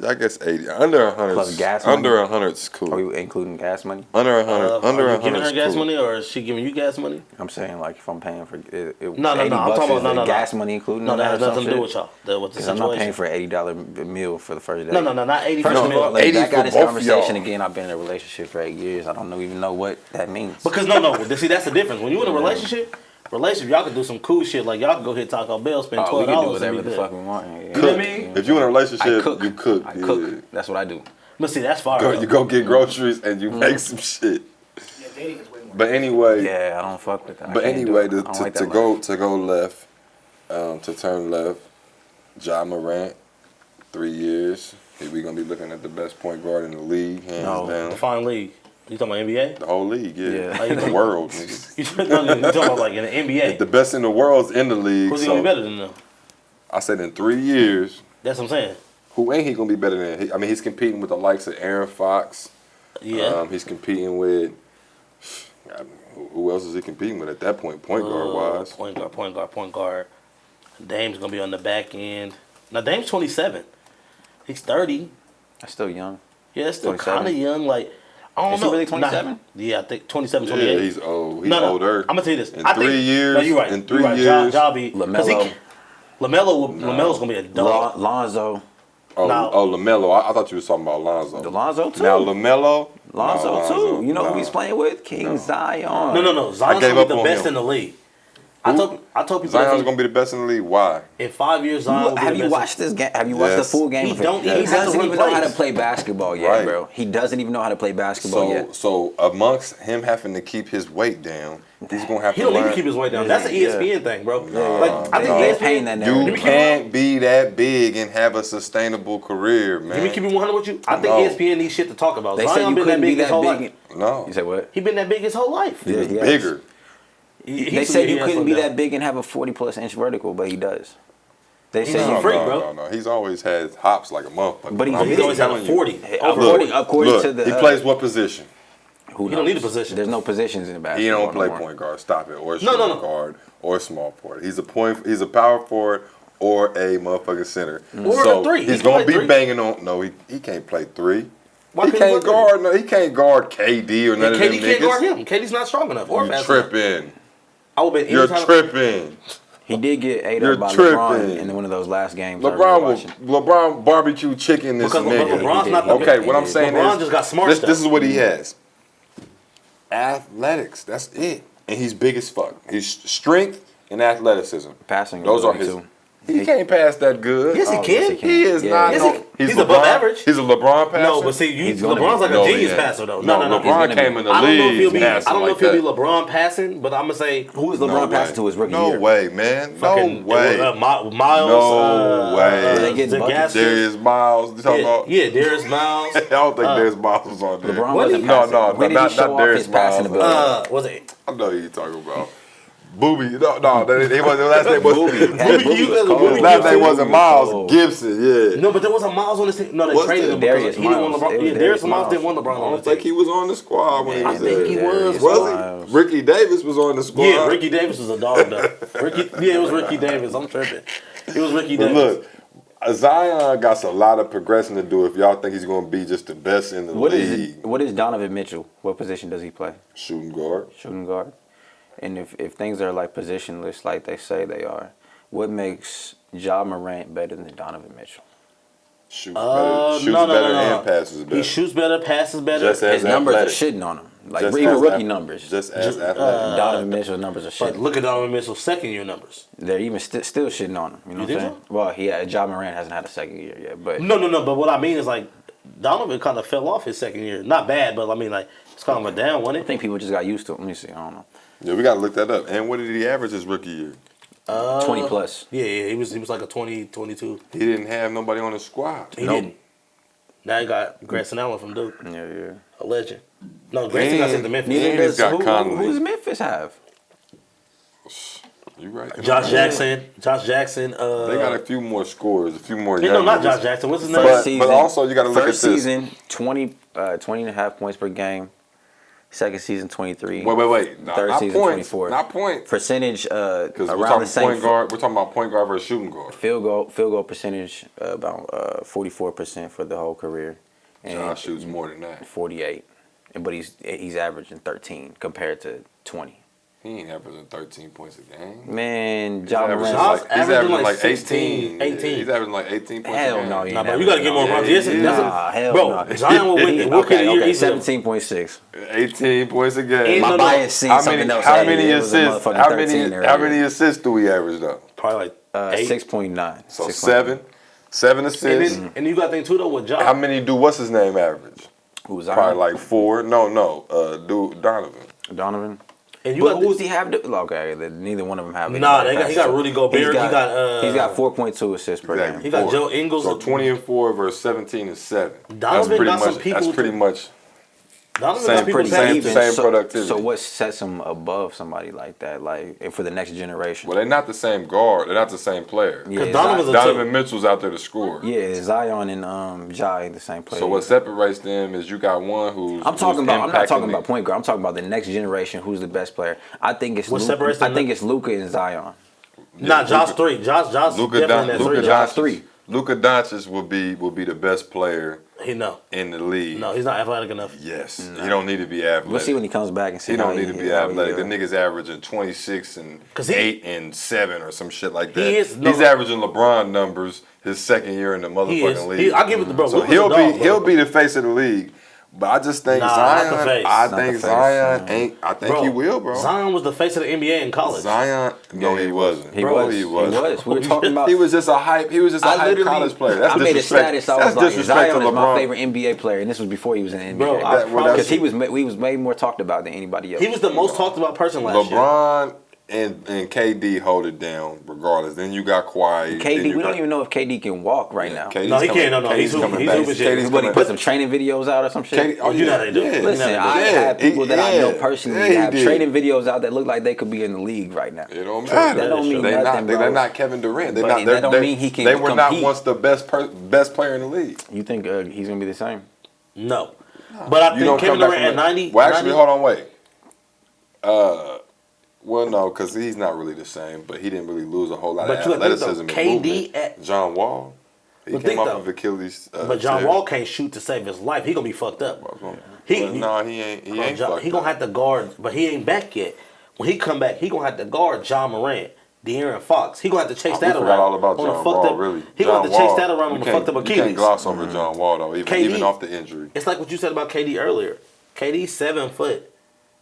Speaker 3: I guess 80. Under 100.
Speaker 4: Plus gas
Speaker 3: Under
Speaker 4: money?
Speaker 3: 100 is cool.
Speaker 4: Are you including gas money?
Speaker 3: Under 100. Under
Speaker 2: Are you
Speaker 3: 100
Speaker 2: giving her
Speaker 3: is
Speaker 2: gas
Speaker 3: cool.
Speaker 2: money or is she giving you gas money?
Speaker 4: I'm saying like if I'm paying for it.
Speaker 2: No, no, no. I'm talking about no.
Speaker 4: gas money including.
Speaker 2: No, that has
Speaker 4: or some
Speaker 2: nothing to do
Speaker 4: shit?
Speaker 2: with y'all. With the
Speaker 4: Because I'm not paying
Speaker 2: situation.
Speaker 4: for an $80 meal for the first day.
Speaker 2: No, not 80
Speaker 4: First
Speaker 2: for
Speaker 4: of
Speaker 2: the
Speaker 4: all,
Speaker 2: meal.
Speaker 4: like,
Speaker 3: 80
Speaker 4: I got
Speaker 3: for
Speaker 4: this
Speaker 3: both of
Speaker 4: conversation
Speaker 3: y'all.
Speaker 4: again. I've been in a relationship for 8 years. I don't even know what that means.
Speaker 2: Because no. See, that's the difference. When you in a relationship, y'all can do some cool shit. Like y'all can go hit Taco Bell, spend $12
Speaker 4: we can do
Speaker 2: and
Speaker 4: whatever
Speaker 2: be
Speaker 4: the
Speaker 2: good.
Speaker 4: fuck we want. Yeah.
Speaker 2: You know what I mean?
Speaker 3: If you're in a
Speaker 4: I
Speaker 3: relationship,
Speaker 4: cook.
Speaker 3: you cook.
Speaker 4: I
Speaker 3: yeah.
Speaker 4: cook. That's what I do.
Speaker 2: But see, that's fire.
Speaker 3: You go get groceries and you make some shit.
Speaker 5: yeah, dating is way more.
Speaker 3: But anyway,
Speaker 4: Yeah, I don't fuck with that. I
Speaker 3: but
Speaker 4: can't do
Speaker 3: anyway,
Speaker 4: it. I don't like
Speaker 3: to
Speaker 4: that
Speaker 3: go
Speaker 4: life.
Speaker 3: to go left, to turn left, Ja Morant, 3 years. We gonna be looking at the best point guard in the league, hands
Speaker 4: No.
Speaker 3: down.
Speaker 2: Define league. You talking about NBA?
Speaker 3: The whole league, yeah.
Speaker 4: Yeah.
Speaker 3: The world, nigga.
Speaker 2: You talking about like in the NBA?
Speaker 3: The best in the world's in the league.
Speaker 2: Who's he
Speaker 3: So
Speaker 2: gonna be better than them?
Speaker 3: I said in 3 years,
Speaker 2: That's what I'm saying.
Speaker 3: who ain't he gonna be better than? I mean, he's competing with the likes of Aaron Fox.
Speaker 2: Yeah.
Speaker 3: He's competing with. Who else is he competing with at that point, point guard wise?
Speaker 2: Point guard. Dame's gonna be on the back end. Now Dame's 27. He's 30.
Speaker 4: That's still young.
Speaker 2: Yeah, that's still
Speaker 4: 27?
Speaker 2: kind of young. Like I don't
Speaker 4: Is he
Speaker 2: know.
Speaker 4: really 27?
Speaker 2: Yeah, I think 27, 28.
Speaker 3: Yeah, he's old. He's
Speaker 2: No,
Speaker 3: older.
Speaker 2: I'm gonna tell you this.
Speaker 3: In
Speaker 2: I
Speaker 3: 3
Speaker 2: think,
Speaker 3: years.
Speaker 2: No, you're right.
Speaker 3: In 3
Speaker 2: you're right.
Speaker 3: years.
Speaker 2: Ja be
Speaker 4: LaMelo.
Speaker 2: Lamelo's gonna be a dog.
Speaker 4: Lonzo.
Speaker 3: Oh,
Speaker 2: Now-
Speaker 3: LaMelo. I thought you was talking about Lonzo.
Speaker 4: Lonzo too.
Speaker 3: Now LaMelo.
Speaker 4: Lonzo
Speaker 3: nah,
Speaker 4: too. You know who
Speaker 3: nah.
Speaker 4: he's playing with? King Zion.
Speaker 2: No. Zion's
Speaker 3: gave
Speaker 2: gonna
Speaker 3: up
Speaker 2: be the
Speaker 3: on
Speaker 2: best
Speaker 3: him.
Speaker 2: in the league.
Speaker 3: Who?
Speaker 2: I told people
Speaker 3: Zion's
Speaker 2: that
Speaker 3: gonna be the best in the league. Why?
Speaker 2: in 5 years Zion will be
Speaker 4: Have
Speaker 2: the
Speaker 4: you
Speaker 2: best.
Speaker 4: watched this game? Have you watched the
Speaker 3: Yes.
Speaker 4: full game?
Speaker 2: He
Speaker 4: of it?
Speaker 2: don't even
Speaker 4: He
Speaker 2: have to
Speaker 4: doesn't
Speaker 2: run
Speaker 4: even know how to
Speaker 2: plays.
Speaker 4: play basketball yet,
Speaker 3: Right.
Speaker 4: bro. He doesn't even know how to play basketball yet.
Speaker 3: So amongst him having to keep his weight down, he's gonna have
Speaker 2: He
Speaker 3: to
Speaker 2: don't need
Speaker 3: learn.
Speaker 2: to keep his weight down. That's an
Speaker 4: Yeah.
Speaker 2: ESPN thing, bro.
Speaker 3: Nah,
Speaker 2: like I think
Speaker 4: They're
Speaker 2: ESPN.
Speaker 4: paying that
Speaker 3: You
Speaker 4: narrative.
Speaker 3: can't be that big and have a sustainable career, man.
Speaker 2: Let me keep it 100 with you. I think
Speaker 3: No.
Speaker 2: ESPN needs shit to talk about.
Speaker 4: They said
Speaker 2: Zion
Speaker 4: you
Speaker 2: been that
Speaker 4: couldn't be
Speaker 2: big his
Speaker 4: that
Speaker 2: whole
Speaker 4: big.
Speaker 2: life.
Speaker 3: No.
Speaker 4: You said what?
Speaker 2: He been that big his whole life.
Speaker 3: He was
Speaker 4: Yeah, he has.
Speaker 3: bigger.
Speaker 4: They said you couldn't be that big and have a 40+ inch vertical, but he does. They
Speaker 2: He's
Speaker 4: said
Speaker 2: a
Speaker 4: you
Speaker 2: freak,
Speaker 3: no,
Speaker 2: bro.
Speaker 3: no. He's always had hops like a motherfucker.
Speaker 4: But he's
Speaker 3: I'm
Speaker 2: He's
Speaker 3: just
Speaker 2: always had a
Speaker 3: telling you.
Speaker 2: 40.
Speaker 4: according
Speaker 3: Look,
Speaker 4: to the
Speaker 3: he plays what position?
Speaker 4: Who
Speaker 2: He don't need a
Speaker 4: knows?
Speaker 2: position.
Speaker 4: There's no positions in
Speaker 3: He
Speaker 4: basketball.
Speaker 3: don't play
Speaker 4: no more.
Speaker 3: point guard. Stop it. Or
Speaker 2: No,
Speaker 3: shooting
Speaker 2: no.
Speaker 3: guard or small forward. He's a power forward or a motherfucking center.
Speaker 2: Or
Speaker 3: so
Speaker 2: a three. He
Speaker 3: He's
Speaker 2: can
Speaker 3: gonna
Speaker 2: play
Speaker 3: be
Speaker 2: three.
Speaker 3: banging on. No, he can't play three.
Speaker 2: Why
Speaker 3: He
Speaker 2: couldn't he
Speaker 3: can't
Speaker 2: play
Speaker 3: guard. No, he can't guard KD or none of them
Speaker 2: KD can't
Speaker 3: niggas.
Speaker 2: guard him. KD's not strong enough or
Speaker 3: You
Speaker 2: fast enough.
Speaker 3: tripping?
Speaker 2: I would bet
Speaker 3: You're
Speaker 2: anytime.
Speaker 3: tripping.
Speaker 4: He did get ate
Speaker 3: You're
Speaker 4: up by
Speaker 3: tripping.
Speaker 4: LeBron in one of those last games. I
Speaker 3: LeBron
Speaker 4: remember
Speaker 3: was
Speaker 4: watching.
Speaker 3: LeBron barbecue chicken this
Speaker 2: Because
Speaker 3: nigga.
Speaker 2: LeBron's not the
Speaker 3: Okay,
Speaker 2: big-
Speaker 3: what I'm saying
Speaker 2: LeBron
Speaker 3: is
Speaker 2: just got smart
Speaker 3: this,
Speaker 2: stuff.
Speaker 3: this is what he has. Athletics. That's it. And he's big as fuck. His strength and athleticism.
Speaker 4: Passing
Speaker 3: Those are
Speaker 4: ability,
Speaker 3: his.
Speaker 4: too.
Speaker 3: He can't pass that good.
Speaker 2: Yes, he
Speaker 4: Oh,
Speaker 2: can.
Speaker 4: yes, he can.
Speaker 3: He is
Speaker 4: Yeah,
Speaker 3: not.
Speaker 4: yes,
Speaker 3: No,
Speaker 2: he's above average.
Speaker 3: He's a LeBron passer.
Speaker 2: No, but see,
Speaker 4: He's gonna
Speaker 2: LeBron's
Speaker 4: be.
Speaker 2: like a
Speaker 3: No,
Speaker 2: genius
Speaker 3: he ain't.
Speaker 2: passer though.
Speaker 3: No,
Speaker 2: No.
Speaker 3: LeBron
Speaker 4: gonna
Speaker 3: came
Speaker 4: be.
Speaker 3: in the
Speaker 2: I don't know if he'll
Speaker 3: league.
Speaker 2: be. I
Speaker 3: passing
Speaker 2: don't know
Speaker 3: like
Speaker 2: if he'll be
Speaker 3: that.
Speaker 2: LeBron passing, but I'm gonna say
Speaker 4: Who was
Speaker 3: No
Speaker 4: LeBron
Speaker 3: way.
Speaker 4: passing to his rookie
Speaker 3: No
Speaker 4: year?
Speaker 3: way, man.
Speaker 2: fucking
Speaker 3: No way.
Speaker 2: Miles.
Speaker 3: No way.
Speaker 4: They getting buckets.
Speaker 3: Darius Miles. You talking about?
Speaker 2: Yeah, Darius Miles.
Speaker 3: I don't think Darius Miles was on there.
Speaker 4: LeBron
Speaker 2: What
Speaker 4: wasn't
Speaker 2: he-
Speaker 4: passing.
Speaker 3: No,
Speaker 4: When did
Speaker 3: not
Speaker 4: he show off
Speaker 3: Darius
Speaker 4: his passing
Speaker 3: Miles.
Speaker 4: ability?
Speaker 2: Was it?
Speaker 3: I know who you talking about. Booby. No, his last name was
Speaker 4: Booby.
Speaker 3: His
Speaker 4: Booby was cold.
Speaker 3: last name wasn't
Speaker 4: Booby was
Speaker 3: Miles.
Speaker 4: cold.
Speaker 3: Gibson. Yeah.
Speaker 2: No, but there was a Miles on this team. No, they
Speaker 3: Was
Speaker 2: traded
Speaker 3: there?
Speaker 2: him because
Speaker 4: Darius
Speaker 2: he didn't want
Speaker 4: Miles.
Speaker 2: LeBron.
Speaker 4: It was
Speaker 2: Yeah, Darius
Speaker 4: Darius
Speaker 2: Miles didn't
Speaker 4: Miles.
Speaker 2: want LeBron
Speaker 3: I
Speaker 2: on
Speaker 3: don't
Speaker 2: the
Speaker 3: think
Speaker 2: team.
Speaker 3: he was on the squad when he
Speaker 4: I
Speaker 3: was
Speaker 4: think
Speaker 3: there.
Speaker 4: he
Speaker 2: was.
Speaker 3: Was
Speaker 4: Miles.
Speaker 3: he? Ricky Davis was on the squad.
Speaker 2: Yeah, Ricky Davis was a dog though. It was Ricky Davis. I'm tripping. It was Ricky
Speaker 3: But
Speaker 2: Davis.
Speaker 3: look, Zion got a lot of progressing to do if y'all think he's going to be just the best in the
Speaker 4: What
Speaker 3: league.
Speaker 4: is Donovan Mitchell? What position does he play?
Speaker 3: Shooting guard.
Speaker 4: Shooting guard. And if things are like positionless, like they say they are, what makes Ja Morant better than Donovan Mitchell?
Speaker 3: Shoots better, and passes better.
Speaker 2: He shoots better, passes better.
Speaker 3: Just as
Speaker 4: His numbers
Speaker 3: athletic.
Speaker 4: are shitting on him. Like
Speaker 3: Just
Speaker 4: even
Speaker 3: as
Speaker 4: rookie
Speaker 3: ath-
Speaker 4: numbers.
Speaker 3: Just as athletic.
Speaker 4: Donovan Mitchell's numbers are
Speaker 2: But
Speaker 4: shitting.
Speaker 2: look at Donovan Mitchell's second year numbers.
Speaker 4: They're even still shitting on him. You know
Speaker 2: You
Speaker 4: what I'm
Speaker 2: think
Speaker 4: saying? Well, Ja Morant hasn't had a second year yet, but
Speaker 2: No. But what I mean is like Donovan kind of fell off his second year. Not bad, but I mean like it's kind of a down, wasn't
Speaker 4: I
Speaker 2: it?
Speaker 4: think people just got used to it. Let me see. I don't know.
Speaker 3: Yeah, we got to look that up. And what did he average his rookie year?
Speaker 4: 20 plus.
Speaker 2: Yeah, he was like a 20, 22.
Speaker 3: He didn't have nobody on his squad.
Speaker 2: He didn't. Now he got Grayson Allen from Duke,
Speaker 4: Yeah.
Speaker 2: a legend. No, Grayson got sent to Memphis.
Speaker 3: And he's got Conley.
Speaker 4: Who does Memphis have?
Speaker 3: You right.
Speaker 2: Josh Jackson.
Speaker 3: They got a few more scores, a few more young.
Speaker 2: No, not Josh Jackson. What's his name?
Speaker 3: But also you got to look at this.
Speaker 4: First season, 20 and a half points per game. Second season, 23.
Speaker 3: Wait.
Speaker 4: Third
Speaker 3: Not
Speaker 4: season,
Speaker 3: points.
Speaker 4: 24.
Speaker 3: Not points.
Speaker 4: Percentage
Speaker 3: Because we're
Speaker 4: around
Speaker 3: talking
Speaker 4: the same.
Speaker 3: point guard. We're talking about point guard versus shooting guard.
Speaker 4: Field goal percentage about 44% for the whole career. And
Speaker 3: Josh shoots more than that.
Speaker 4: 48. But he's averaging 13 compared to 20.
Speaker 3: He ain't averaging 13 points a game.
Speaker 4: Man,
Speaker 3: He's
Speaker 4: Ja
Speaker 3: averaging
Speaker 4: Morant.
Speaker 3: like
Speaker 2: 16,
Speaker 3: 18.
Speaker 2: 18.
Speaker 3: He's averaging like 18 points
Speaker 4: Hell
Speaker 3: a game.
Speaker 4: no, he
Speaker 2: Nah,
Speaker 4: ain't
Speaker 2: bro, you got to get more
Speaker 4: averaging-
Speaker 2: Bron. Yes,
Speaker 4: Nah, hell
Speaker 2: bro,
Speaker 4: no.
Speaker 2: Zion will win the rookie of the year
Speaker 4: Okay,
Speaker 2: easily.
Speaker 4: 17.6.
Speaker 3: 18 points a game.
Speaker 4: My bias seen something else.
Speaker 3: How
Speaker 4: that
Speaker 3: many
Speaker 4: it was a
Speaker 3: assists?
Speaker 4: motherfucking
Speaker 3: How
Speaker 4: 13
Speaker 3: many
Speaker 4: earlier.
Speaker 3: assists do we average though?
Speaker 2: Probably like 8.
Speaker 4: 6.9.
Speaker 3: So
Speaker 4: 6.9.
Speaker 3: seven assists.
Speaker 2: And you got to think too though with Josh.
Speaker 3: How many do what's his name average?
Speaker 4: Who's
Speaker 3: Probably like 4. No. Donovan.
Speaker 4: Donovan.
Speaker 2: And you
Speaker 4: But
Speaker 2: got
Speaker 4: who does he have? Okay, neither one of them have.
Speaker 2: Nah,
Speaker 4: anybody
Speaker 2: he got
Speaker 4: past
Speaker 2: Rudy Gobert.
Speaker 4: He's got
Speaker 2: He got
Speaker 4: 4.2 assists per
Speaker 3: Exactly.
Speaker 4: game.
Speaker 2: He got
Speaker 3: 4.
Speaker 2: Joe Ingles.
Speaker 3: So 20 and 4 versus 17 and 7.
Speaker 2: Donovan got some people
Speaker 3: That's pretty much
Speaker 2: Donovan
Speaker 3: Same
Speaker 2: got people
Speaker 3: pretty-
Speaker 2: past
Speaker 3: same-
Speaker 2: him.
Speaker 3: same productivity.
Speaker 4: So what sets him above somebody like that? Like and for the next generation?
Speaker 3: Well, they're not the same guard. They're not the same player.
Speaker 4: Yeah,
Speaker 2: Donovan's a
Speaker 3: Donovan Mitchell's out there to score.
Speaker 4: Yeah, Zion and Ja ain't the same player.
Speaker 3: So what separates them is you got one who's.
Speaker 4: I'm talking
Speaker 3: who's
Speaker 4: about. I'm not talking
Speaker 3: impacting
Speaker 4: about point guard. I'm talking about the next generation. Who's the best player? I think it's.
Speaker 2: What separates them?
Speaker 4: I think it's Luka and Zion.
Speaker 2: Nah, Josh 3. Josh
Speaker 3: Luka
Speaker 2: definitely in that 3.
Speaker 4: Josh 3.
Speaker 3: Luka Doncic will be the best player
Speaker 2: He no.
Speaker 3: in the league.
Speaker 2: No, he's not athletic enough.
Speaker 3: Yes, he don't need to be athletic.
Speaker 4: We'll see when he comes back and see.
Speaker 3: He
Speaker 4: how
Speaker 3: don't need to be
Speaker 4: how he
Speaker 3: athletic. The
Speaker 4: do.
Speaker 3: nigga's averaging 26 and 8 and 7 or some shit like that.
Speaker 2: He is-
Speaker 3: He's averaging LeBron numbers his second year in the
Speaker 2: He
Speaker 3: motherfucking
Speaker 2: is.
Speaker 3: league.
Speaker 2: I give it to bro.
Speaker 3: So
Speaker 2: Luka's a dog, bro.
Speaker 3: he'll be the face of the league. But I just think
Speaker 2: Nah, not the
Speaker 3: Zion.
Speaker 2: face.
Speaker 3: I
Speaker 4: Not
Speaker 3: think
Speaker 4: the face,
Speaker 3: Zion
Speaker 4: no.
Speaker 3: ain't. I think
Speaker 2: Bro,
Speaker 3: he will, bro.
Speaker 2: Zion was the face of the NBA in college.
Speaker 3: Zion. No, he wasn't.
Speaker 4: He
Speaker 3: Bro,
Speaker 4: was.
Speaker 3: He was.
Speaker 4: We were talking about.
Speaker 3: He was just a hype. He was just a
Speaker 4: I
Speaker 3: hype
Speaker 4: literally,
Speaker 3: college player. That's
Speaker 4: I made a
Speaker 3: disrespect.
Speaker 4: status. I
Speaker 3: That's
Speaker 4: was like,
Speaker 3: disrespect to
Speaker 4: Zion is my
Speaker 3: LeBron.
Speaker 4: favorite NBA player, and this was before he was in the NBA.
Speaker 2: Bro, I
Speaker 3: That- well,
Speaker 4: Because
Speaker 3: that's-
Speaker 4: he was way more talked about than anybody else.
Speaker 2: He was the most talked about person last year.
Speaker 3: LeBron and KD hold it down regardless. Then you got Kawhi. then
Speaker 4: KD,
Speaker 3: you
Speaker 4: we
Speaker 3: got-
Speaker 4: don't even know if KD can walk right now.
Speaker 3: KD's
Speaker 2: No, he
Speaker 3: coming-
Speaker 2: can't. No,
Speaker 3: KD's
Speaker 2: he's
Speaker 3: coming
Speaker 2: hooping-
Speaker 3: back.
Speaker 2: he's hooping shit.
Speaker 3: KD's
Speaker 4: But he
Speaker 3: coming
Speaker 4: put
Speaker 3: back.
Speaker 4: some training videos out or some shit.
Speaker 3: KD,
Speaker 2: You know they do.
Speaker 3: Yeah.
Speaker 4: Listen,
Speaker 2: Yeah.
Speaker 4: I have people that I know personally
Speaker 3: Yeah,
Speaker 4: that
Speaker 3: he
Speaker 4: have
Speaker 3: did.
Speaker 4: training videos out that look like they could be in the league right now.
Speaker 3: It don't matter.
Speaker 4: That don't mean
Speaker 3: they
Speaker 4: nothing, bro.
Speaker 3: They're not Kevin Durant. They're
Speaker 4: But
Speaker 3: not.
Speaker 4: that don't mean he can
Speaker 3: They were not
Speaker 4: compete.
Speaker 3: once the best player in the league.
Speaker 4: You think he's gonna be the same?
Speaker 2: No. But I
Speaker 3: You
Speaker 2: think
Speaker 3: don't
Speaker 2: Kevin
Speaker 3: come back
Speaker 2: Durant
Speaker 3: from
Speaker 2: at
Speaker 3: the-
Speaker 2: 90.
Speaker 3: Well, actually,
Speaker 2: 90
Speaker 3: hold on, wait. Well, no, because he's not really the same. But he didn't really lose a whole lot
Speaker 2: But
Speaker 3: of
Speaker 2: you gotta think, though,
Speaker 3: athleticism and
Speaker 2: KD
Speaker 3: movement.
Speaker 2: at-
Speaker 3: John Wall. He
Speaker 2: But
Speaker 3: came
Speaker 2: think,
Speaker 3: off
Speaker 2: though,
Speaker 3: of Achilles.
Speaker 2: But John
Speaker 3: tear.
Speaker 2: Wall can't shoot to save his life. He gonna be fucked up.
Speaker 3: Well,
Speaker 2: He
Speaker 3: no, he ain't. He ain't. fucked
Speaker 2: He gonna
Speaker 3: up.
Speaker 2: have to guard, but he ain't back yet. When he come back, he gonna have to guard John Morant, De'Aaron Fox. He gonna have to chase that
Speaker 3: We
Speaker 2: around.
Speaker 3: forgot all about
Speaker 2: on a
Speaker 3: John
Speaker 2: fucked
Speaker 3: Wall,
Speaker 2: up-
Speaker 3: really.
Speaker 2: He gonna have to
Speaker 3: John
Speaker 2: chase
Speaker 3: Wall,
Speaker 2: that around
Speaker 3: you
Speaker 2: on the
Speaker 3: can't-
Speaker 2: fucked up
Speaker 3: You
Speaker 2: Achilles.
Speaker 3: can't gloss over John Wall though, even off the injury.
Speaker 2: It's like what you said about KD earlier. KD's 7 foot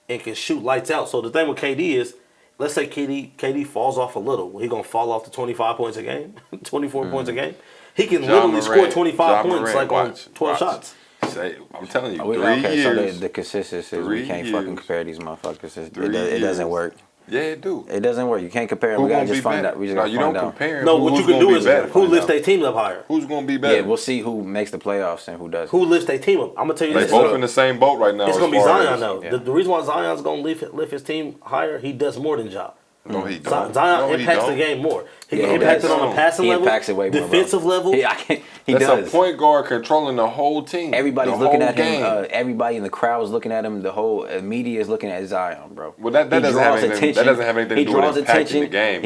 Speaker 2: and can shoot lights out. So the thing with KD is, let's say KD falls off a little. He gonna fall off to 25 points a game, 24 points a game. He can literally score 25 points like on 12 shots.
Speaker 3: Say, I'm telling you,
Speaker 4: Okay, so
Speaker 3: years.
Speaker 4: the consistency is we
Speaker 3: 3
Speaker 4: can't fucking
Speaker 3: years.
Speaker 4: compare these motherfuckers. It
Speaker 3: 3
Speaker 4: doesn't
Speaker 3: years.
Speaker 4: work.
Speaker 3: Yeah, it do.
Speaker 4: It doesn't work. You can't compare them.
Speaker 3: Who
Speaker 4: We gotta
Speaker 3: gonna
Speaker 4: just
Speaker 3: be
Speaker 4: find
Speaker 3: better?
Speaker 4: out. We just
Speaker 3: No,
Speaker 4: gotta
Speaker 3: you
Speaker 4: find
Speaker 3: don't
Speaker 4: out.
Speaker 3: compare.
Speaker 2: No, what you can
Speaker 3: gonna
Speaker 2: do
Speaker 3: be
Speaker 2: is
Speaker 3: better?
Speaker 2: who lifts their team up higher.
Speaker 3: Who's gonna be better?
Speaker 4: Yeah, we'll see who makes the playoffs and who doesn't.
Speaker 2: Who lifts their team up? I'm gonna tell you
Speaker 3: They
Speaker 2: this.
Speaker 3: both in the same boat right now.
Speaker 2: It's
Speaker 3: as
Speaker 2: gonna be
Speaker 3: far
Speaker 2: Zion
Speaker 3: as-
Speaker 2: though.
Speaker 4: Yeah.
Speaker 2: The reason why Zion's gonna lift his team higher, he does more than Ja.
Speaker 3: No, he don't.
Speaker 2: Zion
Speaker 3: No, he
Speaker 2: impacts the
Speaker 3: don't.
Speaker 2: game more. He
Speaker 4: Yeah,
Speaker 2: can
Speaker 4: he
Speaker 2: impact
Speaker 4: does.
Speaker 2: it on a passing
Speaker 4: He
Speaker 2: level,
Speaker 4: impacts it way more, bro.
Speaker 2: defensive level.
Speaker 4: Yeah, I can't. He
Speaker 3: That's
Speaker 4: does.
Speaker 3: a point guard controlling the whole team.
Speaker 4: Everybody's
Speaker 3: the
Speaker 4: looking
Speaker 3: whole
Speaker 4: at
Speaker 3: game.
Speaker 4: him. Everybody in the crowd is looking at him. The whole media is looking at Zion, bro.
Speaker 3: Well, that
Speaker 4: He
Speaker 3: doesn't have
Speaker 4: draws
Speaker 3: anything. That doesn't have anything to
Speaker 4: He
Speaker 3: do with
Speaker 4: draws
Speaker 3: impacting
Speaker 4: attention.
Speaker 3: the game.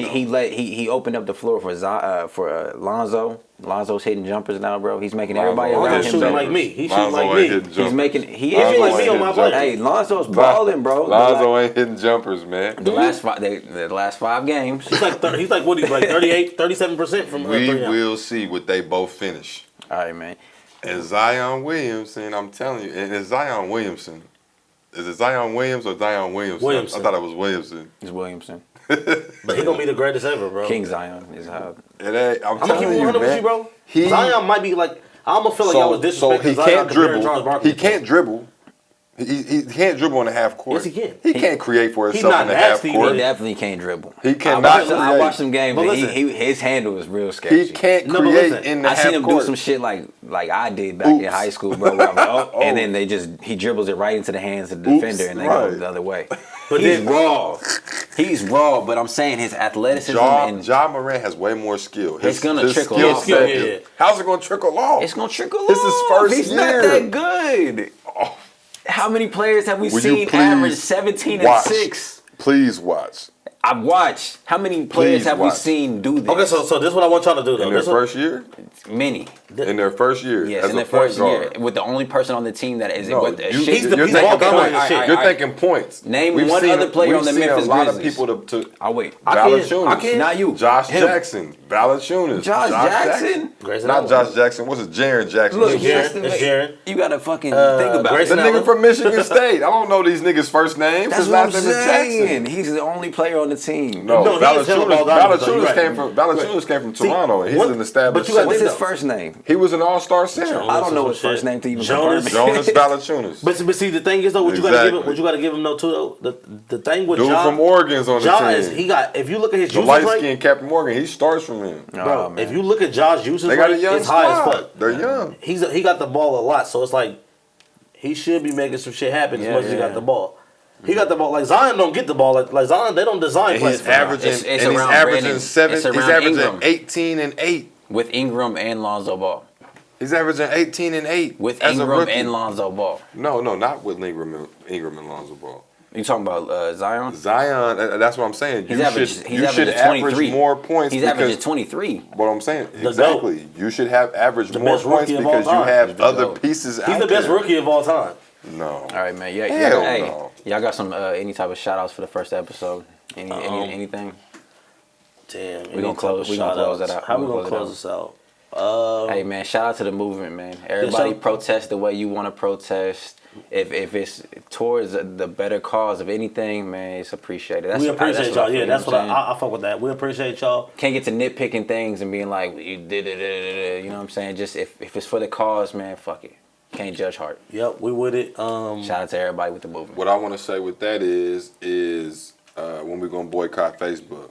Speaker 4: He opened up the floor for Lonzo. Lonzo's hitting jumpers now, bro. He's making everybody
Speaker 3: Lonzo
Speaker 4: around
Speaker 3: ain't
Speaker 4: him
Speaker 2: shooting
Speaker 4: better.
Speaker 2: like me. He's
Speaker 3: Lonzo
Speaker 2: shooting like
Speaker 3: ain't
Speaker 2: me.
Speaker 3: hitting
Speaker 4: He's
Speaker 3: jumpers.
Speaker 4: making. He
Speaker 3: Lonzo
Speaker 4: is
Speaker 2: like
Speaker 3: ain't
Speaker 2: me on my
Speaker 3: hitting
Speaker 2: play.
Speaker 3: jumpers.
Speaker 4: Hey, Lonzo's balling, bro.
Speaker 3: Lonzo ain't hitting jumpers, man.
Speaker 4: The last 5 games.
Speaker 2: He's like what? He's like 37% from
Speaker 3: We
Speaker 2: 3
Speaker 3: will see what they both finish.
Speaker 4: All right, man.
Speaker 3: And Zion Williamson, I'm telling you, and it's Zion Williamson. Is it Zion Williams or Zion Williamson?
Speaker 2: Williamson.
Speaker 3: I thought it was Williamson.
Speaker 4: It's Williamson.
Speaker 2: But he gonna be the greatest ever, bro.
Speaker 4: King Zion is how.
Speaker 3: It ain't, I'm
Speaker 2: I'm gonna keep
Speaker 3: telling
Speaker 2: it
Speaker 3: you,
Speaker 2: 100 with
Speaker 3: man.
Speaker 2: you, bro.
Speaker 3: He-
Speaker 2: Zion might be like, I almost feel like y'all was disrespecting
Speaker 3: he
Speaker 2: Zion
Speaker 3: can't
Speaker 2: compared to
Speaker 3: dribble.
Speaker 2: Charles Barkley.
Speaker 3: He can't dribble. He can't dribble on the half court.
Speaker 2: Yes, he can.
Speaker 3: He can't create for himself
Speaker 2: not
Speaker 3: in the half
Speaker 2: nasty,
Speaker 3: court.
Speaker 4: He definitely can't dribble.
Speaker 3: He cannot
Speaker 4: I
Speaker 3: create.
Speaker 4: watched some games,
Speaker 2: But
Speaker 4: and
Speaker 2: listen.
Speaker 4: his handle is real sketchy.
Speaker 3: He can't
Speaker 2: No, but
Speaker 3: create
Speaker 2: listen,
Speaker 3: in the
Speaker 4: I
Speaker 3: half
Speaker 4: seen him
Speaker 3: court.
Speaker 4: do some shit like I did back in
Speaker 3: Oops.
Speaker 4: high school, bro. Where I'm like, oh,
Speaker 3: Oh.
Speaker 4: and then he dribbles it right into the hands of the
Speaker 3: Oops,
Speaker 4: defender, and they
Speaker 3: right.
Speaker 4: go the other way.
Speaker 2: But
Speaker 4: He's
Speaker 2: then-
Speaker 4: raw. He's raw, but I'm saying his athleticism and
Speaker 3: Ja Morant has way more skill.
Speaker 4: It's gonna trickle
Speaker 3: skill
Speaker 4: off.
Speaker 3: set
Speaker 2: Yeah,
Speaker 3: is-
Speaker 2: yeah.
Speaker 3: How's it gonna trickle off?
Speaker 4: it's gonna trickle
Speaker 3: This
Speaker 4: off.
Speaker 3: is first
Speaker 4: He's
Speaker 3: year.
Speaker 4: not that good.
Speaker 3: Oh.
Speaker 4: How many players have we
Speaker 3: Will you
Speaker 4: seen
Speaker 3: please
Speaker 4: average 17
Speaker 3: watch?
Speaker 4: and 6?
Speaker 3: Please watch.
Speaker 4: I've watched. How many players
Speaker 3: Please
Speaker 4: have
Speaker 3: watch.
Speaker 4: we seen do this?
Speaker 2: Okay, so this is what I want y'all to do, though.
Speaker 3: In their
Speaker 2: This what-
Speaker 3: first year?
Speaker 4: Many.
Speaker 3: In their first year.
Speaker 4: Yes,
Speaker 3: as
Speaker 4: in
Speaker 3: a
Speaker 4: their
Speaker 3: point
Speaker 4: first year,
Speaker 3: guard.
Speaker 4: with the only person on the team that is
Speaker 3: No,
Speaker 4: with the
Speaker 3: you,
Speaker 4: shit.
Speaker 2: He's the
Speaker 3: you're
Speaker 2: ball
Speaker 3: thinking
Speaker 2: dominant
Speaker 3: points.
Speaker 2: shit.
Speaker 3: You're
Speaker 4: Alright.
Speaker 3: thinking points.
Speaker 4: Name
Speaker 3: We've
Speaker 4: one
Speaker 3: seen-
Speaker 4: other player on the
Speaker 3: we've seen
Speaker 4: Memphis
Speaker 3: a lot of
Speaker 4: Grizzlies.
Speaker 3: people to
Speaker 4: I'll wait.
Speaker 2: I can't.
Speaker 3: Valanciunas.
Speaker 4: Not you.
Speaker 3: Josh
Speaker 4: Him.
Speaker 3: Jackson. Valanciunas.
Speaker 4: Josh Jackson?
Speaker 2: Grayson
Speaker 3: Not
Speaker 2: Allen.
Speaker 3: Josh Jackson. What's it? Jaren Jackson.
Speaker 2: Look,
Speaker 3: Some
Speaker 2: Jaren.
Speaker 3: shit.
Speaker 2: It's Jaren.
Speaker 4: You gotta fucking think about
Speaker 2: Grayson
Speaker 3: The
Speaker 4: it.
Speaker 3: nigga
Speaker 2: Allen.
Speaker 3: from Michigan State. I don't know these niggas' first names.
Speaker 4: That's
Speaker 3: His
Speaker 4: what I'm
Speaker 3: last name is
Speaker 4: saying.
Speaker 3: Jackson.
Speaker 4: He's the only player on the team.
Speaker 3: No,
Speaker 2: No, he is hella ball dominant, though, you're right.
Speaker 3: Valanciunas came from Toronto. And he's
Speaker 2: what-
Speaker 3: an established.
Speaker 2: but you gotta
Speaker 4: What's
Speaker 2: think
Speaker 4: his
Speaker 2: though.
Speaker 4: first name?
Speaker 3: He was an all-star center.
Speaker 4: I don't know his
Speaker 2: Shit.
Speaker 4: first name to even
Speaker 2: Jonas.
Speaker 4: confirm it.
Speaker 3: Jonas Valanciunas.
Speaker 2: But see, the thing is though, what you gotta
Speaker 3: Exactly.
Speaker 2: give him though too though. The thing with
Speaker 3: Dude
Speaker 2: Ja,
Speaker 3: from Oregon's on the
Speaker 2: Ja
Speaker 3: team.
Speaker 2: is he got. If you look at his
Speaker 3: The
Speaker 2: usage
Speaker 3: light
Speaker 2: rate,
Speaker 3: skinned Captain Morgan, he starts from him.
Speaker 2: bro.
Speaker 4: Oh, man.
Speaker 2: If you look at Ja's usage
Speaker 3: They got a
Speaker 2: rate,
Speaker 3: young
Speaker 2: it's high as
Speaker 3: squad.
Speaker 2: fuck.
Speaker 3: They're young.
Speaker 2: He got the ball a lot, so it's like he should be making some shit happen as
Speaker 4: Yeah,
Speaker 2: much as he
Speaker 4: yeah.
Speaker 2: got the ball. He got the ball. Like Zion don't get the ball. Like Zion, they don't design
Speaker 3: And
Speaker 2: plays.
Speaker 3: he's
Speaker 2: for him.
Speaker 3: averaging,
Speaker 4: It's
Speaker 3: and he's
Speaker 4: around
Speaker 3: averaging
Speaker 4: Brandon.
Speaker 3: seven.
Speaker 4: It's
Speaker 3: He's
Speaker 4: around
Speaker 3: averaging
Speaker 4: Ingram.
Speaker 3: 18 and 8.
Speaker 4: With Ingram and Lonzo Ball.
Speaker 3: He's averaging 18 and 8
Speaker 4: With
Speaker 3: as a
Speaker 4: Ingram
Speaker 3: rookie.
Speaker 4: and Lonzo Ball.
Speaker 3: No, not with Ingram and Lonzo Ball.
Speaker 4: You talking about Zion?
Speaker 3: Zion, that's what I'm saying.
Speaker 4: He's
Speaker 3: You
Speaker 4: averaging
Speaker 3: should average
Speaker 4: 23.
Speaker 3: more points.
Speaker 4: He's
Speaker 3: because
Speaker 4: averaging 23.
Speaker 3: What I'm saying,
Speaker 2: The
Speaker 3: exactly. You should have averaged more
Speaker 2: best
Speaker 3: points
Speaker 2: rookie of all
Speaker 3: because you
Speaker 2: time.
Speaker 3: have
Speaker 4: He's the
Speaker 3: other
Speaker 4: GOAT.
Speaker 3: pieces out
Speaker 2: He's the best
Speaker 3: there.
Speaker 2: rookie of all time.
Speaker 3: No.
Speaker 4: All right, man. Yeah,
Speaker 3: Hell
Speaker 4: hey,
Speaker 3: no.
Speaker 4: y'all got some any type of shout outs for the first episode? Anything?
Speaker 2: Damn.
Speaker 4: We gonna close that out.
Speaker 2: How we
Speaker 4: We
Speaker 2: gonna
Speaker 4: gonna
Speaker 2: close
Speaker 4: close
Speaker 2: this out?
Speaker 4: Hey man, shout out to the movement, man. Everybody
Speaker 2: shout-
Speaker 4: protest the way you want to protest. If it's towards the better cause of anything, man, it's appreciated.
Speaker 2: We appreciate y'all. Yeah, that's what
Speaker 4: I'm saying.
Speaker 2: I fuck with that. We appreciate y'all.
Speaker 4: Can't get to nitpicking things and being like, you did it, you know what I'm saying? Just if it's for the cause, man, fuck it. Can't judge heart.
Speaker 2: Yep, we with it.
Speaker 4: Shout out to everybody with the movement.
Speaker 3: What I want to say with that is when we're gonna boycott Facebook.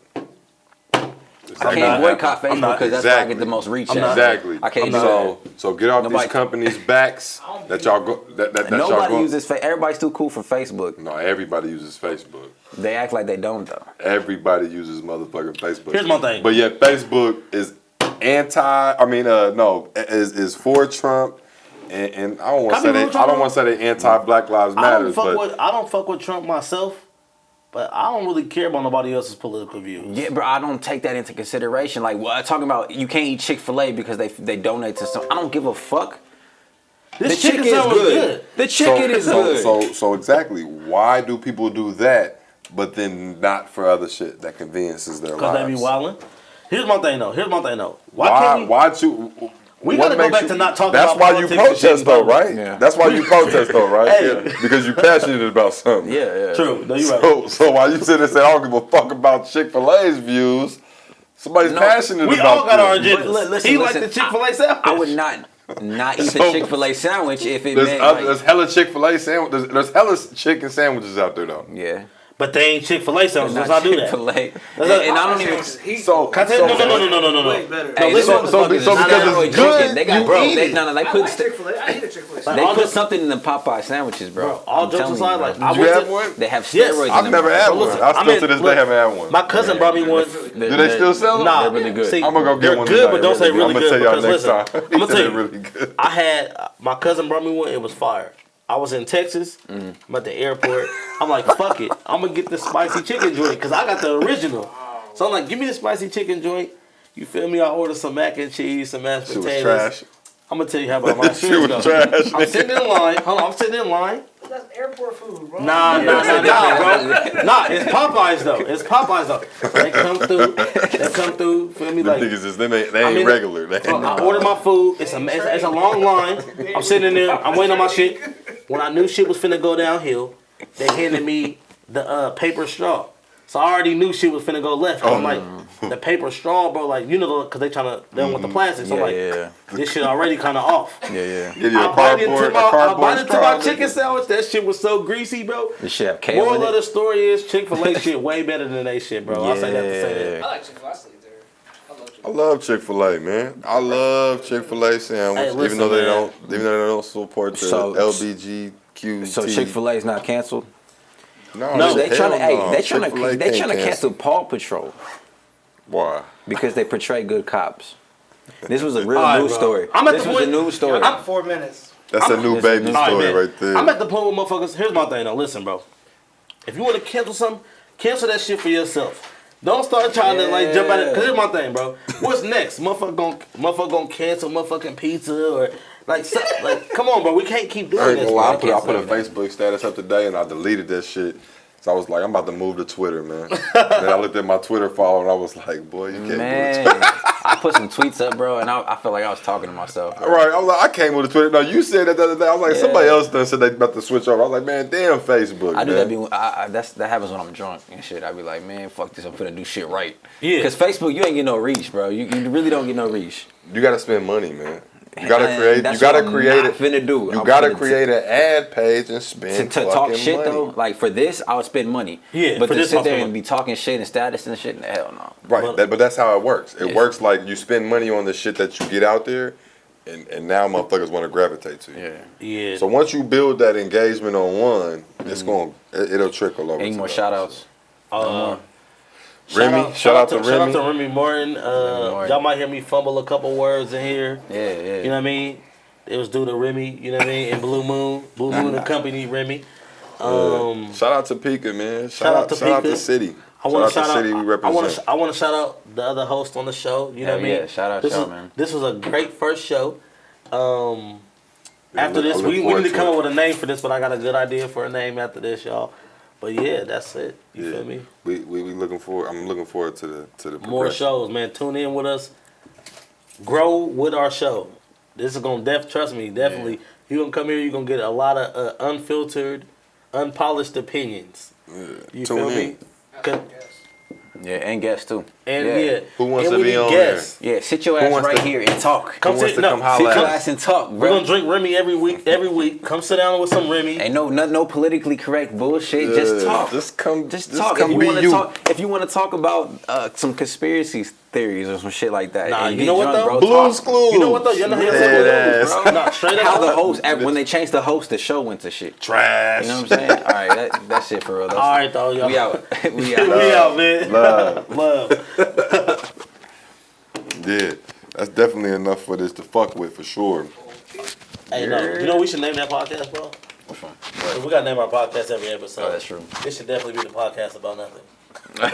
Speaker 4: I can't boycott Facebook
Speaker 2: not.
Speaker 4: because that's where I get the most reach.
Speaker 2: I'm
Speaker 4: at.
Speaker 2: not.
Speaker 3: Exactly.
Speaker 4: I can't do
Speaker 3: So get off
Speaker 4: Nobody-
Speaker 3: these companies' backs that y'all go. That y'all
Speaker 4: Nobody
Speaker 3: go.
Speaker 4: uses Facebook. Everybody's too cool for Facebook.
Speaker 3: No, everybody uses Facebook.
Speaker 4: They act like they don't though.
Speaker 3: Everybody uses motherfucking Facebook.
Speaker 2: Here's my thing.
Speaker 3: But yet Facebook is is for Trump, and I don't want to
Speaker 2: Can
Speaker 3: say
Speaker 2: I be
Speaker 3: they.
Speaker 2: real with
Speaker 3: I don't
Speaker 2: y'all?
Speaker 3: want to say they anti-Black Lives
Speaker 2: I
Speaker 3: Matter,
Speaker 2: don't fuck
Speaker 3: but
Speaker 2: with I don't fuck with Trump myself, but I don't really care about nobody else's political views.
Speaker 4: Yeah, bro, I don't take that into consideration. Like, what talking about? You can't eat Chick-fil-A because they donate to some. I don't give a fuck.
Speaker 2: This
Speaker 4: The chicken is
Speaker 2: sandwich
Speaker 4: good. The chicken is good.
Speaker 3: So exactly, why do people do that, but then not for other shit that conveniences their
Speaker 2: Because they
Speaker 3: lives?
Speaker 2: be wilding. Here's my thing though. Why
Speaker 3: Why?
Speaker 2: can't we?
Speaker 3: Why'd you?
Speaker 2: We
Speaker 3: what
Speaker 2: gotta go
Speaker 3: makes
Speaker 2: back
Speaker 3: you-
Speaker 2: to not talking
Speaker 3: That's
Speaker 2: about
Speaker 3: why you
Speaker 2: politics and shit
Speaker 3: protest
Speaker 2: in
Speaker 3: though,
Speaker 2: public.
Speaker 3: right?
Speaker 4: Yeah.
Speaker 3: That's why you protest though, right?
Speaker 2: Hey.
Speaker 3: Yeah, because you're passionate about something.
Speaker 4: Yeah.
Speaker 2: True. No, you right.
Speaker 3: So while you sit there and say I don't give a fuck about Chick-fil-A's views, somebody's
Speaker 4: No,
Speaker 3: passionate
Speaker 2: We
Speaker 3: about
Speaker 2: all got our
Speaker 3: them.
Speaker 2: agendas.
Speaker 4: Listen,
Speaker 2: He
Speaker 4: listen,
Speaker 2: like the Chick-fil-A sandwich.
Speaker 4: I would not eat the
Speaker 3: So-
Speaker 4: Chick-fil-A sandwich if it
Speaker 3: There's,
Speaker 4: meant
Speaker 3: there's
Speaker 4: like,
Speaker 3: hella Chick-fil-A sandwiches. There's hella chicken sandwiches out there though.
Speaker 4: yeah.
Speaker 2: But they ain't Chick-fil-A sandwiches. Let's
Speaker 4: Not
Speaker 2: not do that.
Speaker 4: Chick-fil-A.
Speaker 2: not-
Speaker 4: And I don't even.
Speaker 3: So
Speaker 2: Can I tell you? No.
Speaker 5: Way better.
Speaker 4: Hey,
Speaker 2: listen,
Speaker 4: this
Speaker 3: so
Speaker 4: motherfucker is
Speaker 3: because
Speaker 4: steroid
Speaker 3: it's good,
Speaker 4: chicken. They got
Speaker 3: you
Speaker 4: bro.
Speaker 3: eat
Speaker 4: They,
Speaker 3: it.
Speaker 4: no, they
Speaker 5: I
Speaker 4: put
Speaker 5: like Chick-fil-A. I eat a Chick-fil-A.
Speaker 4: they
Speaker 2: all
Speaker 4: put
Speaker 2: jokes-
Speaker 4: something in the Popeye sandwiches, bro.
Speaker 2: All
Speaker 4: I'm
Speaker 2: jokes
Speaker 4: telling
Speaker 2: aside,
Speaker 4: you,
Speaker 2: like
Speaker 4: bro.
Speaker 2: I
Speaker 3: Did you
Speaker 2: went
Speaker 3: have
Speaker 2: to-
Speaker 3: one?
Speaker 4: They have
Speaker 2: Yes,
Speaker 4: steroids.
Speaker 3: I've
Speaker 4: in
Speaker 3: never
Speaker 4: them.
Speaker 3: had
Speaker 2: But
Speaker 3: one.
Speaker 2: listen,
Speaker 3: I
Speaker 2: I
Speaker 3: still
Speaker 2: mean,
Speaker 3: to this day
Speaker 2: look,
Speaker 3: haven't had one.
Speaker 2: My cousin brought me one.
Speaker 3: Do they still sell them?
Speaker 2: Nah,
Speaker 4: They're really good.
Speaker 2: See,
Speaker 3: I'm gonna go get
Speaker 2: they're
Speaker 3: one.
Speaker 2: good,
Speaker 3: tonight.
Speaker 2: but don't say really
Speaker 3: I'm gonna
Speaker 2: good.
Speaker 3: tell y'all
Speaker 2: Because
Speaker 3: next
Speaker 2: listen,
Speaker 3: time.
Speaker 2: I'm gonna tell
Speaker 3: They're
Speaker 2: you,
Speaker 3: really good.
Speaker 2: I had my cousin brought me one. It was fire. I was in Texas. I'm at the airport. I'm like, fuck it. I'm gonna get the spicy chicken joint because I got the original. So I'm like, give me the spicy chicken joint. You feel me? I ordered some mac and cheese, some mashed
Speaker 3: Shit was
Speaker 2: potatoes.
Speaker 3: trash.
Speaker 2: I'm gonna tell you how about my
Speaker 3: Shit was
Speaker 2: experience
Speaker 3: trash.
Speaker 2: go. I'm sitting in line. Hold on, I'm sitting in line.
Speaker 5: That's airport food, bro.
Speaker 2: Nah, bro. Nah, it's Popeyes though. It's Popeyes though. They come through. Feel me?
Speaker 3: The
Speaker 2: Like
Speaker 3: niggas is they ain't regular. They
Speaker 2: so I order my food. It's a long line. I'm sitting in there. I'm waiting on my shit. When I knew shit was finna go downhill, they handed me the paper straw. So I already knew shit was finna go left. I'm like, the paper straw, bro, like, you know, because they don't want the plastic. So this shit already kind of off.
Speaker 3: Give you a cardboard
Speaker 2: to my chicken sandwich. That shit was so greasy, bro.
Speaker 4: This shit have kale
Speaker 2: Moral
Speaker 4: in
Speaker 2: of
Speaker 4: it.
Speaker 2: the story is Chick-fil-A shit way better than they shit, bro. I'll say that to say that.
Speaker 5: I like Chick-fil-A. I sleep there.
Speaker 3: I love Chick-fil-A, man. I love Chick-fil-A sandwich,
Speaker 2: Hey, listen,
Speaker 3: even though they
Speaker 2: man.
Speaker 3: don't support the LBGQ.
Speaker 4: So Chick-fil-A is not canceled.
Speaker 3: No,
Speaker 4: They trying to
Speaker 3: Chick-fil-A
Speaker 4: they
Speaker 3: can't
Speaker 4: trying to cancel Paw Patrol
Speaker 3: Why?
Speaker 4: because they portray good cops. This was a real
Speaker 2: All right,
Speaker 4: news
Speaker 2: bro.
Speaker 4: story.
Speaker 2: This
Speaker 4: was a news story.
Speaker 5: 4 minutes.
Speaker 3: That's a new baby story right there.
Speaker 2: I'm at the point where motherfuckers. Here's my thing though. Listen, bro. If you want to cancel something, cancel that shit for yourself. Don't start trying to like jump at it. Cause here's my thing, bro. What's next? Motherfucker gonna cancel motherfucking pizza or like come on, bro. We can't keep doing
Speaker 3: I ain't
Speaker 2: this.
Speaker 3: gonna lie,
Speaker 2: Bro.
Speaker 3: I put a Facebook status up today and I deleted that shit. So I was like, I'm about to move to Twitter, man. Then I looked at my Twitter follower and I was like, boy, you can't
Speaker 4: Man,
Speaker 3: move to Twitter.
Speaker 4: I put some tweets up, bro, and I felt like I was talking to myself. Bro.
Speaker 3: Right, I was like, I can't move to Twitter. No, you said that the other day. I was like, somebody else done said they about to switch over. I was like, man, damn Facebook,
Speaker 4: I do
Speaker 3: man.
Speaker 4: that happens when I'm drunk and shit. I be like, man, fuck this. I'm finna do shit right.
Speaker 2: Yeah.
Speaker 4: Because Facebook, you ain't get no reach, bro. You really don't get no reach.
Speaker 3: You gotta spend money, man. You gotta create.
Speaker 4: That's
Speaker 3: You gotta
Speaker 4: what I'm
Speaker 3: create
Speaker 4: not
Speaker 3: it.
Speaker 4: finna do.
Speaker 3: You
Speaker 4: I'm
Speaker 3: gotta
Speaker 4: finna
Speaker 3: create an ad page and spend
Speaker 4: to
Speaker 3: fucking
Speaker 4: talk shit
Speaker 3: money.
Speaker 4: though. Like for this, I would spend money.
Speaker 2: Yeah,
Speaker 4: but
Speaker 2: for
Speaker 4: to
Speaker 2: this,
Speaker 4: sit
Speaker 2: I'll
Speaker 4: there
Speaker 2: spend
Speaker 4: and be talking shit and status and shit, hell no.
Speaker 3: Right, but that's how it works. It
Speaker 4: Yeah.
Speaker 3: works like you spend money on the shit that you get out there, and now motherfuckers want to gravitate to you.
Speaker 2: Yeah.
Speaker 3: So once you build that engagement on one, it's it'll trickle over.
Speaker 4: Any
Speaker 3: to
Speaker 4: more
Speaker 3: the
Speaker 4: shout
Speaker 3: others.
Speaker 4: outs?
Speaker 3: Remy, shout out to Remy.
Speaker 2: Shout out to Remy Martin.
Speaker 4: Martin.
Speaker 2: Y'all might hear me fumble a couple words in here.
Speaker 4: Yeah.
Speaker 2: You know what I mean? It was due to Remy, you know what I mean, and Blue Moon and company, Remy.
Speaker 3: Shout out to Pika, man.
Speaker 2: Shout out to
Speaker 3: Shout out
Speaker 2: Pika.
Speaker 3: to City.
Speaker 2: I want to
Speaker 3: shout out to City we represent.
Speaker 2: I want to shout out the other host on the show. You know what I mean?
Speaker 4: Yeah, shout out y'all, man.
Speaker 2: This was a great first show. After
Speaker 3: I
Speaker 2: this,
Speaker 3: look
Speaker 2: we need
Speaker 3: forward
Speaker 2: to
Speaker 3: to
Speaker 2: come
Speaker 3: it.
Speaker 2: up with a name for this, but I got a good idea for a name after this, y'all. But yeah, that's it. You feel me?
Speaker 3: We looking forward. I'm looking forward to the
Speaker 2: More
Speaker 3: progression.
Speaker 2: shows, man. Tune in with us. Grow with our show. This is gonna trust me, definitely. You gonna come here, you gonna get a lot of unfiltered, unpolished opinions. You
Speaker 3: Tune
Speaker 2: feel
Speaker 3: in.
Speaker 2: me? 'Cause-
Speaker 4: Yeah, and guests too.
Speaker 2: And yeah.
Speaker 3: Who wants
Speaker 2: and
Speaker 3: to
Speaker 2: we
Speaker 3: be
Speaker 2: need
Speaker 3: on
Speaker 2: guests.
Speaker 4: Yeah, sit your ass
Speaker 3: wants
Speaker 4: right
Speaker 3: to-
Speaker 4: here and talk.
Speaker 2: Come
Speaker 3: wants
Speaker 2: sit,
Speaker 3: to
Speaker 2: no,
Speaker 3: come
Speaker 2: sit
Speaker 3: holler
Speaker 2: your
Speaker 3: at
Speaker 4: Your
Speaker 3: us?
Speaker 4: ass and talk,
Speaker 2: We're
Speaker 4: bro.
Speaker 2: gonna drink Remy every week. Come sit down with some Remy.
Speaker 4: Ain't no politically correct bullshit. Just talk.
Speaker 3: Just come.
Speaker 4: Just talk.
Speaker 3: Come
Speaker 4: if
Speaker 3: be
Speaker 4: you want to
Speaker 3: you.
Speaker 4: talk, if you want to talk about some conspiracy theories or some shit like that,
Speaker 2: Nah,
Speaker 4: and
Speaker 2: you
Speaker 4: get
Speaker 2: know what
Speaker 4: drunk,
Speaker 2: though?
Speaker 4: bro,
Speaker 3: Blues
Speaker 4: talk.
Speaker 3: Clues.
Speaker 2: You know what though? You know how
Speaker 3: Head ass.
Speaker 2: bro? Nah, straight up.
Speaker 4: How the host when they changed the host, the show went to shit.
Speaker 3: Trash.
Speaker 4: You know what I'm saying? All right, that's it for real. That's,
Speaker 2: All right though, y'all.
Speaker 4: we out. We out.
Speaker 2: We out, man. Love.
Speaker 3: Yeah, that's definitely enough for this to fuck with for sure.
Speaker 2: Hey, no, you know what we should name that podcast, bro?
Speaker 4: Which one?
Speaker 2: We gotta name our podcast every episode.
Speaker 4: Oh, that's true.
Speaker 2: This should definitely be the podcast about nothing.